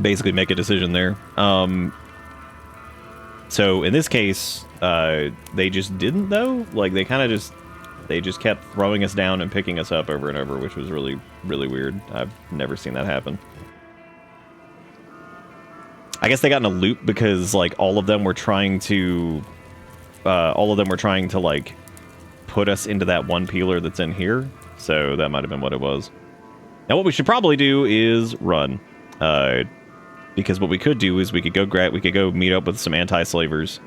basically make a decision there. So in this case, they just didn't though. Like they just kept throwing us down and picking us up over and over, which was really, really weird. I've never seen that happen. I guess they got in a loop because like all of them were trying to like put us into that one peeler that's in here. So that might have been what it was. Now what we should probably do is run. Because what we could do is we could go meet up with some anti-slavers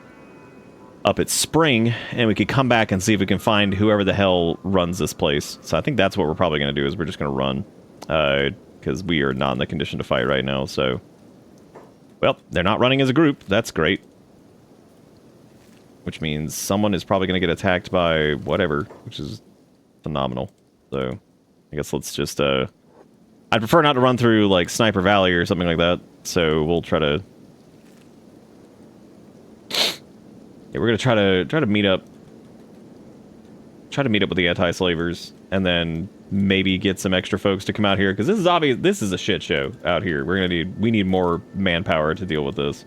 up at Spring, and we could come back and see if we can find whoever the hell runs this place. So I think that's what we're probably going to do, is we're just going to run. Because we are not in the condition to fight right now, so... Well, they're not running as a group. That's great. Which means someone is probably going to get attacked by whatever, which is phenomenal. So, I guess let's just I'd prefer not to run through like Sniper Valley or something like that. So we'll try to. Yeah, we're gonna try to meet up. Try to meet up with the anti-slavers, and then maybe get some extra folks to come out here because this is obvious. This is a shit show out here. We need more manpower to deal with this.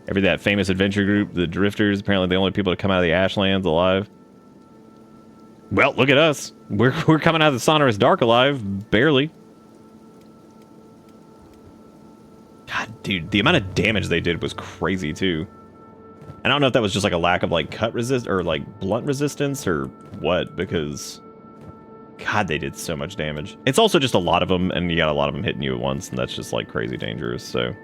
That famous adventure group, the Drifters, apparently the only people to come out of the Ashlands alive. Well, look at us. We're coming out of the Sonorous Dark alive, barely. God, dude, the amount of damage they did was crazy too. And I don't know if that was just like a lack of like cut resist or like blunt resistance or what, because God, they did so much damage. It's also just a lot of them, and you got a lot of them hitting you at once, and that's just like crazy dangerous. So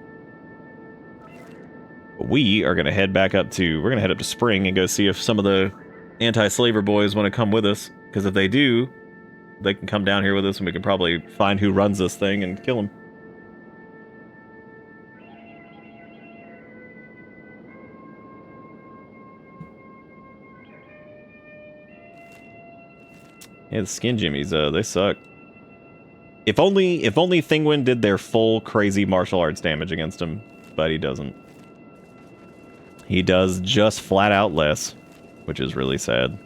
we are gonna head back up to Spring and go see if some of the anti-slaver boys want to come with us, because if they do, they can come down here with us, and we can probably find who runs this thing and kill him. Yeah, the skin jimmies, they suck. If only Thinguin did their full crazy martial arts damage against him, but he doesn't. He does just flat out less, which is really sad.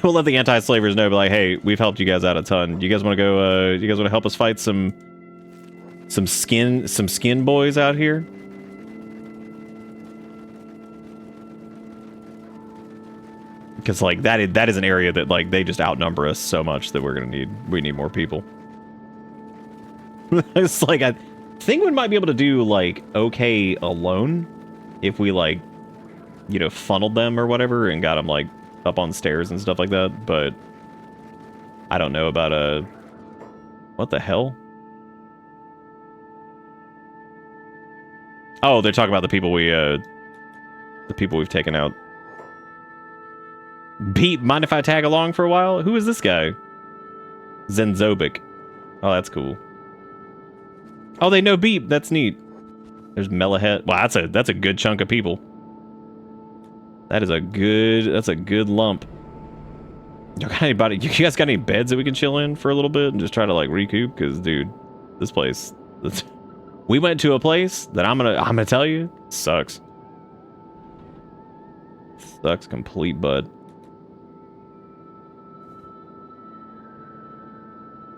We'll let the anti-slavers know, be like, hey, we've helped you guys out a ton. You guys want to go, you guys want to help us fight some skin boys out here? Because like that is an area that like they just outnumber us so much that we need more people. It's like I think we might be able to do like okay alone if we like, you know, funneled them or whatever and got them like up on stairs and stuff like that. But I don't know about what the hell? Oh, they're talking about the people we've taken out. Beep, mind if I tag along for a while? Who is this guy? Zenzobic. Oh, that's cool. Oh, they know Beep. That's neat. There's Melahet. Wow, that's a good chunk of people. That's a good lump. You guys got any beds that we can chill in for a little bit and just try to like recoup? Because dude, this place, we went to a place that I'm gonna tell you sucks. Sucks complete bud.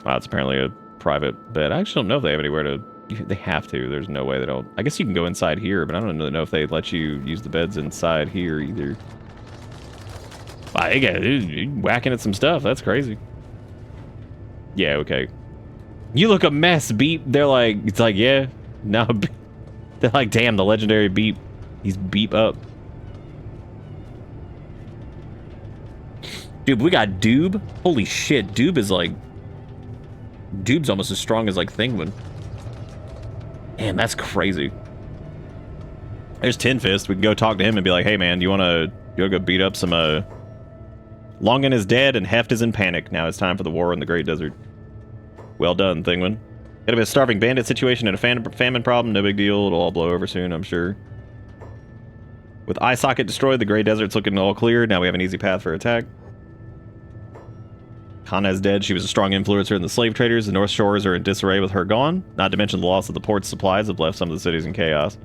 Wow, it's apparently a private bed. I actually don't know if they have anywhere to... They have to. There's no way they don't... I guess you can go inside here, but I don't really know if they let you use the beds inside here either. Wow, they got whacking at some stuff. That's crazy. Yeah, okay. You look a mess, Beep. They're like... It's like, yeah. No. They're like, damn, the legendary Beep. He's Beep up. Dude, we got Doob. Holy shit, Doob is like... Dude's almost as strong as like Thinguin. Man, that's crazy. There's Tin Fist. We can go talk to him and be like, hey man, you wanna go beat up some Longan is dead and Heft is in panic. Now it's time for the war in the Great Desert. Well done, Thinguin. Gonna be a starving bandit situation and a famine problem, no big deal. It'll all blow over soon, I'm sure. With eye socket destroyed, the Great Desert's looking all clear. Now we have an easy path for attack. Kana's dead. She was a strong influencer in the slave traders. The North Shores are in disarray with her gone. Not to mention the loss of the port's supplies have left some of the cities in chaos.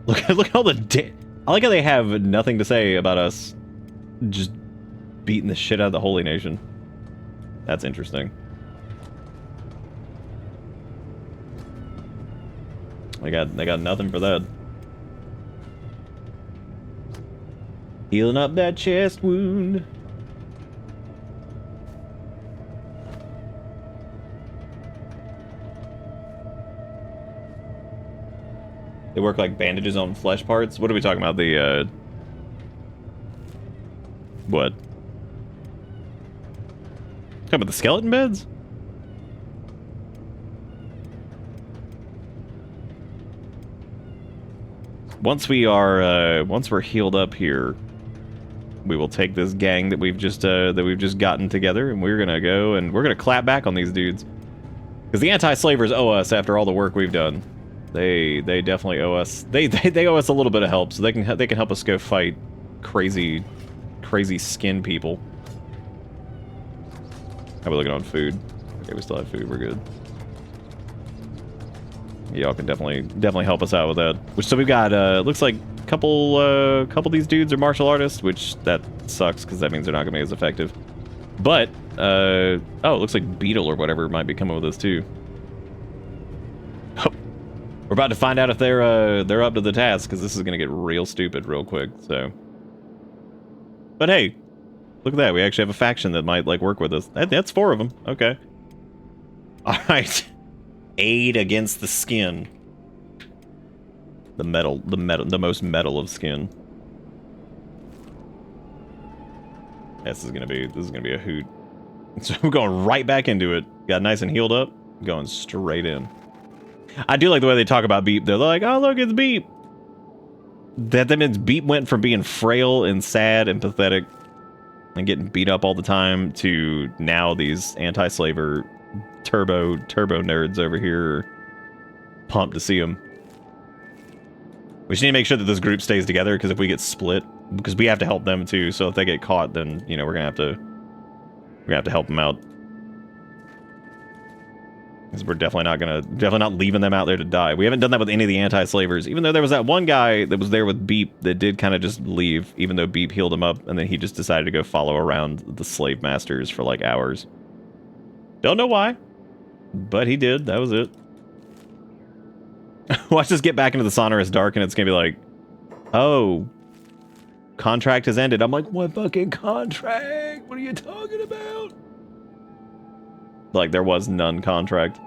Look at all the... I like how they have nothing to say about us just beating the shit out of the Holy Nation. That's interesting. They got nothing for that. Healing up that chest wound. They work like bandages on flesh parts. What are we talking about? The, what? Talking about the skeleton beds? Once we're healed up here, we will take this gang that we've just gotten together, and we're gonna go and we're gonna clap back on these dudes. Because the anti-slavers owe us after all the work we've done. They definitely owe us. They owe us a little bit of help, so they can help us go fight crazy skin people. How are we looking on food? Okay, we still have food. We're good. Y'all can definitely help us out with that. Which, so we've got looks like a couple of these dudes are martial artists, which that sucks because that means they're not gonna be as effective. But oh, it looks like Beetle or whatever might be coming with us too. Oh, we're about to find out if they're up to the task, because this is gonna get real stupid real quick. So, but hey, look at that. We actually have a faction that might like work with us. That's 4 of them. Okay. All right. Aid against the skin. The most metal of skin. This is gonna be a hoot. So I'm going right back into it. Got nice and healed up. Going straight in. I do like the way they talk about Beep. They're like, oh look, it's Beep. That means Beep went from being frail and sad and pathetic and getting beat up all the time to now these anti-slaver turbo nerds over here are pumped to see him. We just need to make sure that this group stays together, because if we get split, because we have to help them too, so if they get caught, then we're gonna have to help them out, because we're definitely not leaving them out there to die. We haven't done that with any of the anti-slavers, even though there was that one guy that was there with Beep that did kind of just leave, even though Beep healed him up, and then he just decided to go follow around the slave masters for like hours. Don't know why, but he did. That was it. Watch us get back into the sonorous dark, and it's gonna be like, oh, contract has ended. I'm like, what fucking contract? What are you talking about? Like, there was none contract.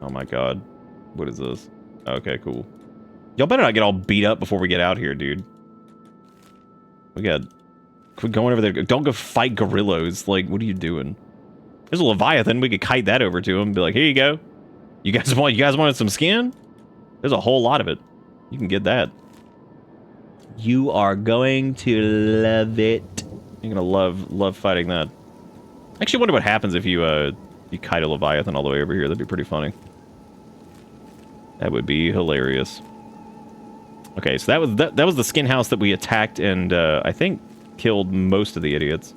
Oh my god. What is this? Okay, cool. Y'all better not get all beat up before we get out here, dude. Quit going over there. Don't go fight gorillas. Like, what are you doing? There's a Leviathan. We could kite that over to him. Be like, here you go. You guys wanted some skin? There's a whole lot of it. You can get that. You are going to love it. You're gonna love fighting that. I actually wonder what happens if you kite a Leviathan all the way over here. That'd be pretty funny. That would be hilarious. Okay, so that was the skin house that we attacked and I think killed most of the idiots.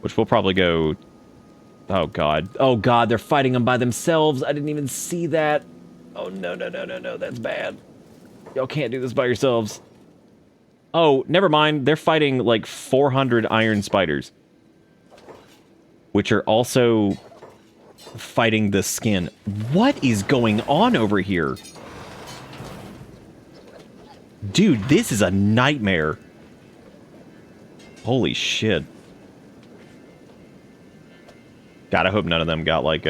Which we'll probably go... Oh god. Oh god, they're fighting them by themselves. I didn't even see that. Oh no, that's bad. Y'all can't do this by yourselves. Oh, never mind. They're fighting like 400 iron spiders. Which are also fighting the skin. What is going on over here? Dude, this is a nightmare. Holy shit. God, I hope none of them got like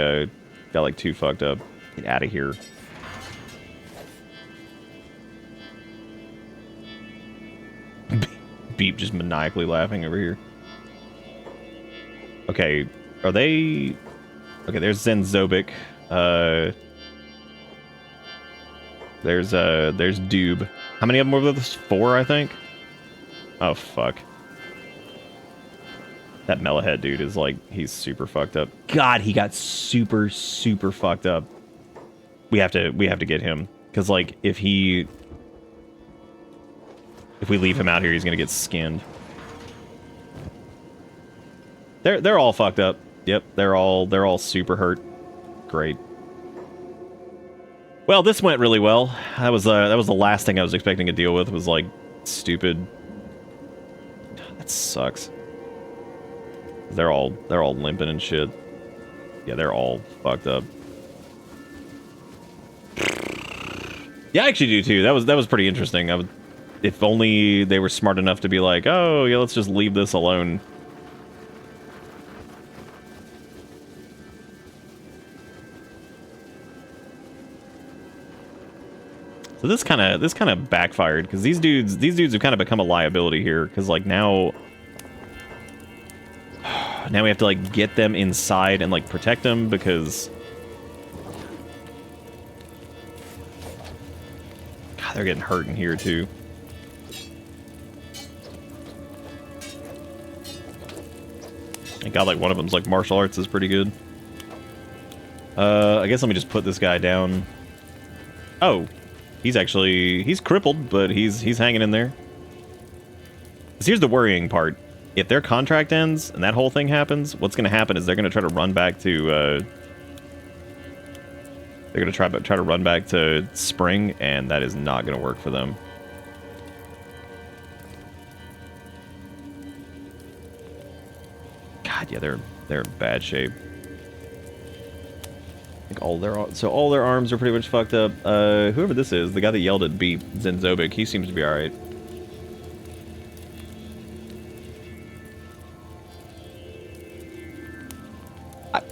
too fucked up. Get out of here. Beep just maniacally laughing over here. Okay, are they... Okay, there's Zenzobic. There's Doob. How many of them were with us? 4, I think? Oh, fuck. That Mellahead dude is like, he's super fucked up. God, he got super fucked up. We have to get him. Because, like, if we leave him out here, he's gonna get skinned. They're all fucked up. Yep, they're all super hurt. Great. Well, this went really well. That was the last thing I was expecting to deal with, was like stupid. That sucks. They're all limping and shit. Yeah, they're all fucked up. Yeah, I actually do too. That was pretty interesting. If only they were smart enough to be like, oh yeah, let's just leave this alone. So this kind of backfired, because these dudes have kind of become a liability here, because like now we have to like get them inside and like protect them, because God, they're getting hurt in here too. Thank God, like one of them's like martial arts is pretty good. I guess let me just put this guy down. Oh. He's crippled, but he's hanging in there. here's the worrying part. If their contract ends and that whole thing happens, what's going to happen is they're going to try to run back to... they're going to try to run back to spring, and that is not going to work for them. God, yeah, they're in bad shape. I think all their arms are pretty much fucked up. Whoever this is, the guy that yelled at Beep, Zenzobic, he seems to be alright.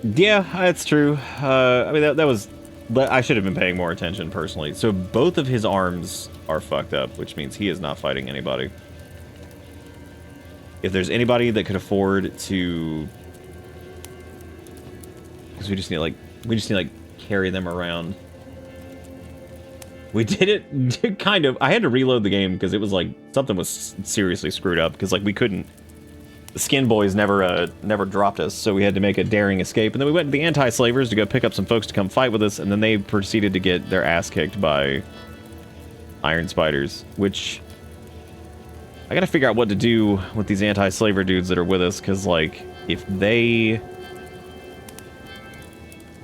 Yeah, that's true. I mean, that was... But I should have been paying more attention, personally. So both of his arms are fucked up, which means he is not fighting anybody. If there's anybody that could afford to... Because we just need, like, carry them around. We did it, kind of. I had to reload the game, because it was, like, something was seriously screwed up. Because, like, we couldn't... The Skin Boys never dropped us, so we had to make a daring escape. And then we went to the Anti-Slavers to go pick up some folks to come fight with us, and then they proceeded to get their ass kicked by Iron Spiders, which... I gotta figure out what to do with these Anti-Slaver dudes that are with us, because, like, if they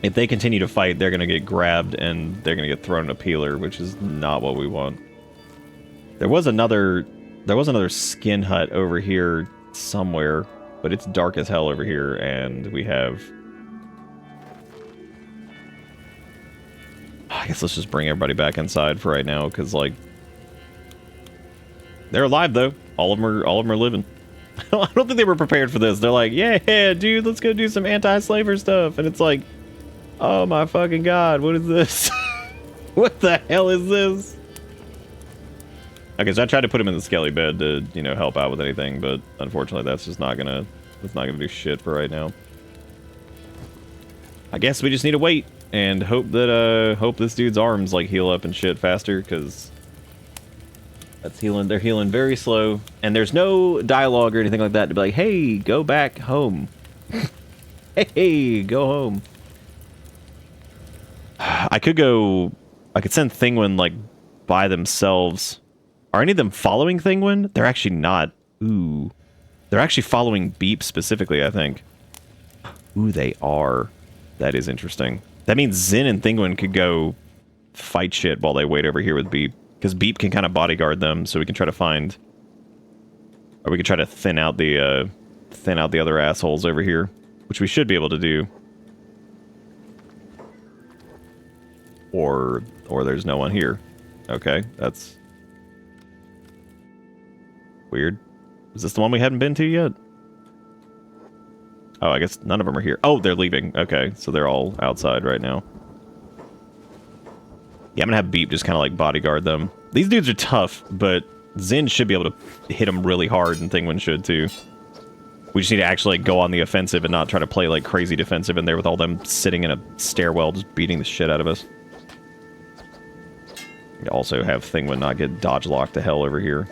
continue to fight, they're gonna get grabbed, and they're gonna get thrown in a peeler, which is not what we want. There was another skin hut over here somewhere, but it's dark as hell over here, and we have... I guess let's just bring everybody back inside for right now, because, like... They're alive, though. All of them are living. I don't think they were prepared for this. They're like, yeah, dude, let's go do some anti-slaver stuff. And it's like, oh my fucking god, what is this? What the hell is this? Okay, so I tried to put him in the skelly bed to, you know, help out with anything, but unfortunately that's just not gonna do shit for right now. I guess we just need to wait and hope that hope this dude's arms like heal up and shit faster, because that's healing. They're healing very slow, and there's no dialogue or anything like that to be like, hey, go back home. Hey, go home. I could send Thinguin like by themselves. Are any of them following Thinguin? They're actually not. Ooh. They're actually following Beep specifically, I think. Ooh, they are. That is interesting. That means Zin and Thinguin could go fight shit while they wait over here with Beep. Because Beep can kind of bodyguard them, so we can try to find... Or we can try to thin out the other assholes over here. Which we should be able to do. Or there's no one here. Okay, that's... weird. Is this the one we hadn't been to yet? Oh, I guess none of them are here. Oh, they're leaving. Okay, so they're all outside right now. Yeah, I'm gonna have Beep just kind of like bodyguard them. These dudes are tough, but Zin should be able to hit them really hard, and Thinguin should too. We just need to actually like, go on the offensive and not try to play like crazy defensive in there with all them sitting in a stairwell just beating the shit out of us. We also have Thinguin not get dodge locked to hell over here.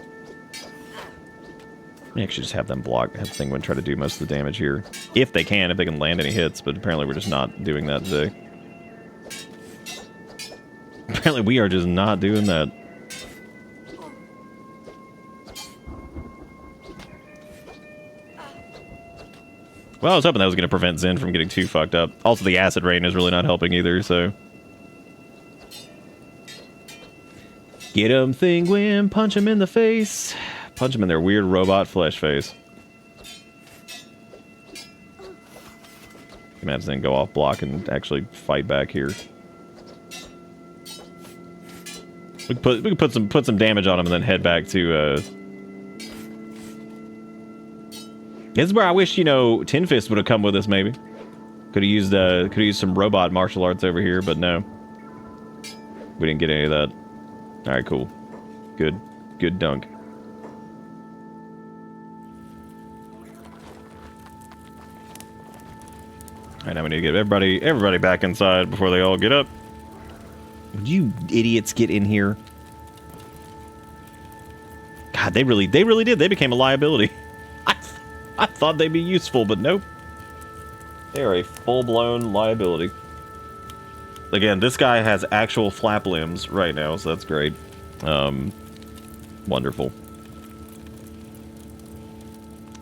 We actually just have them block, have Thinguin try to do most of the damage here. If they can land any hits, but apparently we're just not doing that today. Apparently we are just not doing that. Well, I was hoping that was going to prevent Zin from getting too fucked up. Also, the acid rain is really not helping either, so... Get him, Thinguin! Punch him in the face! Punch him in their weird robot flesh face. I'm gonna have Zin go off block and actually fight back here. We can put some damage on him and then head back to This is where I wish, you know, Tin Fist would have come with us maybe. Could have used some robot martial arts over here, but no. We didn't get any of that. Alright, cool. Good dunk. Alright, now we need to get everybody back inside before they all get up. Would you idiots get in here? God, they really did. They became a liability. I thought they'd be useful, but nope. They are a full-blown liability. Again, this guy has actual flap limbs right now, so that's great. Wonderful.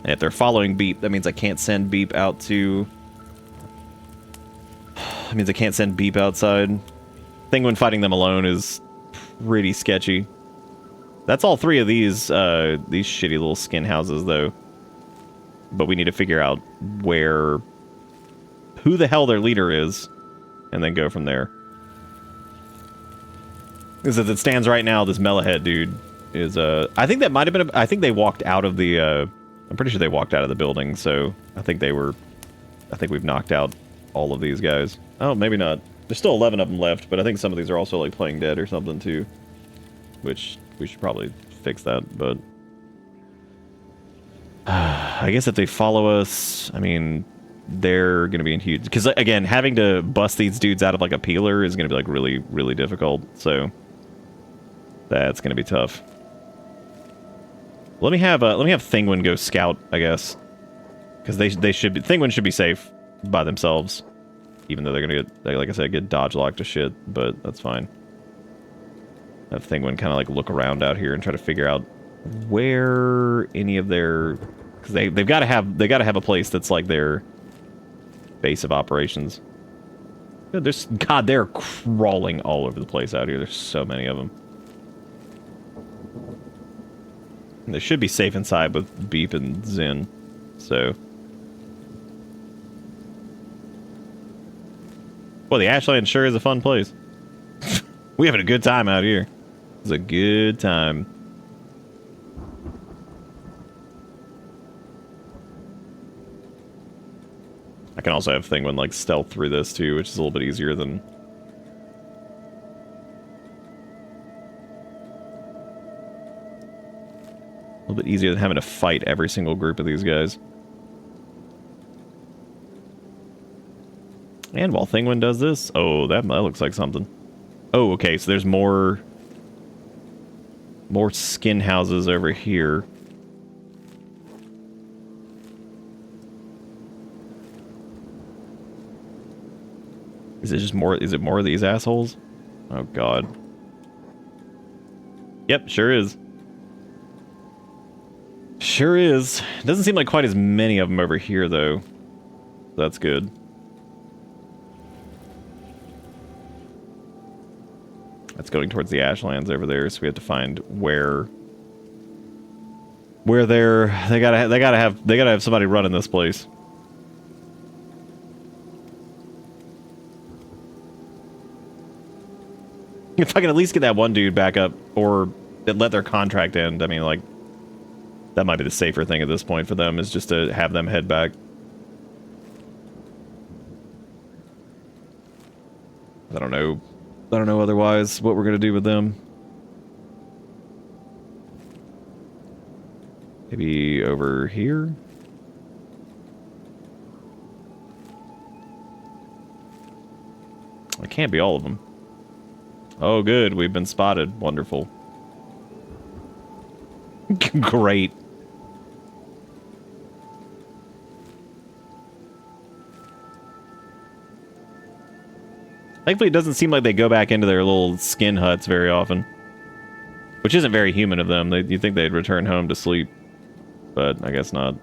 And if they're following Beep, that means I can't send Beep out to... That means I can't send Beep outside. Thinguin fighting them alone is pretty sketchy. That's all three of these shitty little skin houses, though. But we need to figure out who the hell their leader is, and then go from there. Because as it stands right now, this Mellahead dude is, I think that might have been, I think they walked out of the, I'm pretty sure they walked out of the building, so I think we've knocked out all of these guys. Oh, maybe not. There's still 11 of them left, but I think some of these are also, like, playing dead or something, too. Which, we should probably fix that, but... I guess if they follow us, I mean, they're going to be in huge... Because, again, having to bust these dudes out of, like, a peeler is going to be, like, really, really difficult, so... That's going to be tough. Let me have Thinguin go scout, I guess. Because they should be... Thinguin should be safe by themselves. Even though they're going to get, like I said, get dodge locked to shit, but that's fine. Have Thinguin kind of, like, look around out here and try to figure out where any of their... Because they've got to have a place that's, like, their base of operations. God, they're crawling all over the place out here. There's so many of them. And they should be safe inside with Beep and Zin, so... Well, the Ashland sure is a fun place. We having a good time out here. It's a good time. I can also have Thinguin, like, stealth through this, too, which is a little bit easier than... A little bit easier than having to fight every single group of these guys. And while Thinguin does this... Oh, that looks like something. Oh, okay, so there's more skin houses over here. Is it just more... Is it more of these assholes? Oh, God. Yep, sure is. Sure is. Doesn't seem like quite as many of them over here, though. That's good. That's going towards the Ashlands over there, so we have to find where they gotta have somebody running this place. If I can at least get that one dude back up, or let their contract end, I mean, like, that might be the safer thing at this point for them, is just to have them head back. I don't know otherwise what we're gonna do with them. Maybe over here? It can't be all of them. Oh, good. We've been spotted. Wonderful. Great. Thankfully, it doesn't seem like they go back into their little skin huts very often. Which isn't very human of them. You'd think they'd return home to sleep. But I guess not.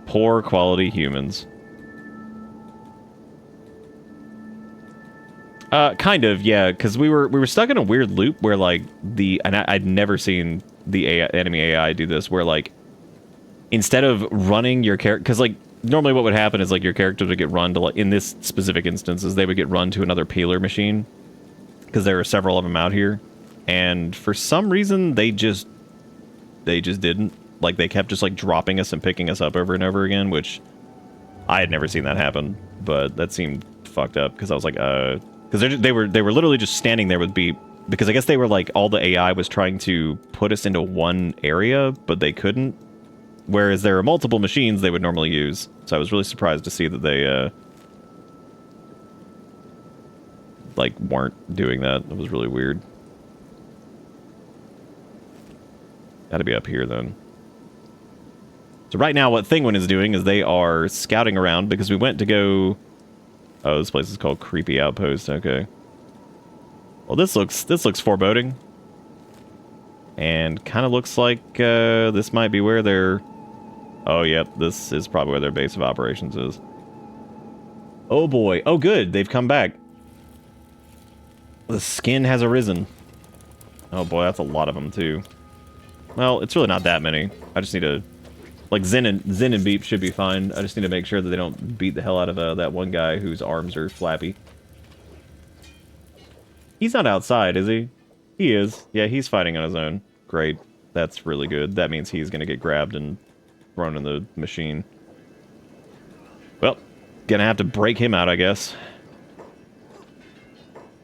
Poor quality humans. Kind of, yeah, because we were stuck in a weird loop where, like, I'd never seen the enemy AI do this, where, like, instead of running your character, because, like, normally what would happen is, like, your character would get run to, like, in this specific instance, is they would get run to another peeler machine, because there are several of them out here, and for some reason, they just didn't. Like, they kept just, like, dropping us and picking us up over and over again, which I had never seen that happen, but that seemed fucked up, because I was like, because they were literally just standing there with Beep, because I guess they were like, all the AI was trying to put us into one area, but they couldn't. Whereas there are multiple machines they would normally use. So I was really surprised to see that they, like, weren't doing that. It was really weird. Gotta be up here, then. So right now, what Thinguin is doing is they are scouting around, because we went to go... Oh, this place is called Creepy Outpost. Okay. Well, this looks foreboding. And kind of looks like this might be where they're... Oh, yep, this is probably where their base of operations is. Oh boy. Oh good, they've come back. The skin has arisen. Oh boy, that's a lot of them too. Well, it's really not that many. I just need to... Like, Zen and Beep should be fine. I just need to make sure that they don't beat the hell out of that one guy whose arms are flappy. He's not outside, is he? He is. Yeah, he's fighting on his own. Great. That's really good. That means he's going to get grabbed and thrown in the machine. Well, gonna have to break him out, I guess.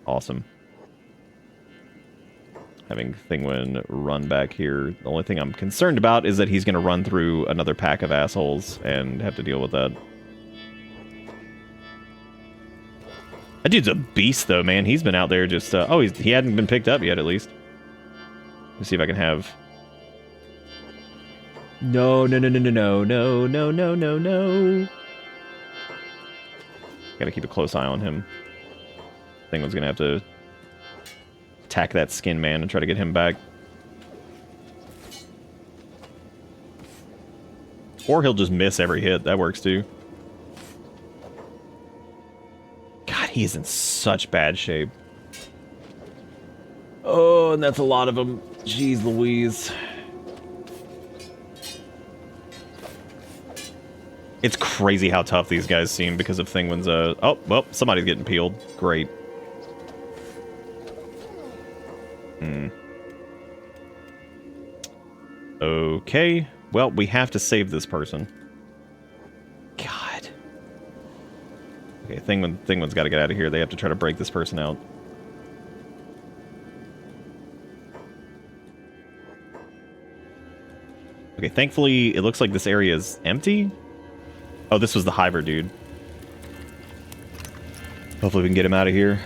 Awesome. Having Thinguin run back here. The only thing I'm concerned about is that he's going to run through another pack of assholes and have to deal with that. That dude's a beast, though, man. He's been out there just... oh, he hadn't been picked up yet, at least. Let's see if I can have... No. Gotta keep a close eye on him. Thinguin's gonna have to attack that skin man and try to get him back. Or he'll just miss every hit. That works too. God, he is in such bad shape. Oh, and that's a lot of them. Jeez Louise. It's crazy how tough these guys seem because of Thinguin's, oh, well, somebody's getting peeled. Great. Okay. Well, we have to save this person. God. Okay, Thinguin's got to get out of here. They have to try to break this person out. Okay, thankfully, it looks like this area is empty. Oh, this was the Hiver dude. Hopefully we can get him out of here.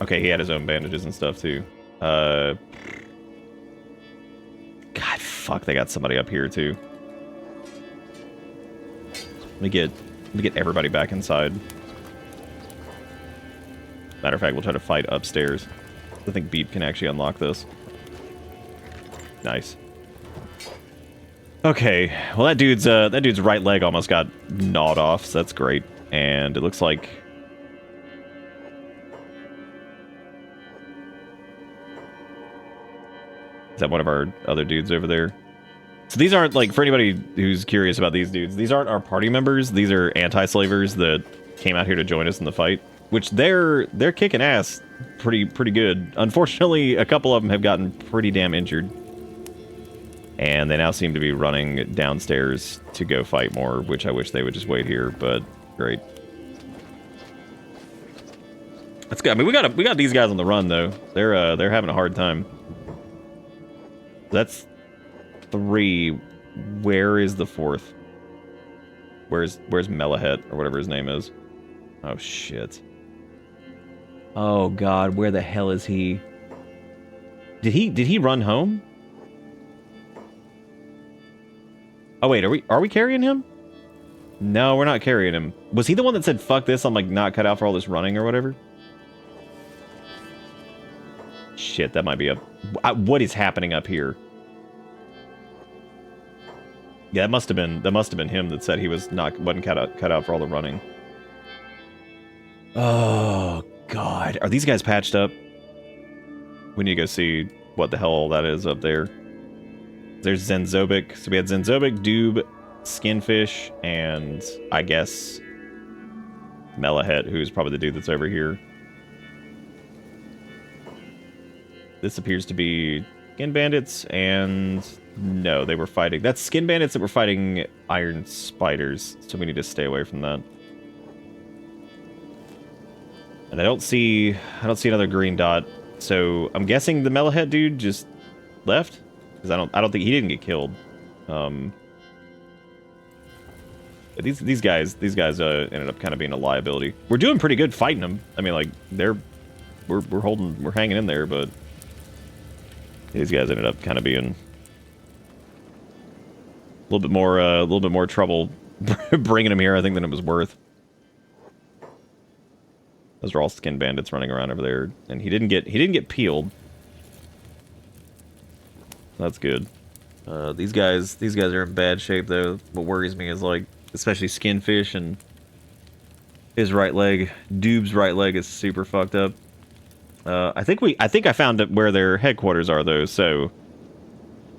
Okay, he had his own bandages and stuff, too. God, fuck, they got somebody up here, too. Let me get everybody back inside. Matter of fact, we'll try to fight upstairs. I think Beep can actually unlock this. Nice. Okay, well that dude's right leg almost got gnawed off, so that's great. And it looks like... Is that one of our other dudes over there? So these aren't, like, for anybody who's curious about these dudes, these aren't our party members. These are anti-slavers that came out here to join us in the fight. Which they're kicking ass pretty good. Unfortunately, a couple of them have gotten pretty damn injured. And they now seem to be running downstairs to go fight more, which I wish they would just wait here, but great. That's good. I mean, we got these guys on the run though. They're having a hard time. That's 3. Where is the 4th? Where's Melahet or whatever his name is? Oh shit. Oh god, where the hell is he? Did he run home? Oh wait, are we carrying him? No, we're not carrying him. Was he the one that said fuck this, I'm like not cut out for all this running or whatever? Shit, that might be what is happening up here? Yeah, that must have been him that said he wasn't cut out for all the running. Oh god, are these guys patched up? We need to go see what the hell all that is up there. There's Zenzobic. So we had Zenzobic, Doob, Skinfish, and I guess Melahet, who's probably the dude that's over here. This appears to be Skin Bandits, and no, they were fighting. That's Skin Bandits that were fighting Iron Spiders, so we need to stay away from that. And I don't see another green dot, so I'm guessing the Melahet dude just left, because I don't think he didn't get killed. These guys ended up kind of being a liability. We're doing pretty good fighting them. I mean, like we're hanging in there, but these guys ended up kind of being a little bit more trouble bringing them here, I think, than it was worth. Those are all skin bandits running around over there, and he didn't get peeled. That's good. These guys are in bad shape though. What worries me is like, especially Skinfish and his right leg. Dube's right leg is super fucked up. I think I found where their headquarters are though, so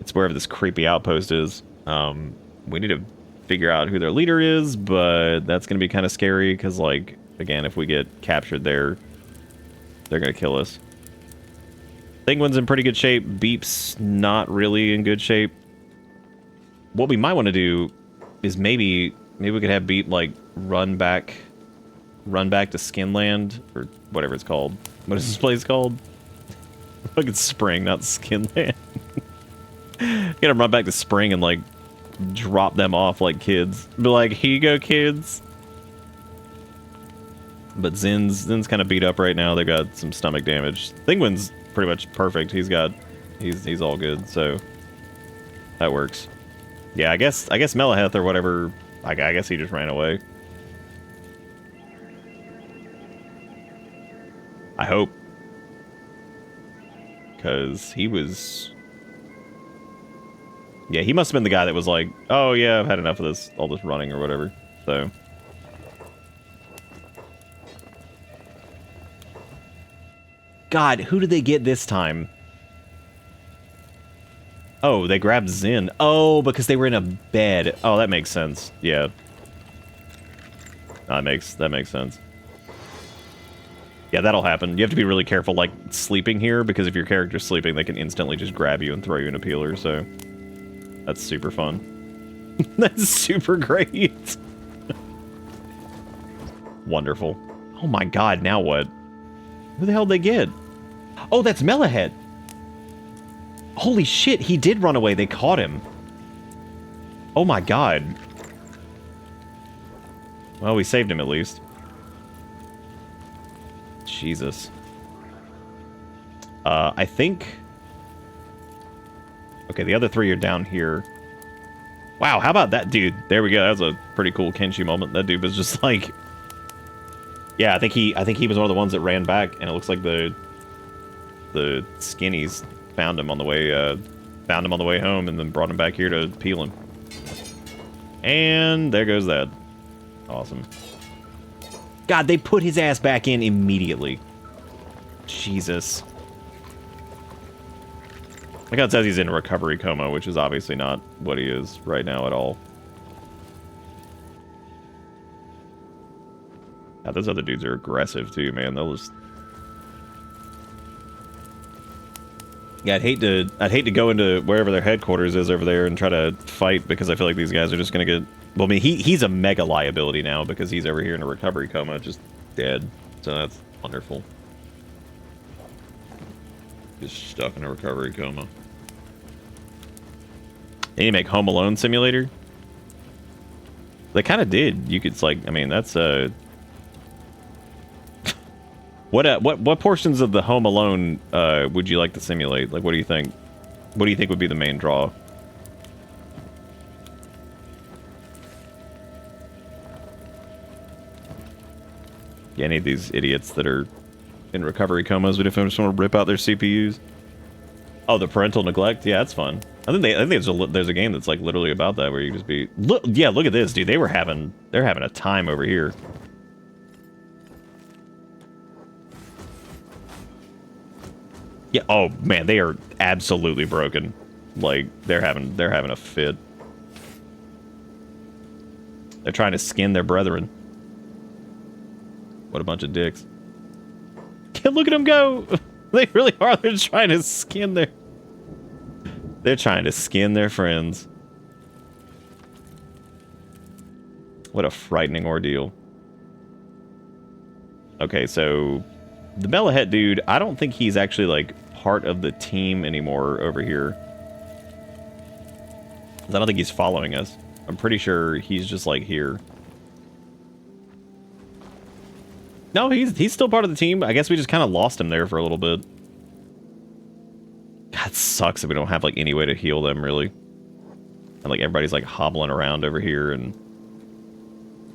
it's wherever this creepy outpost is. We need to figure out who their leader is, but that's gonna be kind of scary because, like, again, if we get captured there, they're gonna kill us. Thinguin's in pretty good shape. Beep's not really in good shape. What we might want to do is maybe we could have Beep like run back to Skinland or whatever it's called. What is this place called? Look, it's Spring, not Skinland. Get him run back to Spring and like drop them off like kids. Be like, here you go, kids. But Zin's kind of beat up right now. They got some stomach damage. Thinguin's pretty much perfect. He's all good, so that works. Yeah, I guess Melaheth or whatever. I guess he just ran away. I hope, because he was. Yeah, he must have been the guy that was like, "Oh yeah, I've had enough of this, all this running or whatever." So. God, who did they get this time? Oh, they grabbed Zin. Oh, because they were in a bed. Oh, that makes sense. Yeah. That makes sense. Yeah, that'll happen. You have to be really careful, like, sleeping here, because if your character's sleeping, they can instantly just grab you and throw you in a peeler, so... That's super fun. That's super great. Wonderful. Oh my god, now what? Who the hell did they get? Oh, that's Melaheth. Holy shit, he did run away. They caught him. Oh my god. Well, we saved him at least. Jesus. I think... Okay, the other three are down here. Wow, how about that dude? There we go. That was a pretty cool Kenshi moment. That dude was just like... Yeah, I think he was one of the ones that ran back, and it looks like the skinnies found him on the way home, and then brought him back here to peel him. And there goes that. Awesome. God, they put his ass back in immediately. Jesus. Like how it says he's in a recovery coma, which is obviously not what he is right now at all. God, those other dudes are aggressive too, man. They'll just... Yeah, I'd hate to go into wherever their headquarters is over there and try to fight, because I feel like these guys are just gonna get... Well, I mean, he's a mega liability now because he's over here in a recovery coma, just dead. So that's wonderful. Just stuck in a recovery coma. They need to make Home Alone simulator. They kind of did. You could, like, I mean, that's What portions of the Home Alone would you like to simulate? Like, what do you think? What do you think would be the main draw? Yeah, any of these idiots that are in recovery comas, we just want to rip out their CPUs. Oh, the parental neglect? Yeah, that's fun. I think there's a game that's like literally about that, where you just be... Look, yeah, look at this, dude. They're having a time over here. Yeah, oh man, they are absolutely broken. Like, they're having a fit. They're trying to skin their brethren. What a bunch of dicks. Look at them go! They really are. They're trying to skin their... They're trying to skin their friends. What a frightening ordeal. Okay, so... The Melaheth dude, I don't think he's actually, like, part of the team anymore over here. I don't think he's following us. I'm pretty sure he's just, like, here. No, he's still part of the team. I guess we just kind of lost him there for a little bit. God, it sucks that we don't have, like, any way to heal them, really. And, like, everybody's, like, hobbling around over here, and...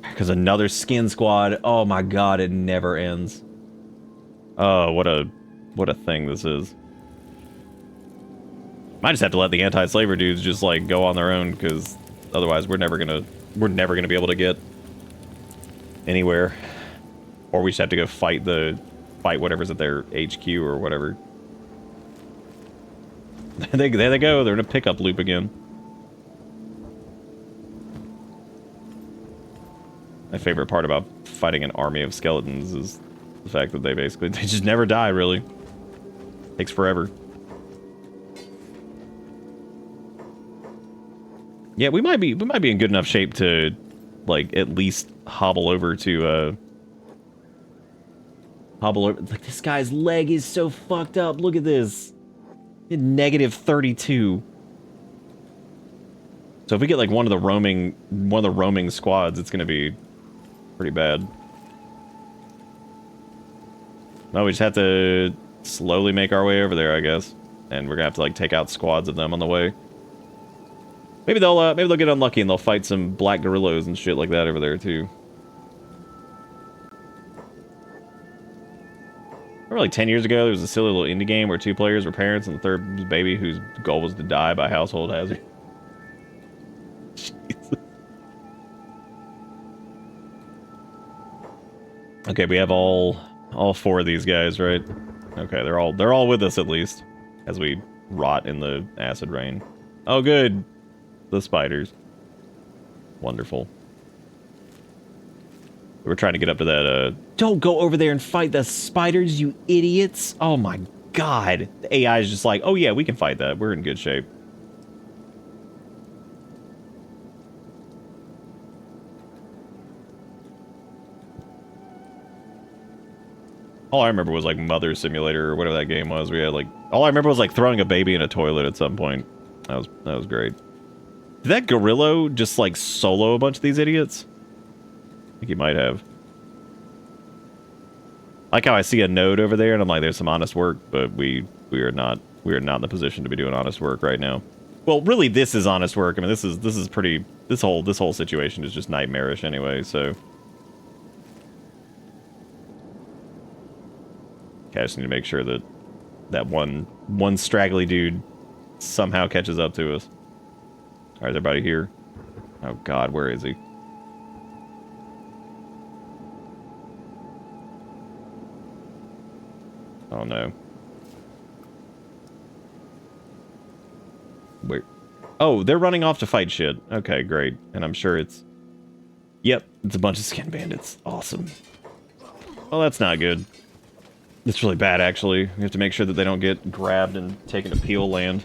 Because another skin squad. Oh, my God, it never ends. Oh, what a thing this is. Might just have to let the anti-slaver dudes just like go on their own, because otherwise we're never gonna be able to get anywhere. Or we just have to go fight whatever's at their HQ or whatever. There they go. They're in a pickup loop again. My favorite part about fighting an army of skeletons is the fact that they just never die, really. Takes forever. Yeah, we might be in good enough shape to, like, at least hobble over to, like, this guy's leg is so fucked up. Look at this. Negative 32. So if we get, like, one of the roaming squads, it's gonna be pretty bad. No, we just have to slowly make our way over there, I guess. And we're gonna have to, like, take out squads of them on the way. Maybe they'll get unlucky and they'll fight some black gorillas and shit like that over there too. Remember, like 10 years ago, there was a silly little indie game where 2 players were parents and the third was a baby whose goal was to die by household hazard. Jesus. Okay, we have all 4 of these guys, right? Okay, they're all with us at least as we rot in the acid rain. Oh, good. The spiders. Wonderful. We're trying to get up to that, Don't go over there and fight the spiders, you idiots! Oh my god! The AI is just like, oh yeah, we can fight that. We're in good shape. All I remember was, like, Mother Simulator or whatever that game was. We had, like... All I remember was, like, throwing a baby in a toilet at some point. That was great. Did that gorilla just, like, solo a bunch of these idiots? I think he might have. I like how I see a node over there, and I'm like, there's some honest work, but we are not in the position to be doing honest work right now. Well, really, this is honest work. I mean, this is pretty... This whole situation is just nightmarish anyway, so... Okay, I just need to make sure that one straggly dude somehow catches up to us. Alright, is everybody here? Oh god, where is he? Oh no. Where? Oh, they're running off to fight shit. Okay, great. And I'm sure it's... Yep, it's a bunch of skin bandits. Awesome. Well, that's not good. It's really bad, actually. We have to make sure that they don't get grabbed and taken to Peel Land.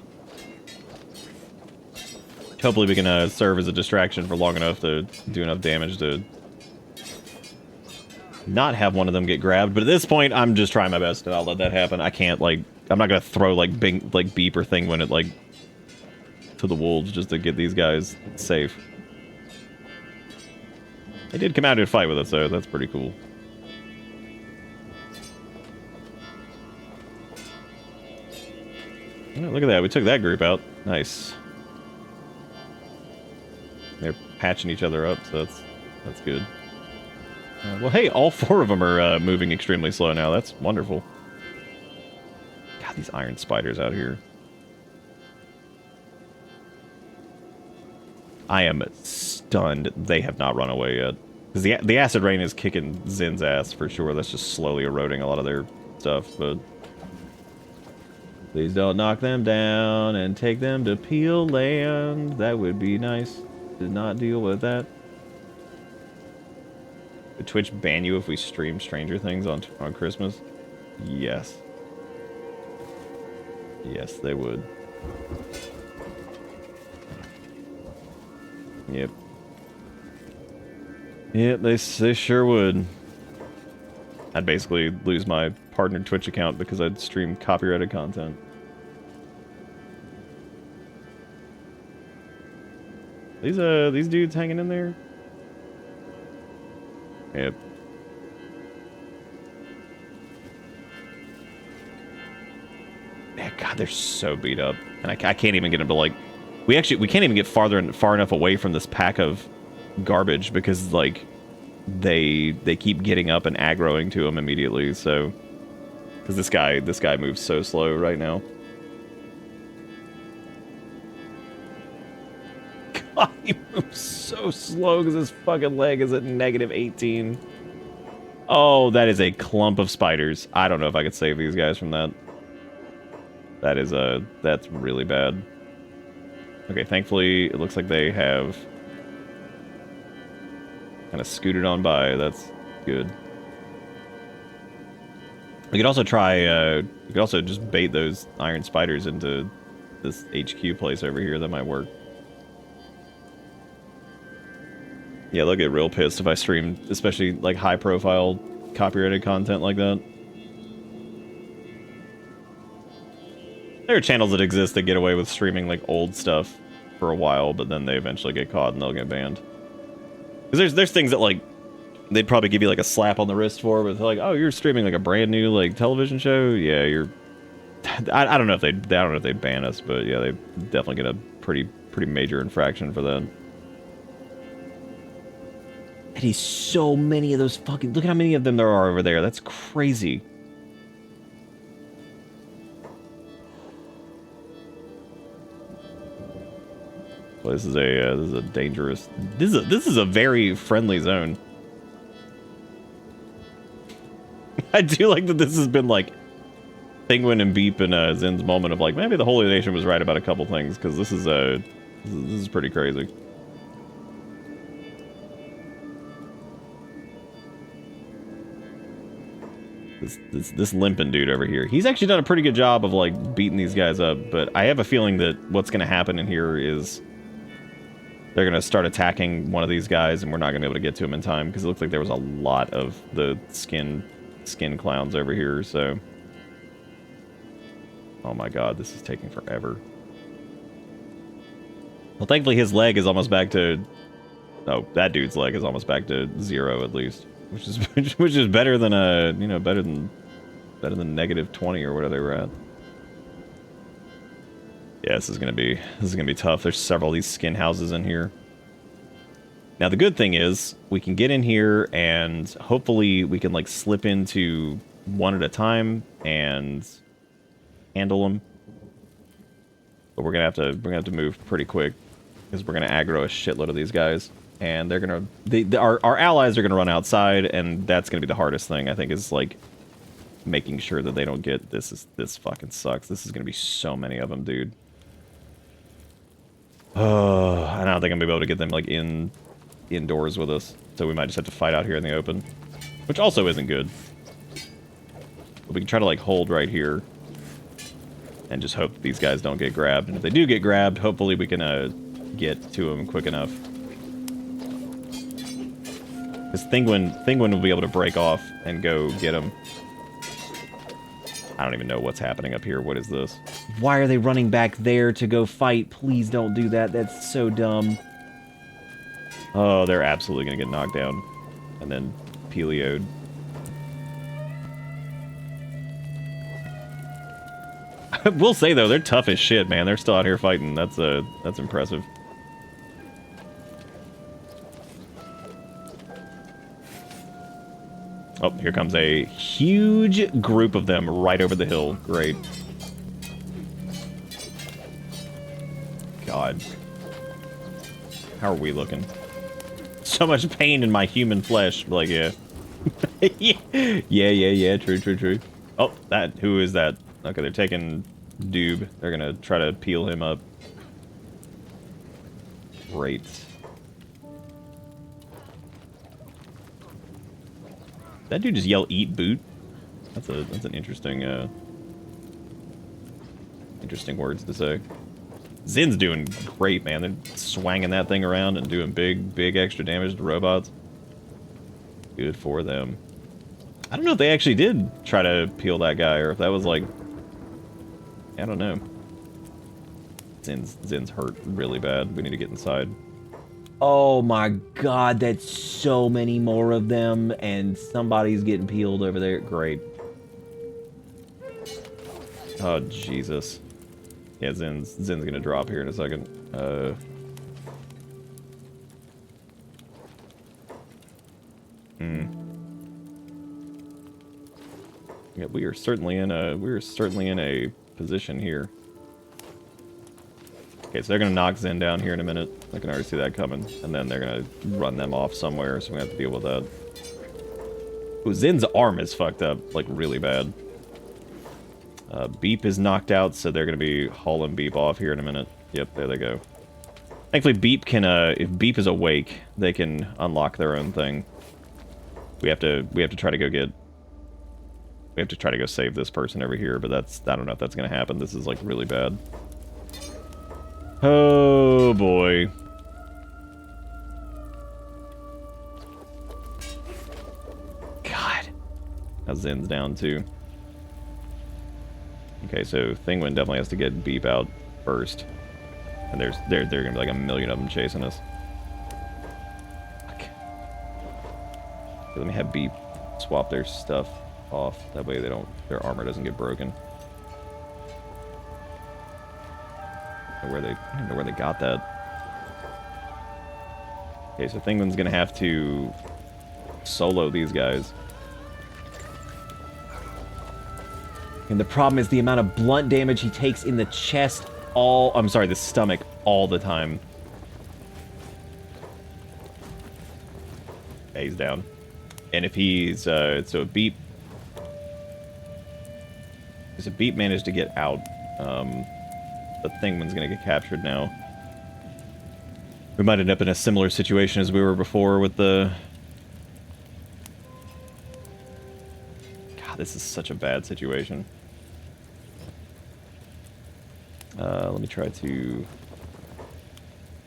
Hopefully we can serve as a distraction for long enough to do enough damage to not have one of them get grabbed. But at this point, I'm just trying my best to not let that happen. I can't, like... I'm not gonna throw, like, beep or Thinguin at, like... to the wolves just to get these guys safe. They did come out to fight with us, though. That's pretty cool. Oh, look at that. We took that group out. Nice. They're patching each other up, so that's good. Well, hey, all 4 of them are moving extremely slow now. That's wonderful. God, these iron spiders out here. I am stunned they have not run away yet. Because the acid rain is kicking Zin's ass for sure. That's just slowly eroding a lot of their stuff, but... Please don't knock them down and take them to Peel Land. That would be nice. Did not deal with that. Would Twitch ban you if we stream Stranger Things on Christmas? Yes. Yes, they would. Yep. Yep, they sure would. I'd basically lose my partnered Twitch account because I'd stream copyrighted content. These dudes hanging in there? Yep. Yeah, God, they're so beat up, and I can't even get them to, like... We can't even get far enough away from this pack of garbage because, like, they keep getting up and aggroing to them immediately. So Because this guy moves so slow right now. God, he moves so slow because his fucking leg is at -18. Oh, that is a clump of spiders. I don't know if I could save these guys from that. That is that's really bad. Okay, thankfully it looks like they have kind of scooted on by. That's good. We could also try, we could also just bait those iron spiders into this HQ place over here. That might work. Yeah, they'll get real pissed if I stream, especially like high-profile copyrighted content like that. There are channels that exist that get away with streaming like old stuff for a while, but then they eventually get caught and they'll get banned. Because there's things that like they'd probably give you like a slap on the wrist for, but they're like, oh, you're streaming like a brand new like television show. Yeah, you're. I don't know if they don't know if they'd ban us, but yeah, they definitely get a pretty major infraction for that. That is so many of those fucking. Look at how many of them there are over there. That's crazy. Well, this is a dangerous. This is a very friendly zone. I do like that this has been like Thinguin and Beep and Zin's moment of like maybe the Holy Nation was right about a couple things, because this is pretty crazy. This limping dude over here, he's actually done a pretty good job of like beating these guys up, but I have a feeling that what's going to happen in here is they're going to start attacking one of these guys and we're not going to be able to get to him in time, because it looks like there was a lot of the skin clowns over here. So oh my god, this is taking forever. Well, thankfully his leg is almost back to, oh, that dude's leg is almost back to 0 at least, which is better than you know, better than -20 or whatever they were at. Yeah, this is gonna be tough. There's several of these skin houses in here. Now the good thing is we can get in here and hopefully we can like slip into one at a time and handle them. But we're gonna have to move pretty quick, because we're gonna aggro a shitload of these guys, and they're gonna our allies are gonna run outside, and that's gonna be the hardest thing, I think, is like making sure that they don't get this fucking sucks. This is gonna be so many of them, dude. Oh, I don't think I'm gonna be able to get them like indoors with us, so we might just have to fight out here in the open, which also isn't good. But we can try to like hold right here and just hope that these guys don't get grabbed. And if they do get grabbed, hopefully we can get to them quick enough. Because Thinguin will be able to break off and go get them. I don't even know what's happening up here. What is this? Why are they running back there to go fight? Please don't do that. That's so dumb. Oh, they're absolutely going to get knocked down. And then Pelioed. We'll say, though, they're tough as shit, man. They're still out here fighting. That's impressive. Oh, here comes a huge group of them right over the hill. Great. God. How are we looking? So much pain in my human flesh. Like, yeah. yeah. True. Oh, who is that? Okay, they're taking Doob. They're gonna try to peel him up. Great. That dude just yell "eat boot"? That's an interesting interesting words to say. Zin's doing great, man. They're swanging that thing around and doing big extra damage to robots. Good for them. I don't know if they actually did try to peel that guy, or if that was like, I don't know. Zin's hurt really bad. We need to get inside. Oh my god, that's so many more of them, and somebody's getting peeled over there. Great. Oh, Jesus. Yeah, Zin's gonna drop here in a second. Yeah, we are certainly in a position here. Okay, so they're gonna knock Zen down here in a minute. I can already see that coming, and then they're gonna run them off somewhere, so we have to deal with that. Ooh, Zen's arm is fucked up, like really bad. Beep is knocked out, so they're gonna be hauling Beep off here in a minute. Yep, there they go. Thankfully, Beep can, if Beep is awake, they can unlock their own thing. We have to try to go save this person over here, but I don't know if that's gonna happen. This is, like, really bad. Oh, boy. God. Now Zen's down, too. Okay, so Thinguin definitely has to get Beep out first. And there are gonna be like a million of them chasing us. Fuck. Let me have Beep swap their stuff off. That way their armor doesn't get broken. I don't know where they got that. Okay, so Thinguin's gonna have to solo these guys. And the problem is the amount of blunt damage he takes in the chest the stomach all the time. Yeah, he's down. And if he's, so if Beep managed to get out, the Thingman's gonna get captured now. We might end up in a similar situation as we were before with the... God, this is such a bad situation. Let me try to...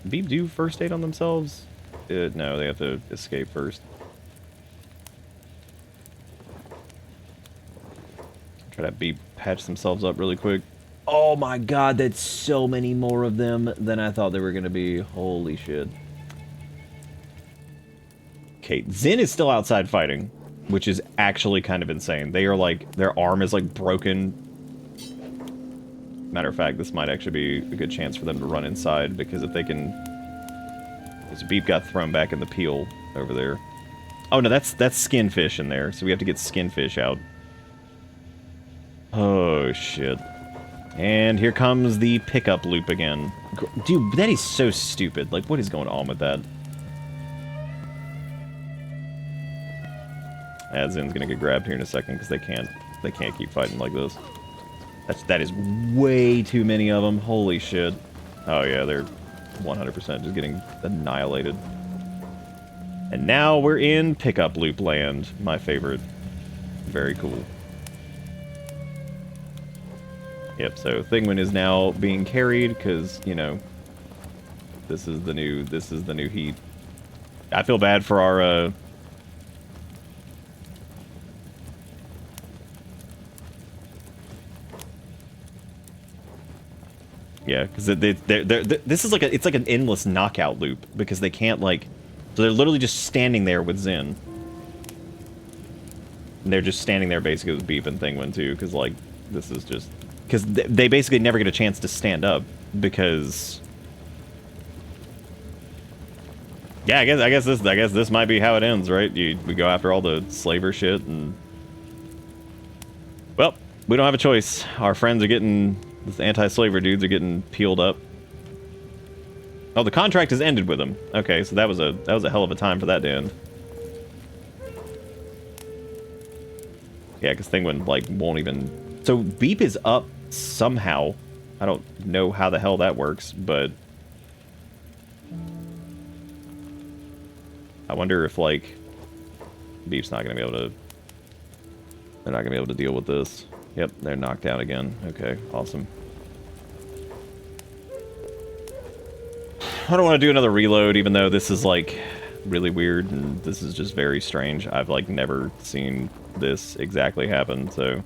Beep do first aid on themselves? No, they have to escape first. Try to Beep patch themselves up really quick. Oh my god, that's so many more of them than I thought there were going to be. Holy shit. Okay, Zen is still outside fighting, which is actually kind of insane. They are like, their arm is like broken. Matter of fact, this might actually be a good chance for them to run inside, because if they can... This Beep got thrown back in the peel over there. Oh no, that's Skinfish in there, so we have to get Skinfish out. Oh shit. And here comes the pickup loop again. Dude, that is so stupid. Like, what is going on with that? Zen's gonna get grabbed here in a second because they can't keep fighting like this. That is way too many of them. Holy shit. Oh yeah, they're 100% just getting annihilated. And now we're in pickup loop land. My favorite. Very cool. Yep, so Thinguin is now being carried because, you know, this is the new heat. I feel bad for our yeah, because this is like it's like an endless knockout loop because they can't like, so they're literally just standing there with Zen. And they're just standing there basically with Beep and Thinguin too, because like this is just because they basically never get a chance to stand up because yeah, I guess this might be how it ends, right? We go after all the slaver shit and well, we don't have a choice. Our friends are getting. The anti-slaver dudes are getting peeled up. Oh, the contract has ended with them. Okay, so that was a hell of a time for that to end. Yeah, because Thinguin like won't even. So Beep is up somehow. I don't know how the hell that works, but I wonder if like Beep's not gonna be able to. They're not gonna be able to deal with this. Yep, they're knocked out again. Okay, awesome. I don't want to do another reload, even though this is, like, really weird, and this is just very strange. I've, like, never seen this exactly happen, so... I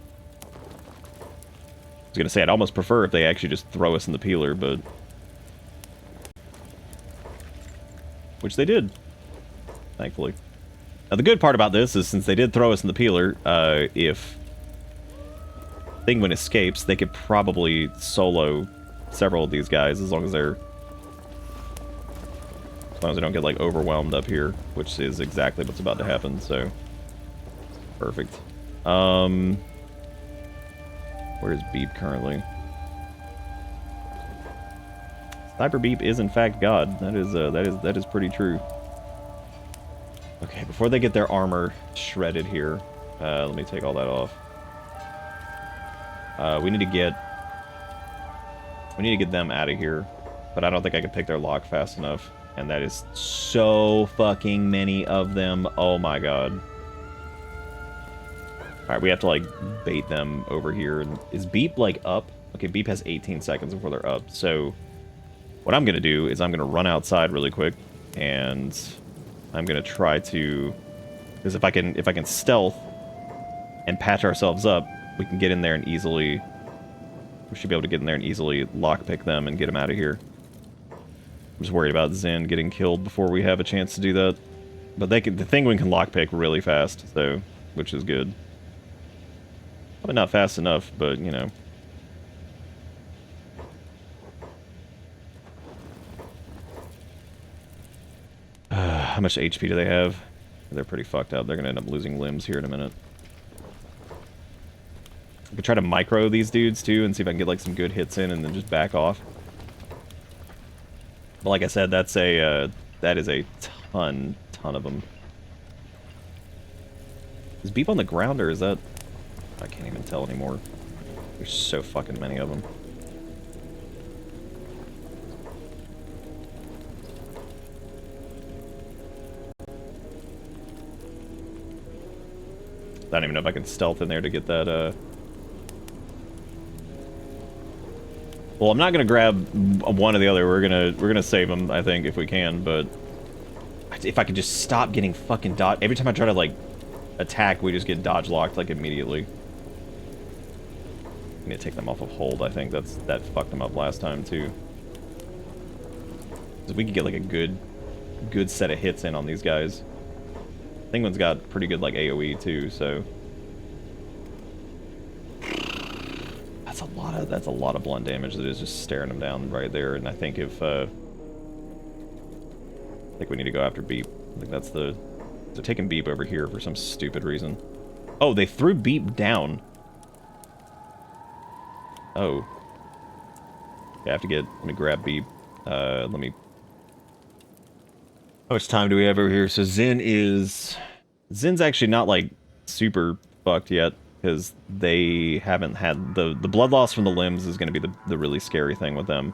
was gonna say, I'd almost prefer if they actually just throw us in the peeler, but... Which they did. Thankfully. Now, the good part about this is, since they did throw us in the peeler, if... Thinguin escapes, they could probably solo several of these guys as long as they don't get like overwhelmed up here, which is exactly what's about to happen. So perfect. Where's Beep currently? Cyber Beep is in fact God. That is pretty true. Okay, before they get their armor shredded here, let me take all that off. We need to get them out of here, but I don't think I can pick their lock fast enough. And that is so fucking many of them. Oh my god. Alright, we have to, like, bait them over here. Is Beep, like, up? Okay, Beep has 18 seconds before they're up. So, what I'm gonna do is I'm gonna run outside really quick, and I'm gonna try to... Because if I can stealth and patch ourselves up, we can get in there and easily... We should be able to get in there and easily lockpick them and get them out of here. I'm just worried about Zen getting killed before we have a chance to do that. But the Thinguin can lockpick really fast, so, which is good. Probably not fast enough, but, you know. How much HP do they have? They're pretty fucked up. They're going to end up losing limbs here in a minute. I could try to micro these dudes, too, and see if I can get, like, some good hits in and then just back off. But like I said, that is a ton of them. Is Beep on the ground, or is that... I can't even tell anymore. There's so fucking many of them. I don't even know if I can stealth in there to get that, Well, I'm not gonna grab one or the other. We're gonna save them, I think, if we can, but... If I could just stop getting fucking dodge... Every time I try to, like, attack, we just get dodge locked, like, immediately. I need to take them off of hold, I think. That fucked them up last time, too. So we could get, like, a good set of hits in on these guys. Thinguin's got pretty good, like, AoE, too, so... That's a lot of blunt damage that is just staring them down right there, and I think if, I think we need to go after Beep. I think that's they're taking Beep over here for some stupid reason. Oh, they threw Beep down. Oh. Yeah, I have to let me grab Beep. How much time do we have over here? So Zen's actually not, like, super fucked yet, because they haven't had... The blood loss from the limbs is going to be the really scary thing with them.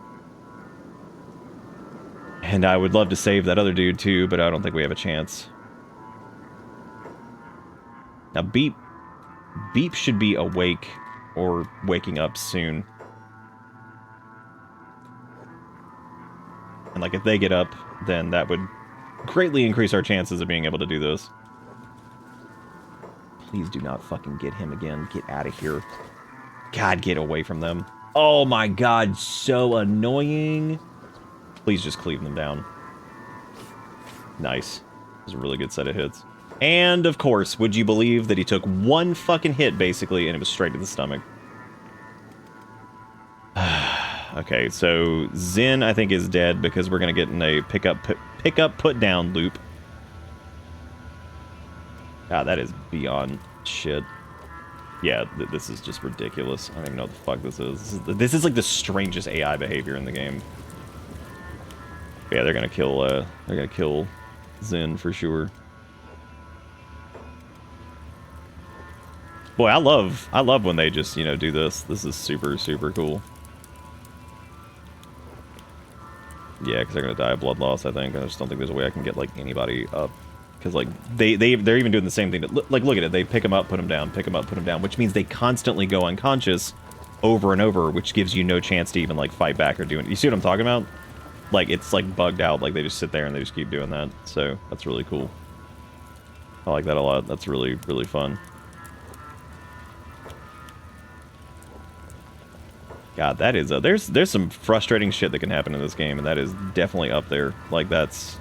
And I would love to save that other dude, too, but I don't think we have a chance. Now, Beep should be awake or waking up soon. And, like, if they get up, then that would greatly increase our chances of being able to do this. Please do not fucking get him again. Get out of here. God, get away from them. Oh my god, so annoying. Please just cleave them down. Nice. That was a really good set of hits. And, of course, would you believe that he took one fucking hit, basically, and it was straight to the stomach. Okay, so Zen, I think, is dead because we're going to get in a pick up, put down loop. God, that is beyond shit. Yeah, this is just ridiculous. I don't even know what the fuck this is. This is like the strangest AI behavior in the game. Yeah, they're gonna kill Zen for sure. Boy, I love when they just, you know, do this. This is super, super cool. Yeah, because they're gonna die of blood loss, I think. I just don't think there's a way I can get, like, anybody up. Because, like, they're even doing the same thing. Like, look at it. They pick them up, put them down, pick them up, put them down, which means they constantly go unconscious over and over, which gives you no chance to even, like, fight back or do it. You see what I'm talking about? Like, it's, like, bugged out. Like, they just sit there and they just keep doing that. So, that's really cool. I like that a lot. That's really, really fun. God, that is... there's some frustrating shit that can happen in this game, and that is definitely up there. Like, that's...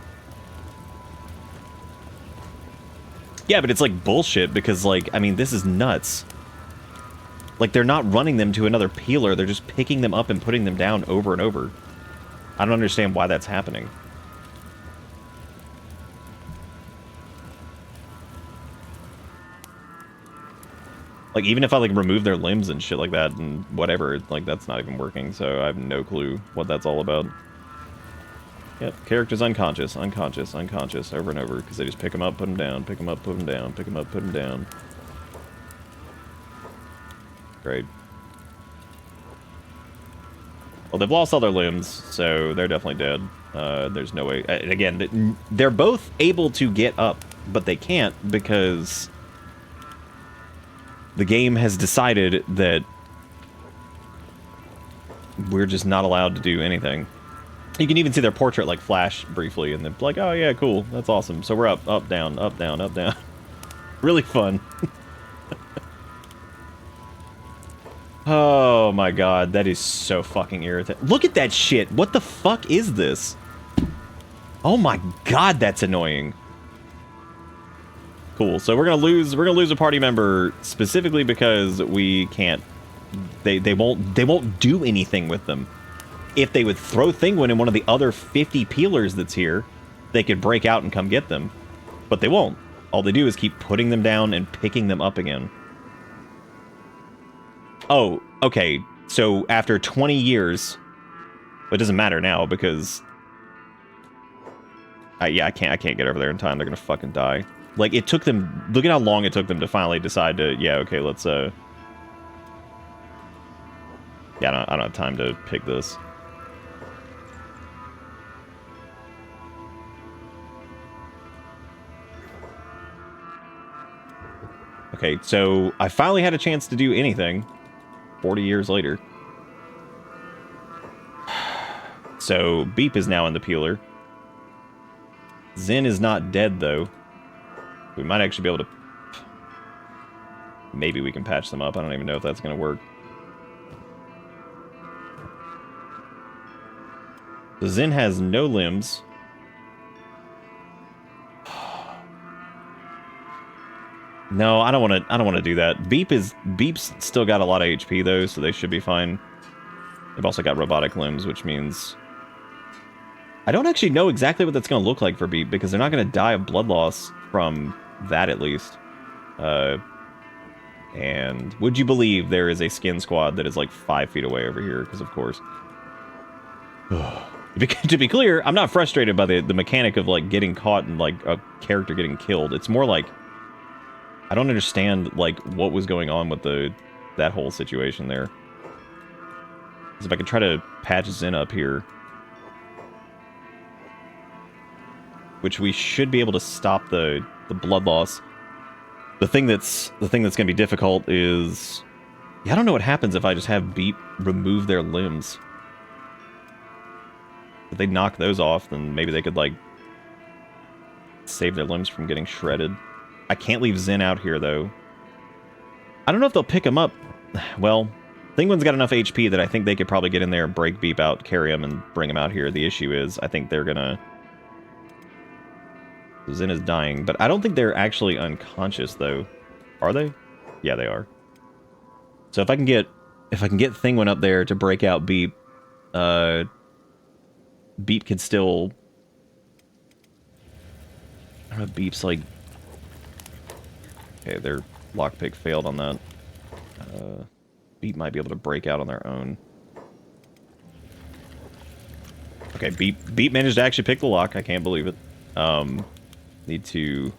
Yeah, but it's like bullshit because, like, I mean, this is nuts. Like, they're not running them to another peeler, they're just picking them up and putting them down over and over. I don't understand why that's happening. Like, even if I, like, remove their limbs and shit like that and whatever, like, that's not even working, so I have no clue what that's all about. Yep, character's unconscious, unconscious, unconscious, over and over, because they just pick them up, put them down, pick them up, put them down, pick them up, put them down. Great. Well, they've lost all their limbs, so they're definitely dead. There's no way... And again, they're both able to get up, but they can't because the game has decided that we're just not allowed to do anything. You can even see their portrait, like, flash briefly, and they're like, oh, yeah, cool, that's awesome. So we're up, up, down, up, down, up, down. Really fun. Oh, my God, that is so fucking irritating. Look at that shit. What the fuck is this? Oh, my God, that's annoying. Cool, so we're gonna lose a party member specifically because we can't... They won't do anything with them. If they would throw Thinguin in one of the other 50 peelers that's here, they could break out and come get them. But they won't. All they do is keep putting them down and picking them up again. Oh, okay. So after 20 years, it doesn't matter now because... yeah, I can't get over there in time. They're gonna fucking die. Like, it took them... Look at how long it took them to finally decide to... Yeah, okay, let's, Yeah, I don't have time to pick this. Okay, so I finally had a chance to do anything 40 years later. So Beep is now in the peeler. Zen is not dead, though. We might actually be able to... Maybe we can patch them up. I don't even know if that's going to work. So Zen has no limbs. No, I don't want to do that. Beep's still got a lot of HP though, so they should be fine. They've also got robotic limbs, which means I don't actually know exactly what that's going to look like for Beep because they're not going to die of blood loss from that at least. And would you believe there is a skin squad that is like 5 feet away over here? Because of course. To be clear, I'm not frustrated by the mechanic of like getting caught and like a character getting killed. It's more like I don't understand, like, what was going on with that whole situation there. Because if I could try to patch Zen up here... Which we should be able to stop the blood loss. The thing that's going to be difficult is... Yeah, I don't know what happens if I just have Beep remove their limbs. If they knock those off, then maybe they could, like... save their limbs from getting shredded. I can't leave Zen out here, though. I don't know if they'll pick him up. Well, Thinguin's got enough HP that I think they could probably get in there, break Beep out, carry him, and bring him out here. The issue is, I think they're gonna... Zen is dying, but I don't think they're actually unconscious, though. Are they? Yeah, they are. So if I can get Thinguin up there to break out Beep, Beep could still... I don't know if Beep's, like... Okay, their lockpick failed on that. Beep might be able to break out on their own. Okay, Beep managed to actually pick the lock. I can't believe it. Need to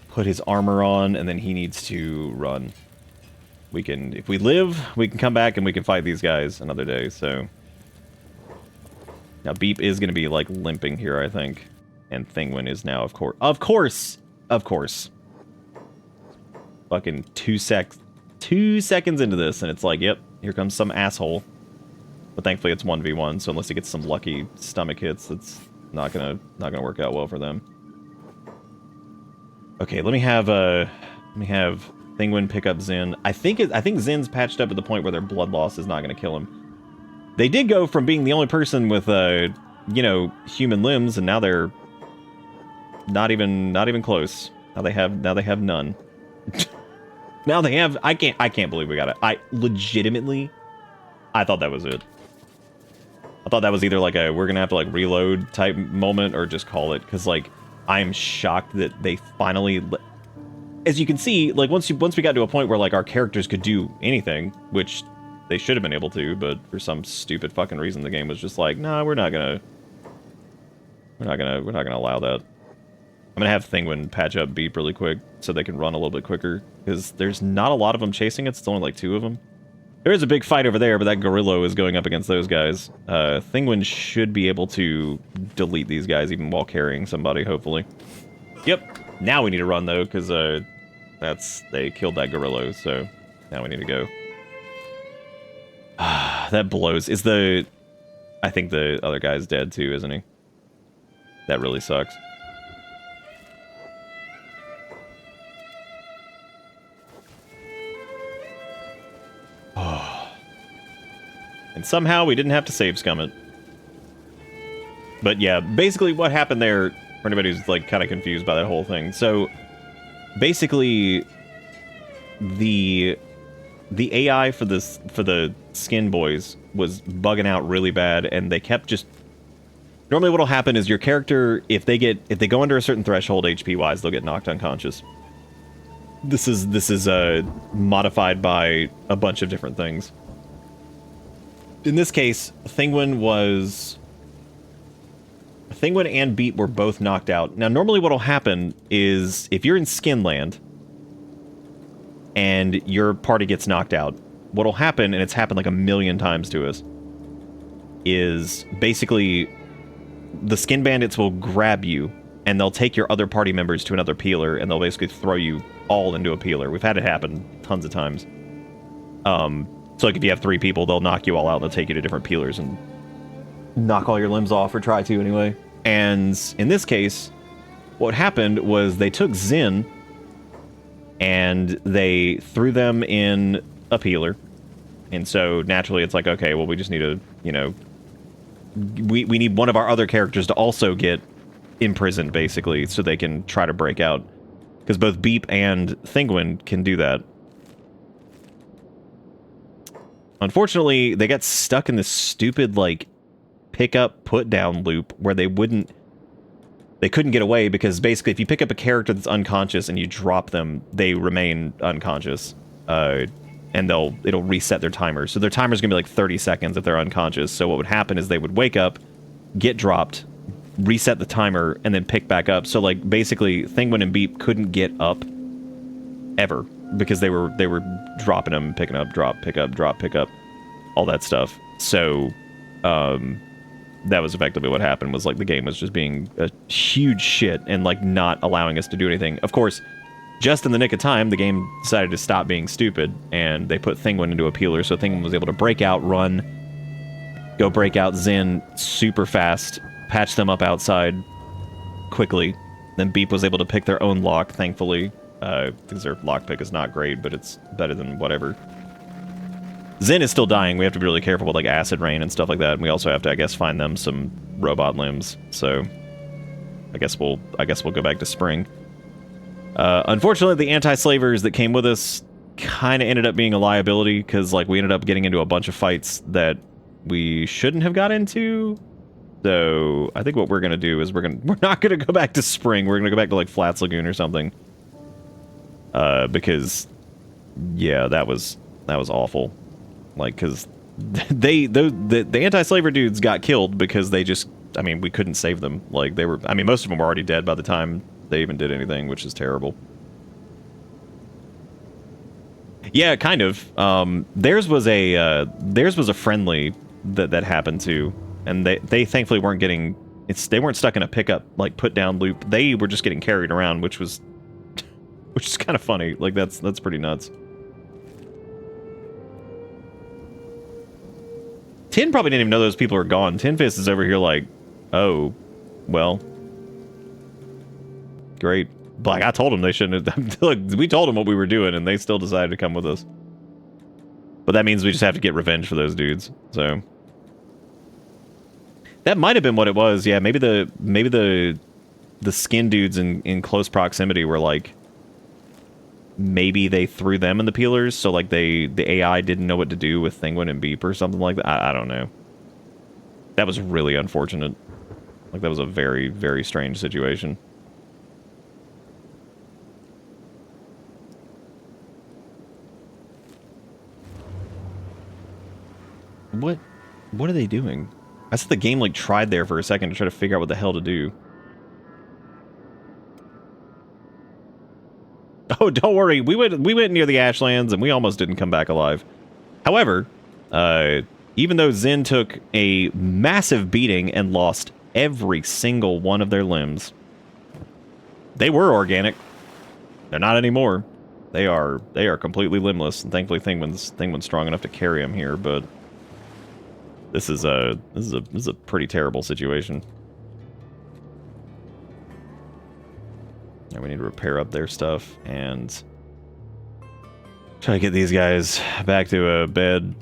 put his armor on, and then he needs to run. We can, if we live, we can come back and we can fight these guys another day, so... Now, Beep is going to be, like, limping here, I think. And Thinguin is now, of course... Of course! Fucking 2 seconds into this, and it's like, yep, here comes some asshole. But thankfully it's 1v1, so unless he gets some lucky stomach hits, it's not gonna work out well for them. Okay, let me have Thinguin pick up Zen. I think Zen's patched up at the point where their blood loss is not gonna kill him. They did go from being the only person with you know, human limbs, and now they're not even close. Now they have none. Now they have... I can't believe we got it. I thought that was it. I thought that was either like a we're gonna have to like reload type moment or just call it, because like I'm shocked that they finally as you can see, like once we got to a point where like our characters could do anything, which they should have been able to, but for some stupid fucking reason the game was just like, nah, we're not gonna allow that. I'm gonna have Thinguin patch up Beep really quick so they can run a little bit quicker, because there's not a lot of them chasing it. It's only like 2 of them. There is a big fight over there, but that Gorillo is going up against those guys. Thinguin should be able to delete these guys even while carrying somebody, hopefully. Yep. Now we need to run, though, because they killed that Gorillo, so now we need to go. That blows. I think the other guy's dead, too, isn't he? That really sucks. And somehow we didn't have to save scum it. But yeah, basically what happened there, for anybody who's like kind of confused by that whole thing. So basically the AI for the skin boys was bugging out really bad, and they kept just normally what'll happen is your character, if they go under a certain threshold HP wise, they'll get knocked unconscious. This is modified by a bunch of different things. In this case, Thinguin and Beat were both knocked out. Now, normally what'll happen is if you're in Skinland and your party gets knocked out, what'll happen, and it's happened like a million times to us, is basically the skin bandits will grab you and they'll take your other party members to another peeler, and they'll basically throw you all into a peeler. We've had it happen tons of times. So like if you have 3 people, they'll knock you all out and they'll take you to different peelers and knock all your limbs off, or try to anyway. And in this case, what happened was they took Zin and they threw them in a peeler. And so naturally it's like, okay, well, we just need to, you know, we need one of our other characters to also get imprisoned, basically, so they can try to break out. Because both Beep and Thinguin can do that. Unfortunately, they got stuck in this stupid, like, pick-up, put-down loop where they couldn't get away, because basically if you pick up a character that's unconscious and you drop them, they remain unconscious. And it'll reset their timer. So their timer's gonna be like 30 seconds if they're unconscious. So what would happen is they would wake up, get dropped, reset the timer, and then pick back up. So like basically Thinguin and Beep couldn't get up ever, because they were dropping them, picking up, drop, pick up, all that stuff. So that was effectively what happened, was like the game was just being a huge shit and like not allowing us to do anything. Of course, just in the nick of time, the game decided to stop being stupid, and they put Thinguin into a peeler, so Thinguin was able to break out, run, go break out Zin super fast, patch them up outside quickly. Then Beep was able to pick their own lock, thankfully, because their lockpick is not great, but it's better than whatever. Zin is still dying. We have to be really careful with like acid rain and stuff like that, and we also have to, I guess, find them some robot limbs. So I guess we'll go back to spring. Unfortunately, the anti-slavers that came with us kind of ended up being a liability, because like we ended up getting into a bunch of fights that we shouldn't have got into. So I think what we're gonna do is we're not gonna go back to spring. We're gonna go back to like Flats Lagoon or something. Because yeah, that was awful. Like, because the anti-slaver dudes got killed because they just, I mean, we couldn't save them. Like they were, I mean, most of them were already dead by the time they even did anything, which is terrible. Yeah, kind of. Theirs was a friendly that happened to, and they thankfully weren't getting, they weren't stuck in a pickup like put down loop. They were just getting carried around, which is kind of funny. Like that's pretty nuts. Tin probably didn't even know those people were gone. Tin Fist is over here like, oh, well, great. Like, I told them they shouldn't have. Look, we told them what we were doing, and they still decided to come with us. But that means we just have to get revenge for those dudes. So that might have been what it was. Yeah, maybe the skin dudes in close proximity were like, maybe they threw them in the peelers, so like the AI didn't know what to do with Thinguin and Beep or something like that. I don't know. That was really unfortunate. Like, that was a very, very strange situation. What are they doing? I said the game like tried there for a second to try to figure out what the hell to do. Oh, don't worry. We went near the Ashlands and we almost didn't come back alive. However, even though Zin took a massive beating and lost every single one of their limbs, they were organic. They're not anymore. They are completely limbless, and thankfully Thinguin's strong enough to carry him here, but this is a pretty terrible situation. And we need to repair up their stuff and try to get these guys back to a bed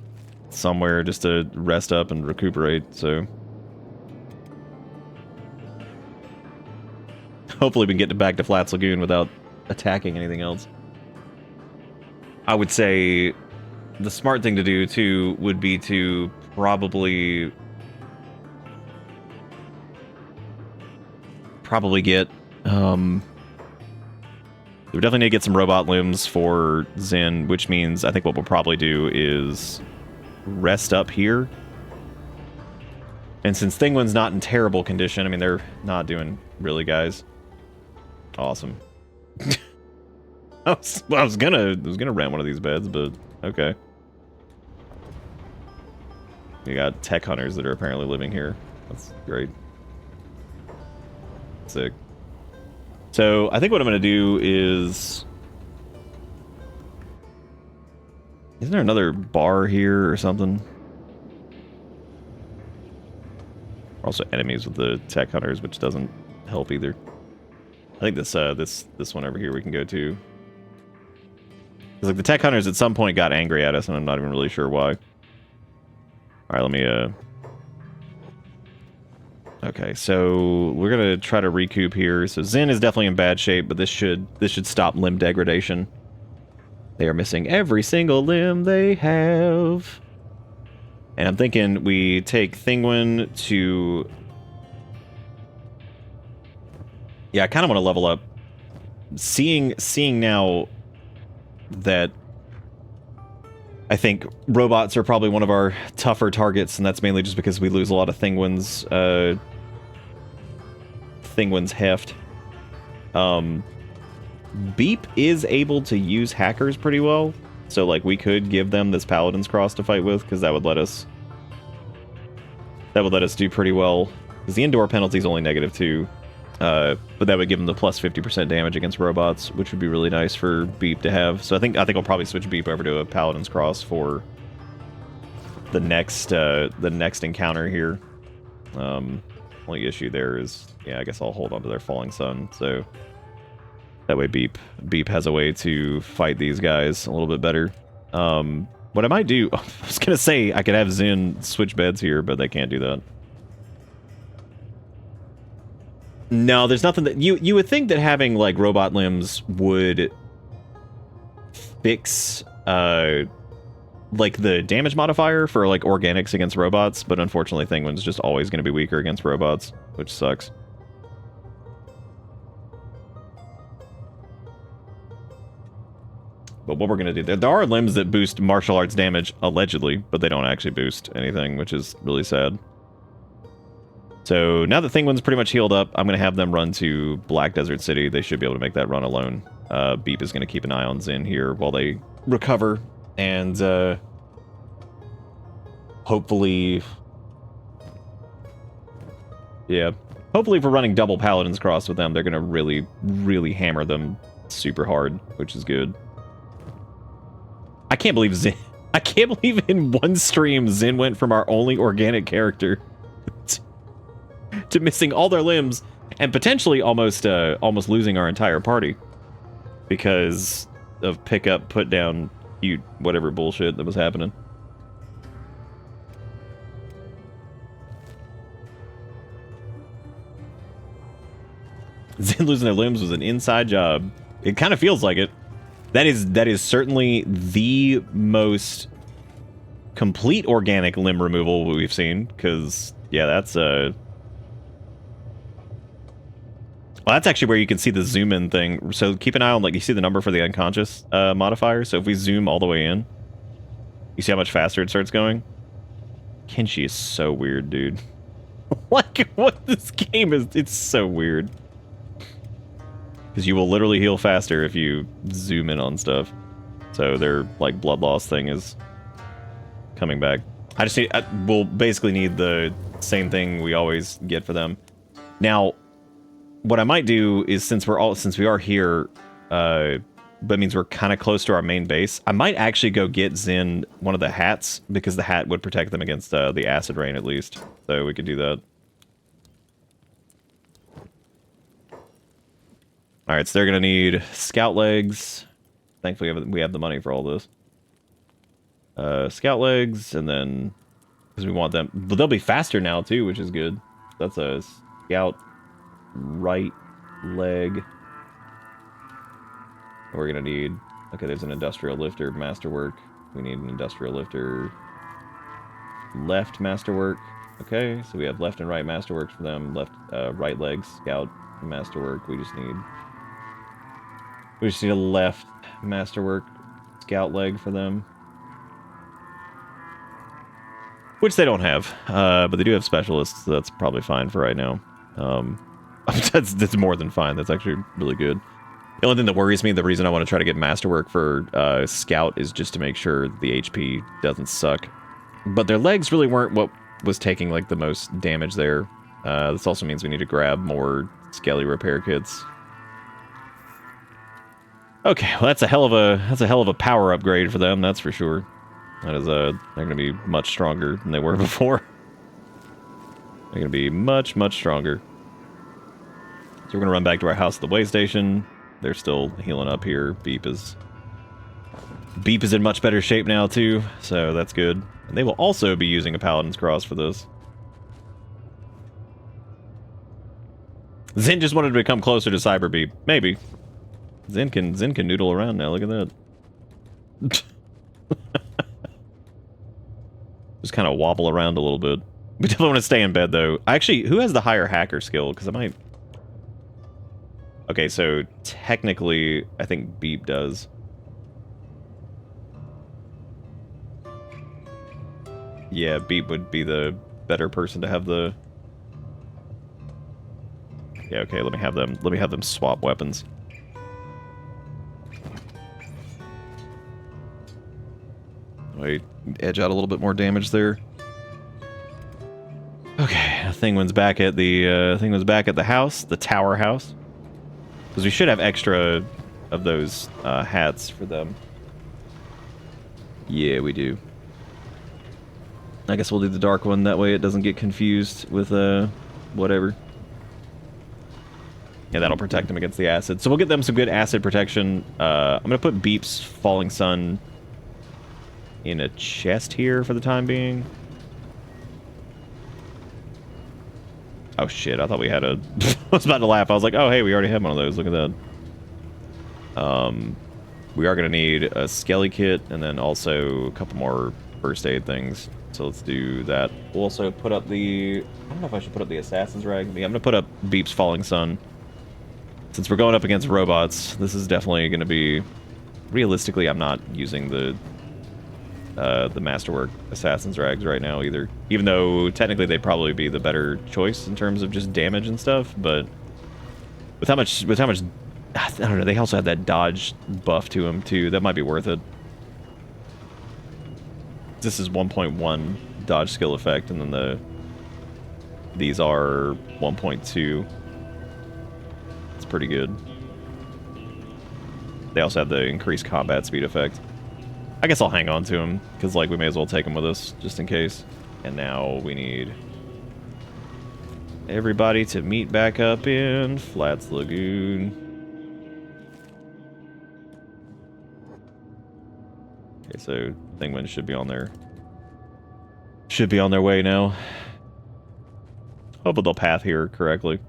somewhere just to rest up and recuperate, so hopefully we can get back to Flats Lagoon without attacking anything else. I would say the smart thing to do, too, would be to probably get, we definitely need to get some robot limbs for Zin, which means I think what we'll probably do is rest up here. And since Thinguin's not in terrible condition, I mean, they're not doing really, guys. Awesome. I was gonna rent one of these beds, but okay. We got tech hunters that are apparently living here. That's great. Sick. So I think what I'm gonna do is, isn't there another bar here or something? We're also enemies with the tech hunters, which doesn't help either. I think this one over here we can go to. Because like the tech hunters at some point got angry at us, and I'm not even really sure why. All right, let me. Okay, so we're gonna try to recoup here. So Zin is definitely in bad shape, but this should stop limb degradation. They are missing every single limb they have. And I'm thinking we take Thinguin to... Yeah, I kind of want to level up. Seeing now that I think robots are probably one of our tougher targets, and that's mainly just because we lose a lot of Thinguin's heft. Beep is able to use hackers pretty well, so like we could give them this Paladin's Cross to fight with, because that would let us do pretty well. Because the indoor penalty is only -2. But that would give them the plus 50% damage against robots, which would be really nice for Beep to have. So I think I'll probably switch Beep over to a Paladin's Cross for the next encounter here. Only issue there is, yeah, I guess I'll hold on to their Falling Sun. So that way Beep has a way to fight these guys a little bit better. What I might do, I was gonna say I could have Zin switch beds here, but they can't do that. No, there's nothing that you would think that having like robot limbs would fix like the damage modifier for like organics against robots, but unfortunately Thinguin's just always going to be weaker against robots, which sucks. But what we're going to do, there are limbs that boost martial arts damage, allegedly, but they don't actually boost anything, which is really sad. So now that Thinguin's pretty much healed up, I'm going to have them run to Black Desert City. They should be able to make that run alone. Beep is going to keep an eye on Zin here while they recover. And hopefully... Yeah. Hopefully if we're running double Paladin's Cross with them, they're going to really, really hammer them super hard, which is good. I can't believe Zin... I can't believe in one stream Zin went from our only organic character to missing all their limbs and potentially almost losing our entire party because of pick up, put down, whatever bullshit that was happening. Zin losing their limbs was an inside job. It kind of feels like it. That is certainly the most complete organic limb removal we've seen, because yeah, that's well, that's actually where you can see the zoom in thing. So keep an eye on, like, you see the number for the unconscious modifier. So if we zoom all the way in, you see how much faster it starts going? Kenshi is so weird, dude. Like, what this game is, it's so weird. Because you will literally heal faster if you zoom in on stuff. So their, like, blood loss thing is coming back. We'll basically need the same thing we always get for them. Now, what I might do is, since we are here, that means we're kind of close to our main base, I might actually go get Zen one of the hats, because the hat would protect them against the acid rain at least. So we could do that. Alright, so they're going to need scout legs. Thankfully, we have the money for all this. Scout legs, and then, because we want them, but they'll be faster now too, which is good. That's a scout right leg. We're gonna need, okay, there's an industrial lifter masterwork. We need an industrial lifter left masterwork. Okay, so we have left and right masterworks for them. Left, right leg scout masterwork. We just need a left masterwork scout leg for them. Which they don't have, but they do have specialists, so that's probably fine for right now. That's more than fine. That's actually really good. The only thing that worries me, the reason I want to try to get masterwork for Scout, is just to make sure the HP doesn't suck. But their legs really weren't what was taking like the most damage there. This also means we need to grab more Skelly repair kits. Okay, well that's a hell of a power upgrade for them, that's for sure. That is they're gonna be much stronger than they were before. They're gonna be much, much stronger. So we're gonna run back to our house at the way station. They're still healing up here. Beep is in much better shape now too, so that's good. And they will also be using a Paladin's Cross for this. Zen just wanted to become closer to Cyber Beep. Maybe. Zen can noodle around now, look at that. Just kind of wobble around a little bit. We definitely want to stay in bed, though. Actually, who has the higher hacker skill? Because I might... Okay, so technically, I think Beep does. Yeah, Beep would be the better person to have the... Yeah, okay, let me have them swap weapons. Wait, edge out a little bit more damage there. Okay, Thinguin's back at the house, the tower house. Because we should have extra of those hats for them. Yeah, we do. I guess we'll do the dark one, that way it doesn't get confused with whatever. Yeah, that'll protect them against the acid. So we'll get them some good acid protection. I'm gonna put Beep's Falling Sun in a chest here for the time being. Oh shit, I thought we had a... I was about to laugh. I was like, oh hey, we already have one of those. Look at that. We are going to need a Skelly kit and then also a couple more first aid things. So let's do that. We'll also put up the... I don't know if I should put up the Assassin's Rag. Yeah, I'm going to put up Beep's Falling Sun. Since we're going up against robots, this is definitely going to be... Realistically, I'm not using the Masterwork Assassin's Rags right now either. Even though technically they'd probably be the better choice in terms of just damage and stuff, but with how much I don't know, they also have that dodge buff to them too. That might be worth it. This is 1.1 dodge skill effect, and then these are 1.2. It's pretty good. They also have the increased combat speed effect. I guess I'll hang on to him, because like we may as well take him with us, just in case. And now we need everybody to meet back up in Flats Lagoon. Okay, so Thinguin should be on their way now. Hopefully they'll path here correctly.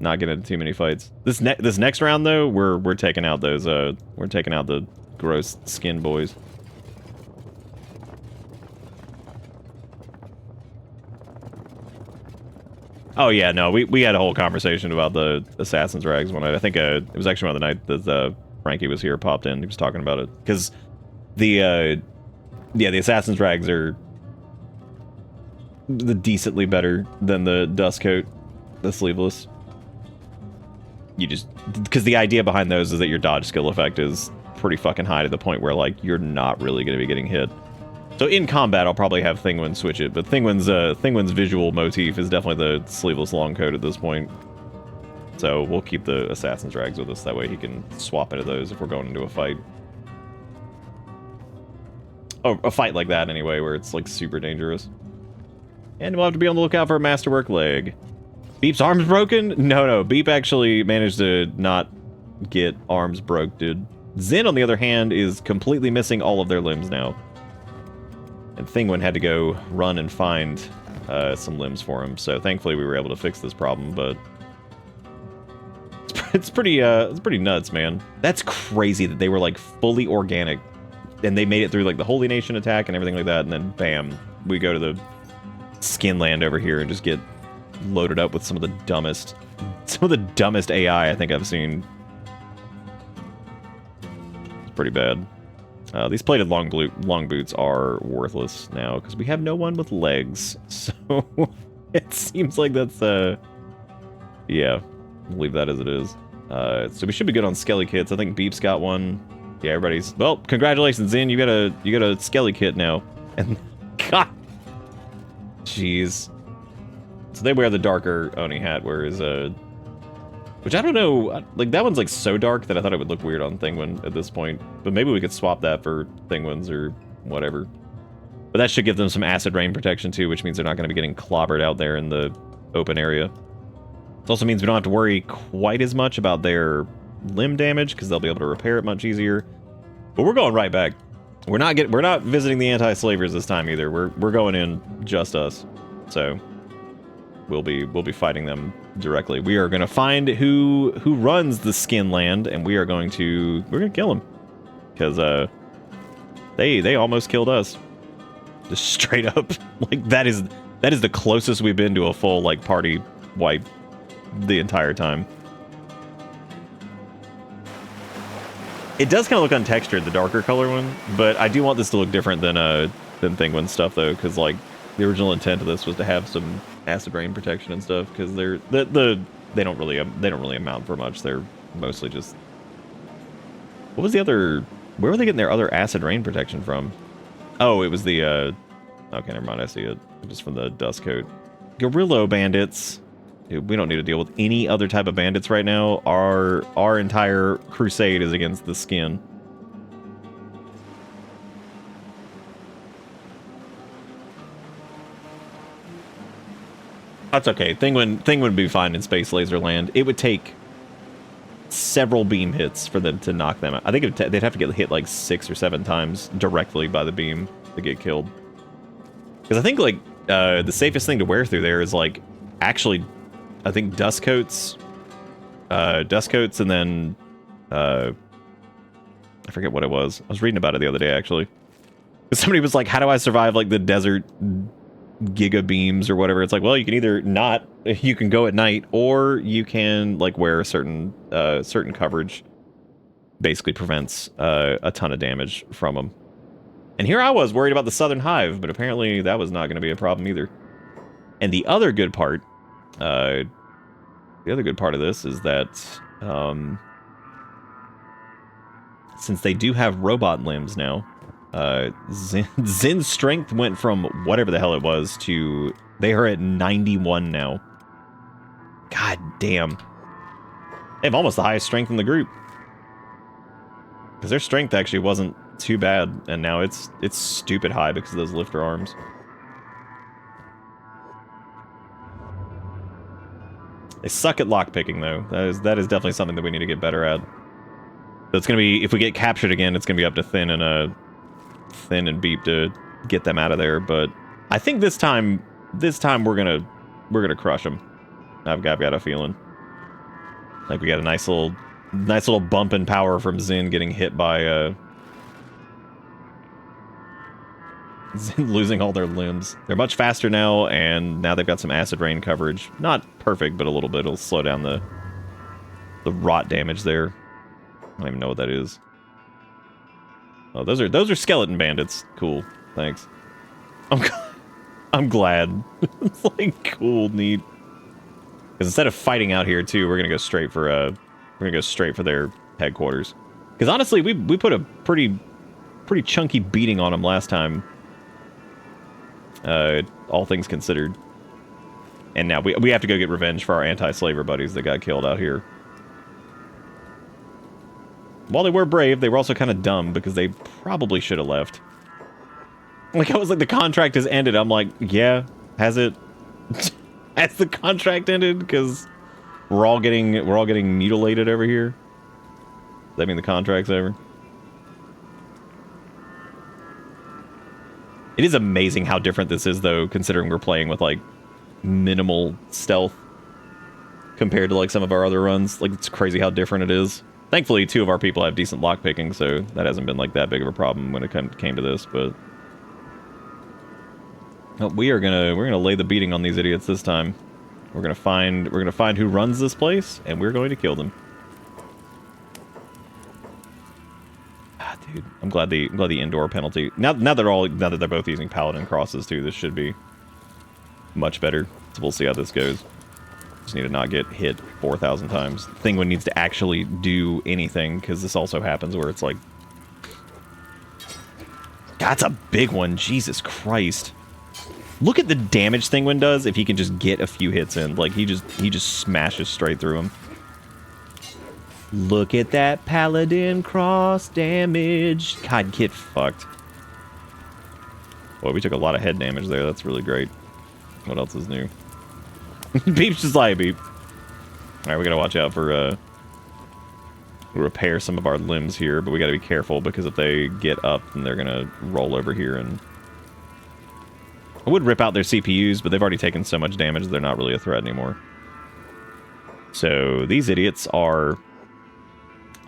Not get into too many fights. This next round though, we're taking out those we're taking out the gross skin boys. Oh yeah, no, we had a whole conversation about the Assassin's Rags one night. I think it was actually one of the night that Frankie was here, popped in. He was talking about it because the Assassin's Rags are the decently better than the dust coat, the sleeveless. You just, because the idea behind those is that your dodge skill effect is pretty fucking high to the point where like you're not really going to be getting hit. So in combat, I'll probably have Thinguin switch it, but Thinguin's visual motif is definitely the sleeveless long coat at this point. So we'll keep the Assassin's Rags with us, that way he can swap into those if we're going into a fight. Oh, a fight like that anyway, where it's like super dangerous. And we'll have to be on the lookout for a masterwork leg. Beep's arms broken? No, Beep actually managed to not get arms broke, dude. Zin, on the other hand, is completely missing all of their limbs now. And Thinguin had to go run and find some limbs for him, so thankfully we were able to fix this problem, but... It's pretty nuts, man. That's crazy that they were, like, fully organic, and they made it through, like, the Holy Nation attack and everything like that, and then, bam, we go to the skin land over here and just get loaded up with some of the dumbest AI I think I've seen. It's pretty bad. These plated long boots are worthless now because we have no one with legs. So it seems like that's yeah, we'll leave that as it is. So we should be good on skelly kits. I think Beep's got one. Yeah, everybody's, well, congratulations, Zin. You got a skelly kit now. And God, jeez. So they wear the darker Oni hat, whereas, which I don't know, like, that one's, like, so dark that I thought it would look weird on Thinguin at this point. But maybe we could swap that for Thinguin's or whatever. But that should give them some acid rain protection, too, which means they're not going to be getting clobbered out there in the open area. It also means we don't have to worry quite as much about their limb damage, because they'll be able to repair it much easier. But we're going right back. We're not visiting the anti-slavers this time, either. We're going in just us. So... We'll be fighting them directly. We are going to find who runs the skin land, and we're going to kill them, because they almost killed us, just straight up. Like that is the closest we've been to a full like party wipe the entire time. It does kind of look untextured, the darker color one, but I do want this to look different than Thinguin stuff though, because like the original intent of this was to have some acid rain protection and stuff, because they don't really amount for much. They're mostly just, what was the other, where were they getting their other acid rain protection from? Oh, it was the okay, never mind, I see it. Just from the dust coat. Guerrillo bandits. Dude, we don't need to deal with any other type of bandits right now. Our entire crusade is against the skin. That's okay. Thinguin would be fine in Space Laser Land. It would take several beam hits for them to knock them out. I think they'd have to get hit like 6 or 7 times directly by the beam to get killed. Because I think like the safest thing to wear through there is like actually, I think dust coats, and then I forget what it was. I was reading about it the other day actually. Somebody was like, "How do I survive like the desert giga beams or whatever?" It's like, well, you can either not, you can go at night, or you can like wear a certain coverage. Basically prevents a ton of damage from them. And here I was worried about the Southern Hive, but apparently that was not going to be a problem either. And the other good part of this is that since they do have robot limbs now, Zin's strength went from whatever the hell it was to, they are at 91 now. God damn. They have almost the highest strength in the group. Because their strength actually wasn't too bad, and now it's stupid high because of those lifter arms. They suck at lockpicking, though. That is definitely something that we need to get better at. So it's gonna be, if we get captured again, it's gonna be up to Thin and Beep to get them out of there. But I think this time we're gonna crush them. I've got a feeling. Like we got a nice little bump in power from Zin getting hit by Zin losing all their limbs. They're much faster now, and now they've got some acid rain coverage. Not perfect, but a little bit. It'll slow down the rot damage there. I don't even know what that is. Oh, those are skeleton bandits. Cool. Thanks. Oh god. I'm glad. It's like cool, neat. Because instead of fighting out here too, we're gonna go straight for their headquarters. Because honestly, we put a pretty chunky beating on them last time. All things considered. And now we have to go get revenge for our anti-slaver buddies that got killed out here. While they were brave, they were also kind of dumb because they probably should have left. Like, I was like, the contract has ended. I'm like, yeah, has it? Has the contract ended? Because we're all getting mutilated over here. Does that mean the contract's over? It is amazing how different this is, though, considering we're playing with, like, minimal stealth compared to, like, some of our other runs. Like, it's crazy how different it is. Thankfully, 2 of our people have decent lockpicking, so that hasn't been, like, that big of a problem when it came to this, but... Oh, we're gonna lay the beating on these idiots this time. We're gonna find who runs this place, and we're going to kill them. Ah, dude, I'm glad the indoor penalty. Now that they're both using paladin crosses too, this should be much better. So we'll see how this goes. Just need to not get hit 4,000 times. Thinguin needs to actually do anything, because this also happens where it's like, that's a big one. Jesus Christ. Look at the damage Thinguin does if he can just get a few hits in. Like, he just smashes straight through him. Look at that paladin cross damage. God, get fucked. Boy, we took a lot of head damage there. That's really great. What else is new? Beep's just like beep. Alright, we gotta watch out for, repair some of our limbs here, but we gotta be careful because if they get up, then they're gonna roll over here and... I would rip out their CPUs, but they've already taken so much damage they're not really a threat anymore. So, these idiots are...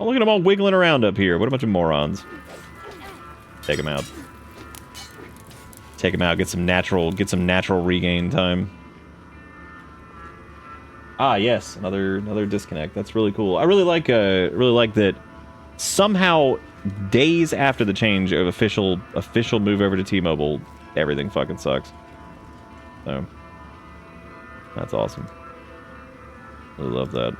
Oh, look at them all wiggling around up here. What a bunch of morons. Take them out. Take them out, get some natural regain time. Ah, yes, another disconnect. That's really cool. I really like that somehow days after the change of official move over to T-Mobile, everything fucking sucks. So, that's awesome. Really love that.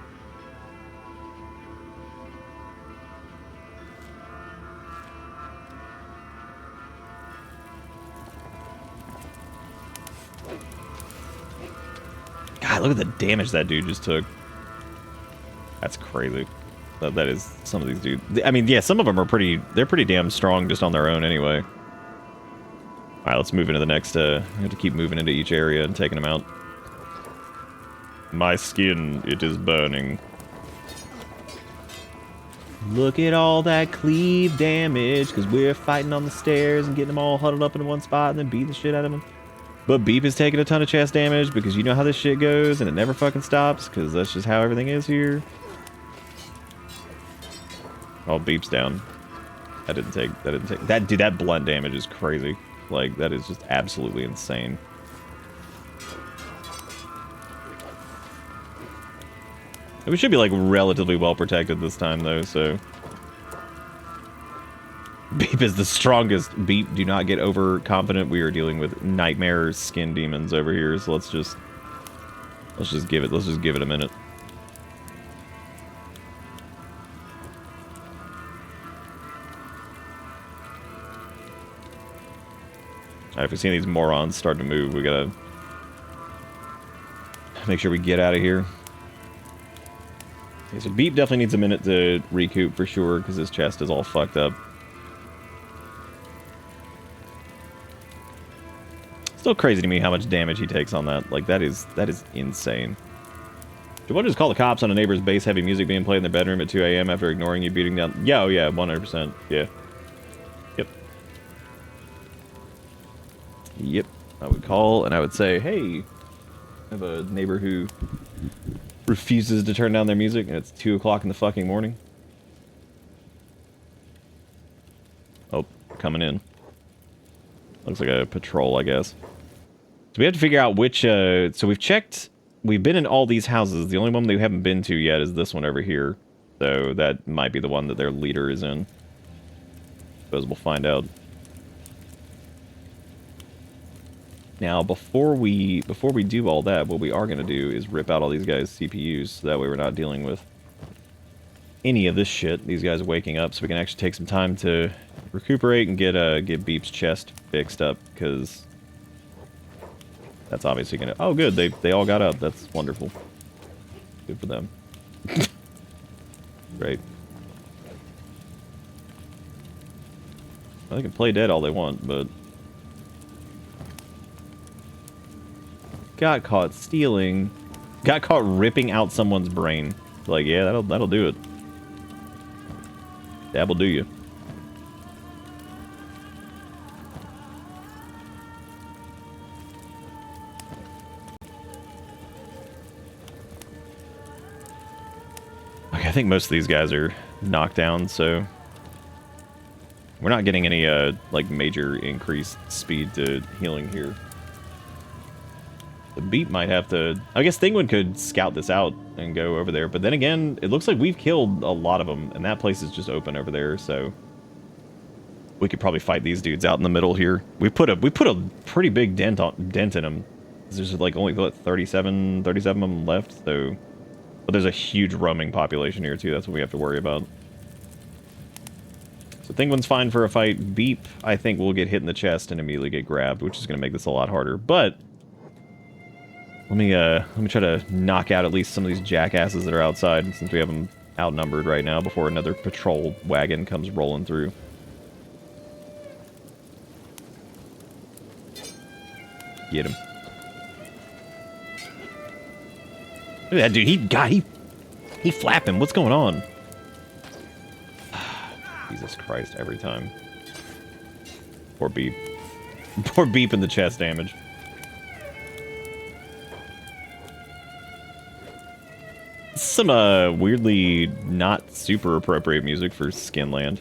God, look at the damage that dude just took. That's crazy. That is some of these dudes. I mean, yeah, some of them are they're pretty damn strong just on their own anyway. Alright, let's move into the next, we have to keep moving into each area and taking them out. My skin, it is burning. Look at all that cleave damage, because we're fighting on the stairs and getting them all huddled up in one spot and then beat the shit out of them. But Beep is taking a ton of chest damage because you know how this shit goes and it never fucking stops because that's just how everything is here. Oh, Beep's down. That didn't take, that, dude, that blunt damage is crazy. Like, that is just absolutely insane. We should be, like, relatively well protected this time, though, so... Beep is the strongest. Beep, do not get overconfident. We are dealing with nightmare skin demons over here, so let's just give it a minute. Alright, if we see these morons start to move, we gotta make sure we get out of here. Okay, so Beep definitely needs a minute to recoup for sure, because his chest is all fucked up. Still crazy to me how much damage he takes on that. Like, that is insane. Do you want to just call the cops on a neighbor's bass heavy music being played in their bedroom at 2 a.m. after ignoring you beating down? Yeah, oh yeah, 100%. Yeah. Yep. Yep. I would call and I would say, hey, I have a neighbor who refuses to turn down their music and it's 2 o'clock in the fucking morning. Oh, coming in. Looks like a patrol, I guess. So we have to figure out which, so we've been in all these houses. The only one we haven't been to yet is this one over here. So that might be the one that their leader is in. Suppose we'll find out. Now, before we do all that, what we are going to do is rip out all these guys' CPUs, so that way we're not dealing with any of this shit. These guys waking up, so we can actually take some time to recuperate and get Beep's chest fixed up, because that's obviously going to... Oh, good, they all got up. That's wonderful. Good for them. Great. Well, they can play dead all they want, but... Got caught stealing. Got caught ripping out someone's brain. Like, yeah, that'll do it. That will do you. Okay, I think most of these guys are knocked down, so we're not getting any like major increased speed to healing here. The Beep might have to... I guess Thinguin could scout this out and go over there. But then again, it looks like we've killed a lot of them. And that place is just open over there, so... We could probably fight these dudes out in the middle here. We put a pretty big dent in them. There's like only, what, 37 of them left, so... But there's a huge roaming population here, too. That's what we have to worry about. So Thinguin's fine for a fight. Beep, I think, will get hit in the chest and immediately get grabbed, which is going to make this a lot harder. But... Let me try to knock out at least some of these jackasses that are outside, since we have them outnumbered right now before another patrol wagon comes rolling through. Get him. Look at that dude. He flapping. What's going on? Jesus Christ, every time. Poor Beep. Poor Beep in the chest damage. Some weirdly not super appropriate music for Skinland.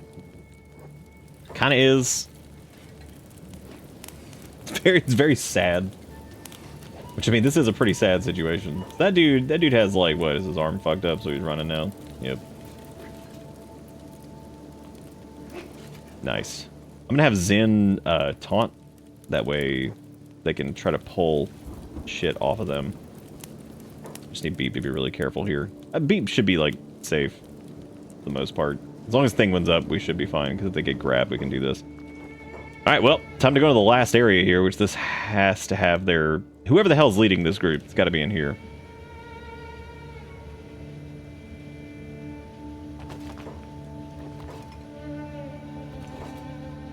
Kind of is. It's very sad. Which, I mean, this is a pretty sad situation. That dude has, like, what, is his arm fucked up, so he's running now? Yep. Nice. I'm gonna have Zen taunt. That way they can try to pull shit off of them. Just need Beep to be really careful here. Beep should be, like, safe for the most part. As long as Thinguin's up, we should be fine, because if they get grabbed, we can do this. Alright, well, time to go to the last area here, which this has to have their... Whoever the hell's leading this group, it's got to be in here.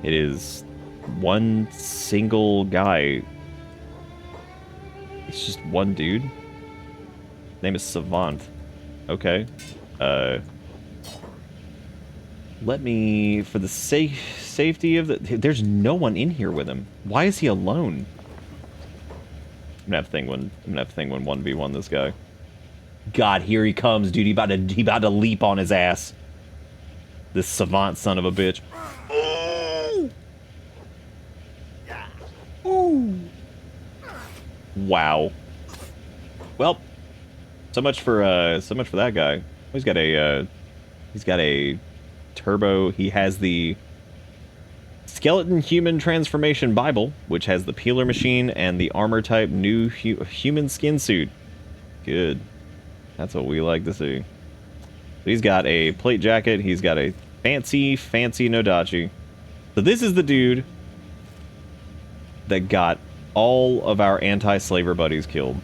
It is one single guy. It's just one dude. Name is Savant. Okay. Let me, for the safety of the... There's no one in here with him. Why is he alone? I'm gonna have Thinguin 1v1 this guy. God, here he comes, dude. He about to leap on his ass. This Savant son of a bitch. Ooh. Ooh. Wow. Well, so much for that guy. He's got a turbo. He has the Skeleton Human Transformation Bible, which has the peeler machine and the armor type new human skin suit. Good. That's what we like to see. He's got a plate jacket. He's got a fancy Nodachi. So this is the dude that got all of our anti-slaver buddies killed.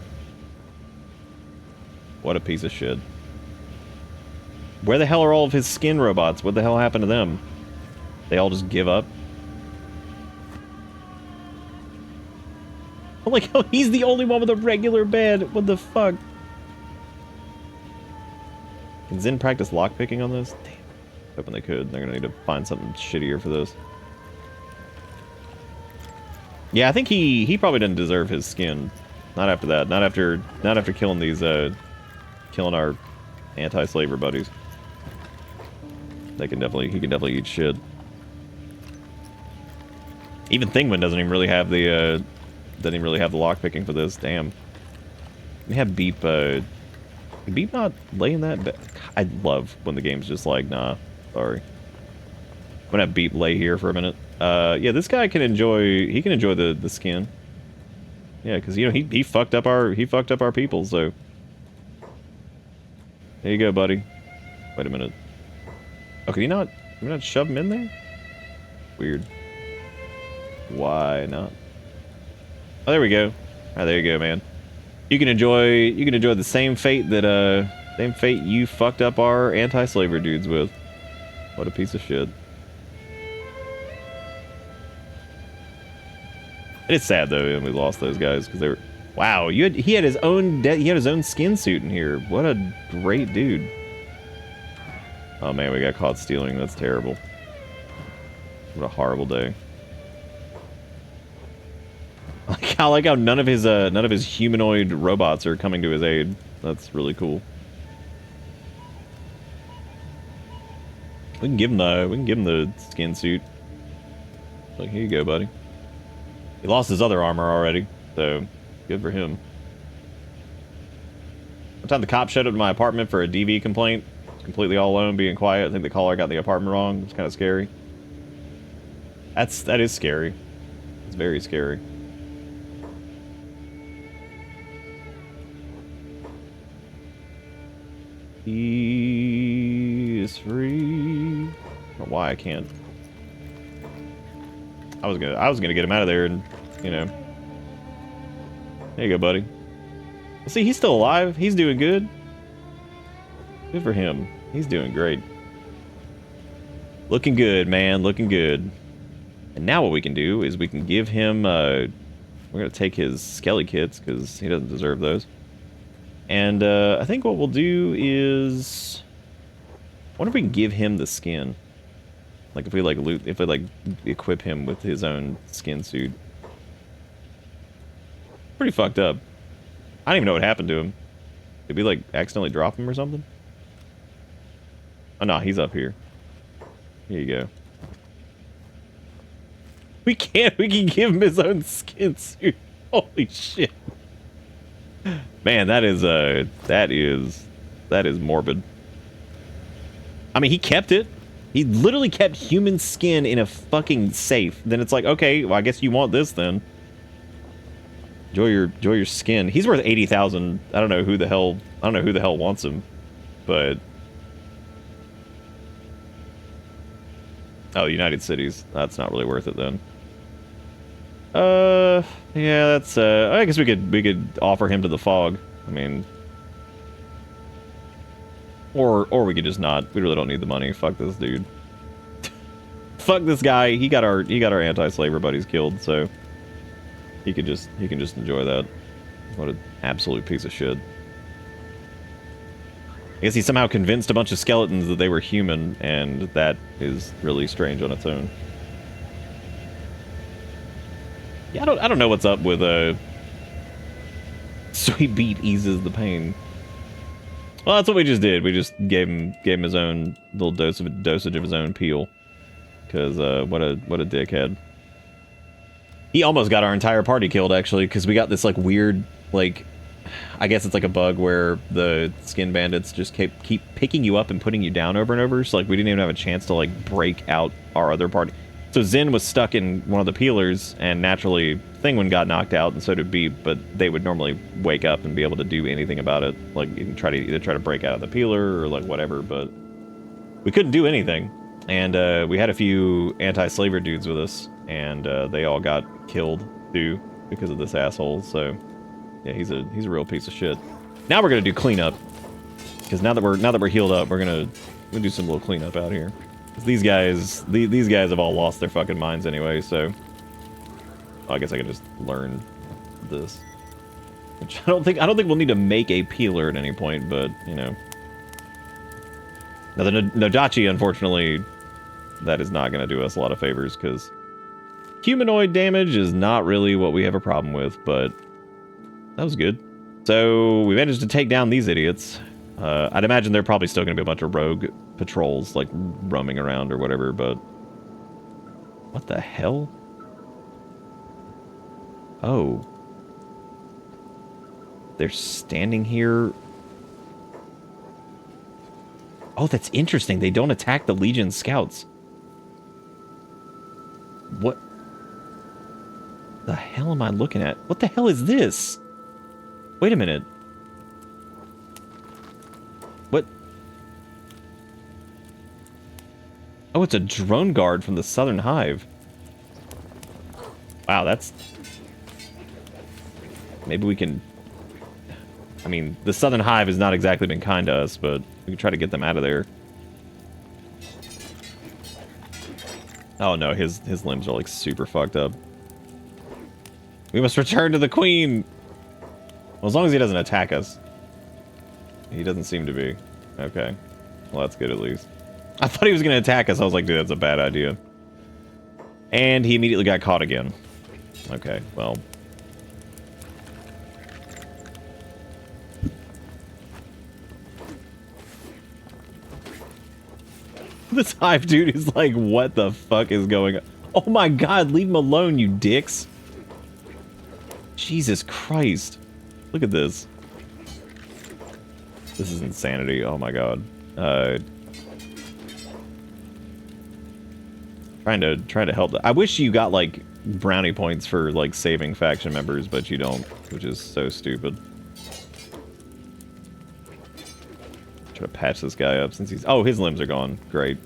What a piece of shit. Where the hell are all of his skin robots? What the hell happened to them? They all just give up? I'm like, oh, he's the only one with a regular bed. What the fuck? Can Zen practice lockpicking on this? Damn. Hoping they could. They're gonna need to find something shittier for this. Yeah, I think he probably didn't deserve his skin. Not after that. Not after killing these killing our anti-slaver buddies. He can definitely eat shit. Even Thinguin doesn't even really have the lockpicking for this. Damn. We have Beep. Can Beep not lay in that bed? I love when the game's just like, nah, sorry. I'm gonna have Beep lay here for a minute. Yeah, this guy can enjoy. He can enjoy the skin. Yeah, because you know he fucked up our people. So there you go, buddy. Wait a minute. Oh, can you not shove him in there? Weird. Why not? Oh, there we go. Oh, there you go, man. You can enjoy the same fate that you fucked up our anti-slaver dudes with. What a piece of shit. It is sad though, and we lost those guys because they were. Wow, he had his own skin suit in here. What a great dude. Oh man, we got caught stealing. That's terrible. What a horrible day. I like how none of his humanoid robots are coming to his aid. That's really cool. We can give him the skin suit. Like, here you go, buddy. He lost his other armor already, so good for him. One time the cop showed up to my apartment for a DV complaint. Completely all alone, being quiet. I think the caller got the apartment wrong. It's kind of scary. That is scary. It's very scary. He is free. I don't know why I can't. I was gonna get him out of there, and you know. There you go, buddy. See, he's still alive. He's doing good. Good for him. He's doing great. Looking good, man. Looking good. And now what we can do is we can give him. We're gonna take his skelly kits because he doesn't deserve those. And I think what we'll do is, I wonder if we can give him the skin. Like if we equip him with his own skin suit. Pretty fucked up. I don't even know what happened to him. Did we like accidentally drop him or something? Oh no, he's up here. Here you go. We can give him his own skin suit. Holy shit. Man, that is morbid. I mean, he kept it. He literally kept human skin in a fucking safe. Then it's like, okay, well, I guess you want this then. Enjoy your skin. He's worth 80,000. I don't know who the hell wants him, but oh, United Cities. That's not really worth it then. Yeah, that's I guess we could offer him to the fog. I mean, or we could just not. We really don't need the money. Fuck this dude. Fuck this guy. He got our anti-slaver buddies killed, so he can just enjoy that. What an absolute piece of shit. I guess he somehow convinced a bunch of skeletons that they were human, and that is really strange on its own. Yeah, I don't know what's up with Sweet Beat eases the pain. Well, that's what we just did. We just gave him his own little dosage of his own peel. Cause what a dickhead. He almost got our entire party killed actually, because we got this like weird I guess it's like a bug where the skin bandits just keep picking you up and putting you down over and over. So like we didn't even have a chance to like break out our other party. So Zen was stuck in one of the peelers, and naturally Thinguin got knocked out, and so did Beep, but they would normally wake up and be able to do anything about it. Like, you can try to break out of the peeler, or like whatever, but we couldn't do anything. And we had a few anti-slaver dudes with us, and they all got killed, too, because of this asshole, so yeah, he's a real piece of shit. Now we're gonna do cleanup, because now that we're healed up, we're gonna do some little cleanup out here. These guys have all lost their fucking minds anyway, so I guess I could just learn this. Which I don't think we'll need to make a peeler at any point, but you know. Now the Nodachi, unfortunately, that is not going to do us a lot of favors because humanoid damage is not really what we have a problem with, but that was good. So we managed to take down these idiots. I'd imagine they're probably still going to be a bunch of rogue patrols, like, roaming around or whatever, but what the hell? Oh. They're standing here. Oh, that's interesting. They don't attack the Legion scouts. What? The hell am I looking at? What the hell is this? Wait a minute. What? Oh, it's a drone guard from the Southern Hive. Wow, that's... Maybe we can... I mean, the Southern Hive has not exactly been kind to us, but we can try to get them out of there. Oh no, his limbs are like super fucked up. We must return to the Queen! Well, as long as he doesn't attack us. He doesn't seem to be. Okay. Well, that's good at least. I thought he was going to attack us. I was like, dude, that's a bad idea. And he immediately got caught again. Okay, well. This hive dude is like, what the fuck is going on? Oh my god, leave him alone, you dicks. Jesus Christ. Look at this. This is insanity. Oh my god. Trying to help. I wish you got like brownie points for like saving faction members, but you don't, which is so stupid. Try to patch this guy up since he's... Oh, his limbs are gone. Great.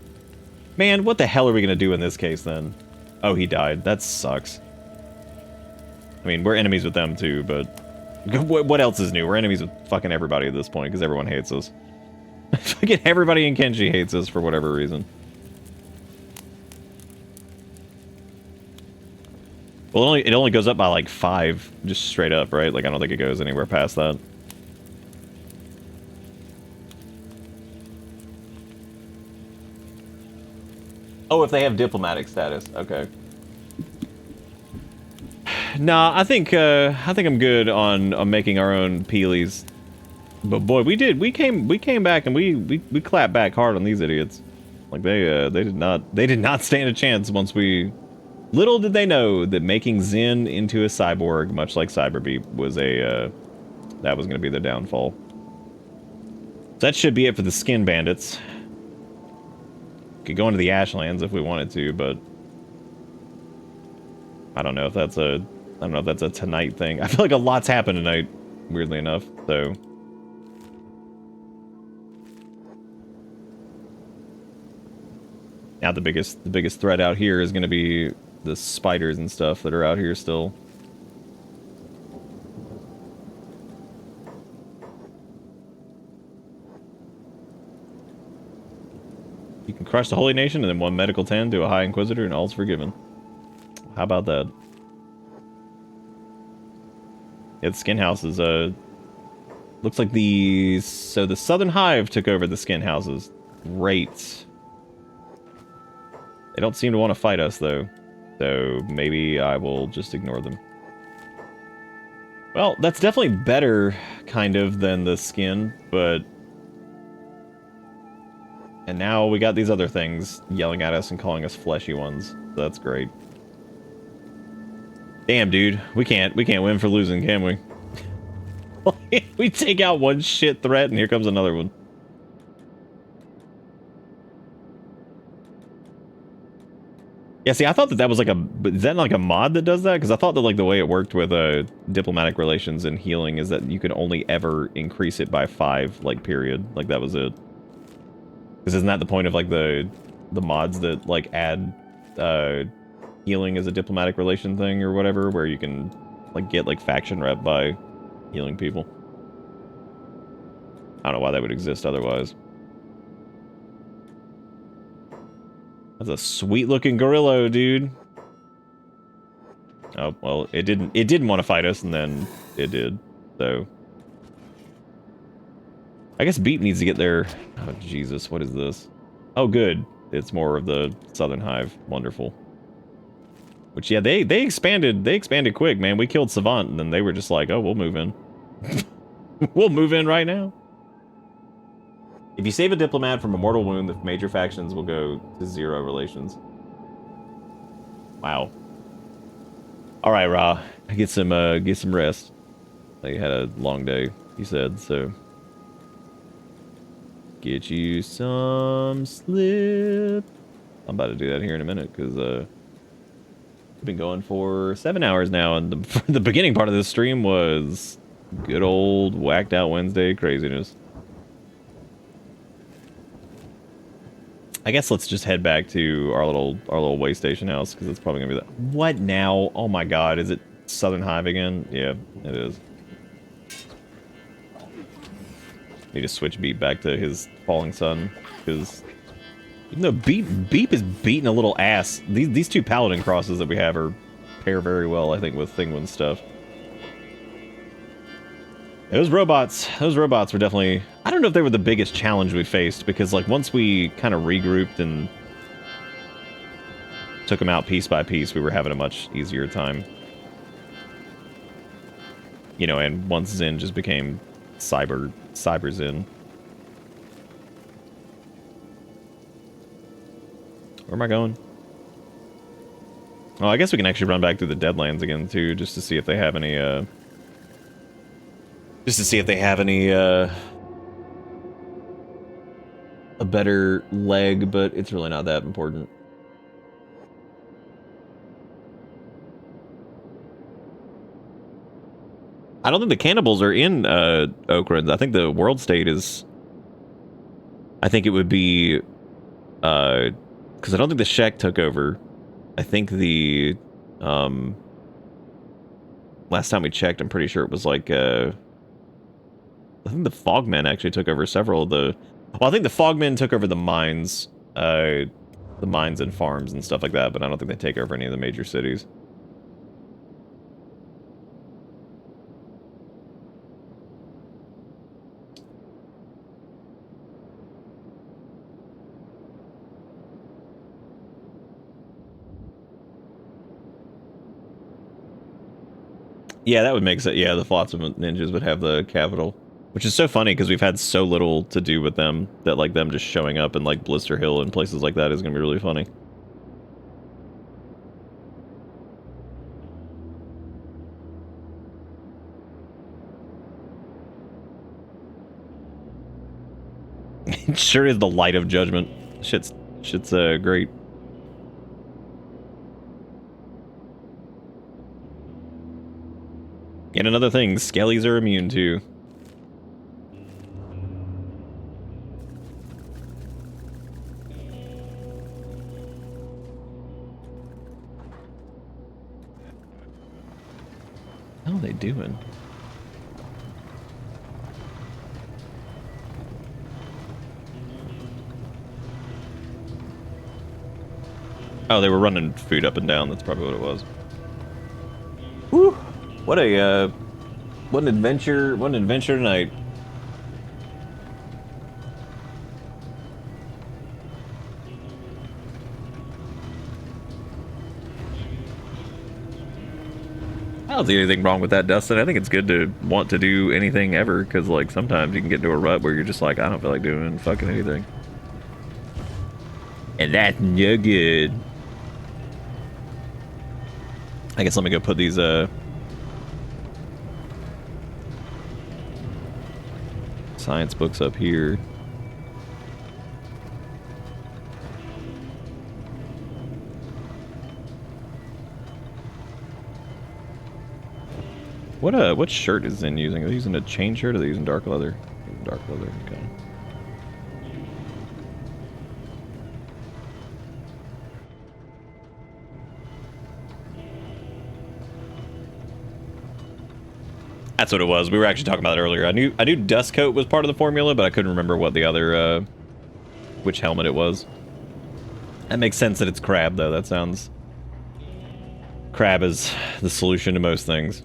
Man, what the hell are we gonna do in this case then? Oh, he died. That sucks. I mean, we're enemies with them too, but... What else is new? We're enemies with fucking everybody at this point, because everyone hates us. Fucking everybody in Kenshi hates us for whatever reason. Well, it only goes up by like 5, just straight up, right? Like, I don't think it goes anywhere past that. Oh, if they have diplomatic status, okay. Nah, I think I'm good on making our own peelies. But boy, we came back and we clapped back hard on these idiots. Like they did not stand a chance once we... Little did they know that making Zen into a cyborg, much like Cyberbeep, was that was going to be their downfall. So that should be it for the skin bandits. Could go into the Ashlands if we wanted to, but I don't know if that's a tonight thing. I feel like a lot's happened tonight, weirdly enough. So now the biggest threat out here is going to be the spiders and stuff that are out here still. You can crush the Holy Nation and then 1 Medical 10 to a High Inquisitor and all's forgiven. How about that? Yeah, the skin houses, looks like the Southern Hive took over the skin houses. Great. They don't seem to want to fight us, though. So maybe I will just ignore them. Well, that's definitely better, kind of, than the skin, but... And now we got these other things yelling at us and calling us fleshy ones. So that's great. Damn, dude. We can't win for losing, can we? We take out one shit threat and here comes another one. Yeah, see, I thought that was like is that like a mod that does that? Because I thought that like the way it worked with diplomatic relations and healing is that you could only ever increase it by 5, like, period. Like, that was it. Because isn't that the point of like the mods that like add healing as a diplomatic relation thing or whatever, where you can like get like faction rep by healing people? I don't know why that would exist otherwise. That's a sweet looking gorilla, dude. Oh, well, it didn't want to fight us, and then it did. So I guess Beep needs to get there. Oh, Jesus, what is this? Oh, good. It's more of the Southern Hive. Wonderful. Which, yeah, they expanded quick, man. We killed Savant, and then they were just like, oh, we'll move in. We'll move in right now. If you save a diplomat from a mortal wound, the major factions will go to 0 relations. Wow. All right, Ra. Get some rest. They had a long day, he said, so get you some sleep. I'm about to do that here in a minute, because We've been going for 7 hours now, and the beginning part of this stream was good old whacked out Wednesday craziness. I guess let's just head back to our little way station house, because it's probably gonna be that. What now? Oh my god, is it Southern Hive again? Yeah, it is. Need to switch Beep back to his falling sun, because even though Beep is beating a little ass, these two paladin crosses that we have pair very well, I think, with Thinguin stuff. Those robots were definitely... I don't know if they were the biggest challenge we faced, because like once we kind of regrouped and took them out piece by piece, we were having a much easier time. You know, and once Zen just became Cyber Zen. Where am I going? Oh, I guess we can actually run back through the Deadlands again too, just to see if they have any a better leg, but it's really not that important. I don't think the cannibals are in Okra. I think the world state is... I think it would be... because I don't think the Shek took over. I think the... last time we checked, I'm pretty sure it was like... I think the Fogmen actually took over several of the... Well, I think the Fogmen took over the mines. The mines and farms and stuff like that, but I don't think they take over any of the major cities. Yeah, that would make sense. Yeah, the Flotsam Ninjas would have the capital. Which is so funny, because we've had so little to do with them, that like them just showing up in like Blister Hill and places like that is going to be really funny. It sure is the light of judgment. Shit's great. Yet another thing Skellies are immune to. How are they doing? Oh, they were running food up and down. That's probably what it was. Whew. What an adventure tonight. I don't see anything wrong with that, Dustin. I think it's good to want to do anything ever, because like sometimes you can get into a rut where you're just like, I don't feel like doing fucking anything. And that's no good. I guess let me go put these science books up here. What shirt is Zen using? Are they using a chain shirt, or are they using dark leather? Dark leather, okay. That's what it was. We were actually talking about it earlier. I knew Dust Coat was part of the formula, but I couldn't remember what the other which helmet it was. That makes sense that it's Crab, though. That sounds... Crab is the solution to most things.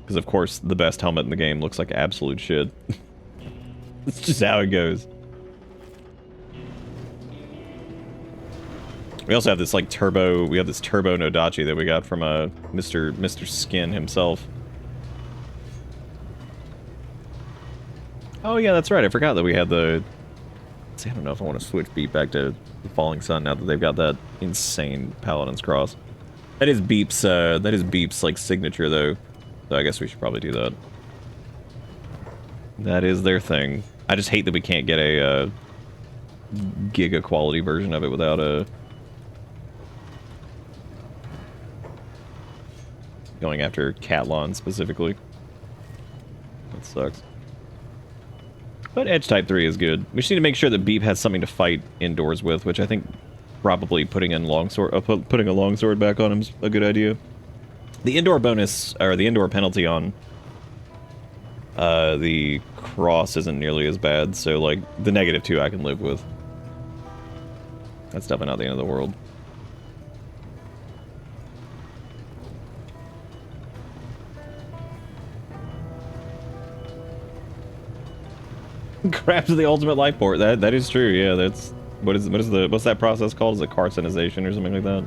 Because, of course, the best helmet in the game looks like absolute shit. It's just how it goes. We also have this, like, turbo... We have this turbo Nodachi that we got from Mr. Skin himself. Oh, yeah, that's right. I forgot that we had the... See, I don't know if I want to switch Beep back to the Falling Sun now that they've got that insane Paladin's Cross. That is Beep's, like, signature, though. So I guess we should probably do that. That is their thing. I just hate that we can't get a Giga quality version of it without a... going after Catlon specifically. That sucks. But Edge Type 3 is good. We just need to make sure that Beep has something to fight indoors with, which I think probably putting in putting a longsword back on him is a good idea. The indoor bonus, or the indoor penalty on the cross isn't nearly as bad, so like the -2 I can live with. That's definitely not the end of the world. Grabs the ultimate life port. That is true. Yeah, that's what's that process called? Is it carcinization or something like that?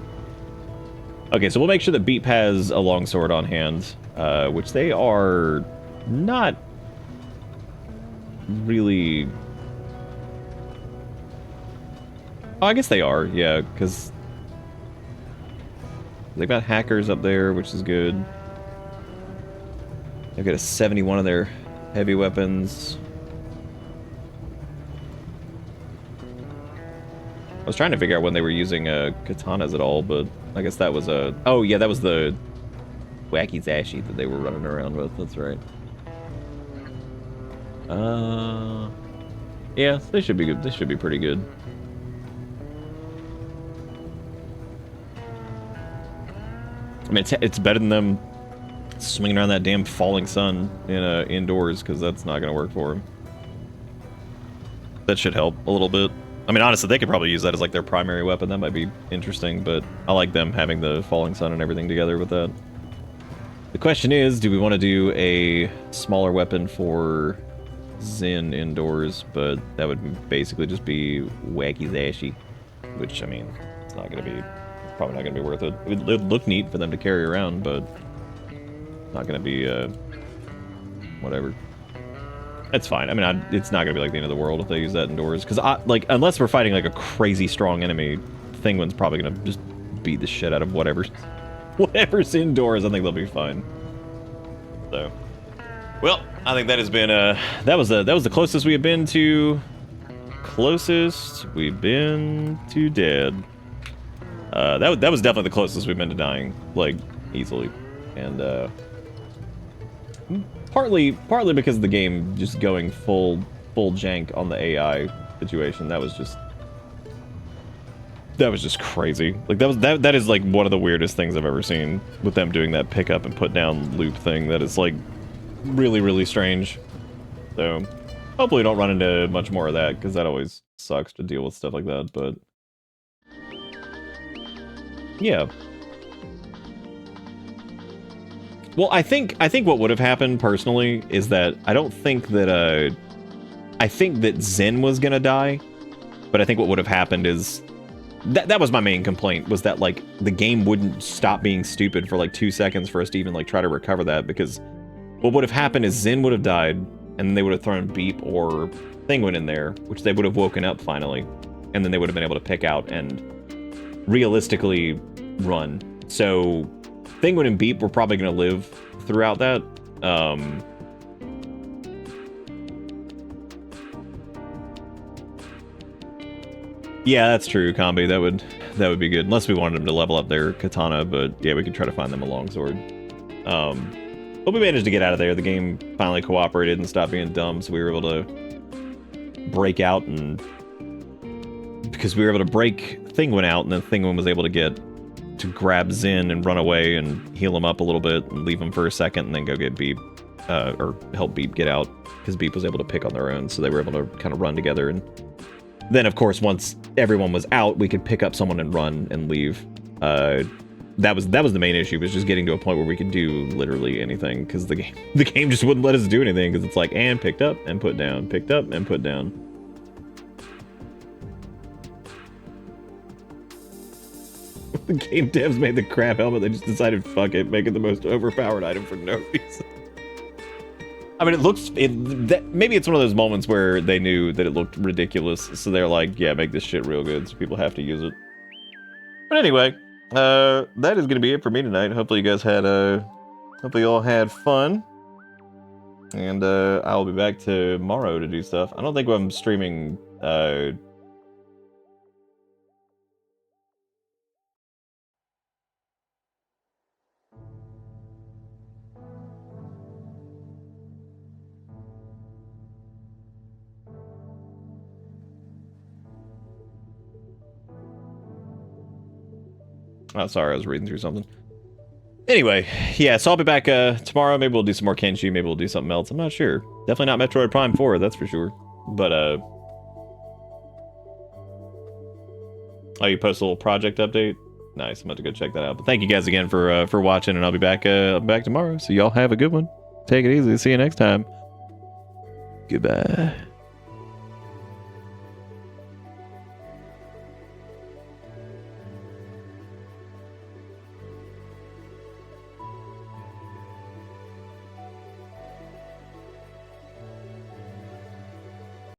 Okay, so we'll make sure that Beep has a longsword on hand, which they are not really. Oh, I guess they are. Yeah, because they've got hackers up there, which is good. They've got a 71 of their heavy weapons. I was trying to figure out when they were using katanas at all, but I guess that was a... Oh, yeah, that was the wacky Zashi that they were running around with. That's right. Yeah, they should be good. They should be pretty good. I mean, it's better than them swinging around that damn falling sun in indoors, because that's not going to work for them. That should help a little bit. I mean, honestly, they could probably use that as like their primary weapon. That might be interesting, but I like them having the falling sun and everything together with that. The question is, do we want to do a smaller weapon for Zin indoors? But that would basically just be wacky Zashi, which, I mean, it's not going to be, probably not going to be worth it. It would look neat for them to carry around, but not going to be, whatever. It's fine. I mean, it's not gonna be like the end of the world if they use that indoors. Because, like, unless we're fighting like a crazy strong enemy, Thinguin's probably gonna just beat the shit out of whatever's indoors. I think they'll be fine. So, well, I think that has been that was the closest we have been to dead. That was definitely the closest we've been to dying, like, easily, and Partly because of the game just going full jank on the AI situation. That was just crazy. Like that is like one of the weirdest things I've ever seen, with them doing that pick up and put down loop thing. That is like really strange. So hopefully we don't run into much more of that, because that always sucks to deal with stuff like that. But yeah. Well, I think what would have happened personally is that I think that Zen was gonna die, but I think what would have happened is that was my main complaint, was that like the game wouldn't stop being stupid for like 2 seconds for us to even like try to recover that, because what would have happened is Zen would have died, and then they would have thrown Beep or Thinguin in there, which they would have woken up finally, and then they would have been able to pick out and realistically run. So Thinguin and Beep were probably going to live throughout that. Yeah, that's true, Combi. That would be good, unless we wanted them to level up their katana. But yeah, we could try to find them a longsword. But we managed to get out of there. The game finally cooperated and stopped being dumb, so we were able to break out, and because we were able to break Thinguin out, and then Thinguin was able to grab Zin and run away and heal him up a little bit and leave him for a second, and then go get Beep, or help Beep get out, because Beep was able to pick on their own, so they were able to kind of run together. And then, of course, once everyone was out, we could pick up someone and run and leave. That was the main issue, was just getting to a point where we could do literally anything, because the game just wouldn't let us do anything, because it's like, and picked up and put down, picked up and put down. The game devs made the crap helmet. They just decided, fuck it, make it the most overpowered item for no reason. I mean, maybe it's one of those moments where they knew that it looked ridiculous, so they're like, yeah, make this shit real good, so people have to use it. But anyway, that is gonna be it for me tonight. Hopefully you guys hopefully you all had fun. And I'll be back tomorrow to do stuff. I don't think I'm streaming Oh, sorry, I was reading through something. Anyway, yeah, so I'll be back tomorrow. Maybe we'll do some more Kenshi. Maybe we'll do something else. I'm not sure. Definitely not Metroid Prime 4, that's for sure. But, oh, you post a little project update? Nice, I'm about to go check that out. But thank you guys again for watching, and I'll be back tomorrow. So y'all have a good one. Take it easy. See you next time. Goodbye.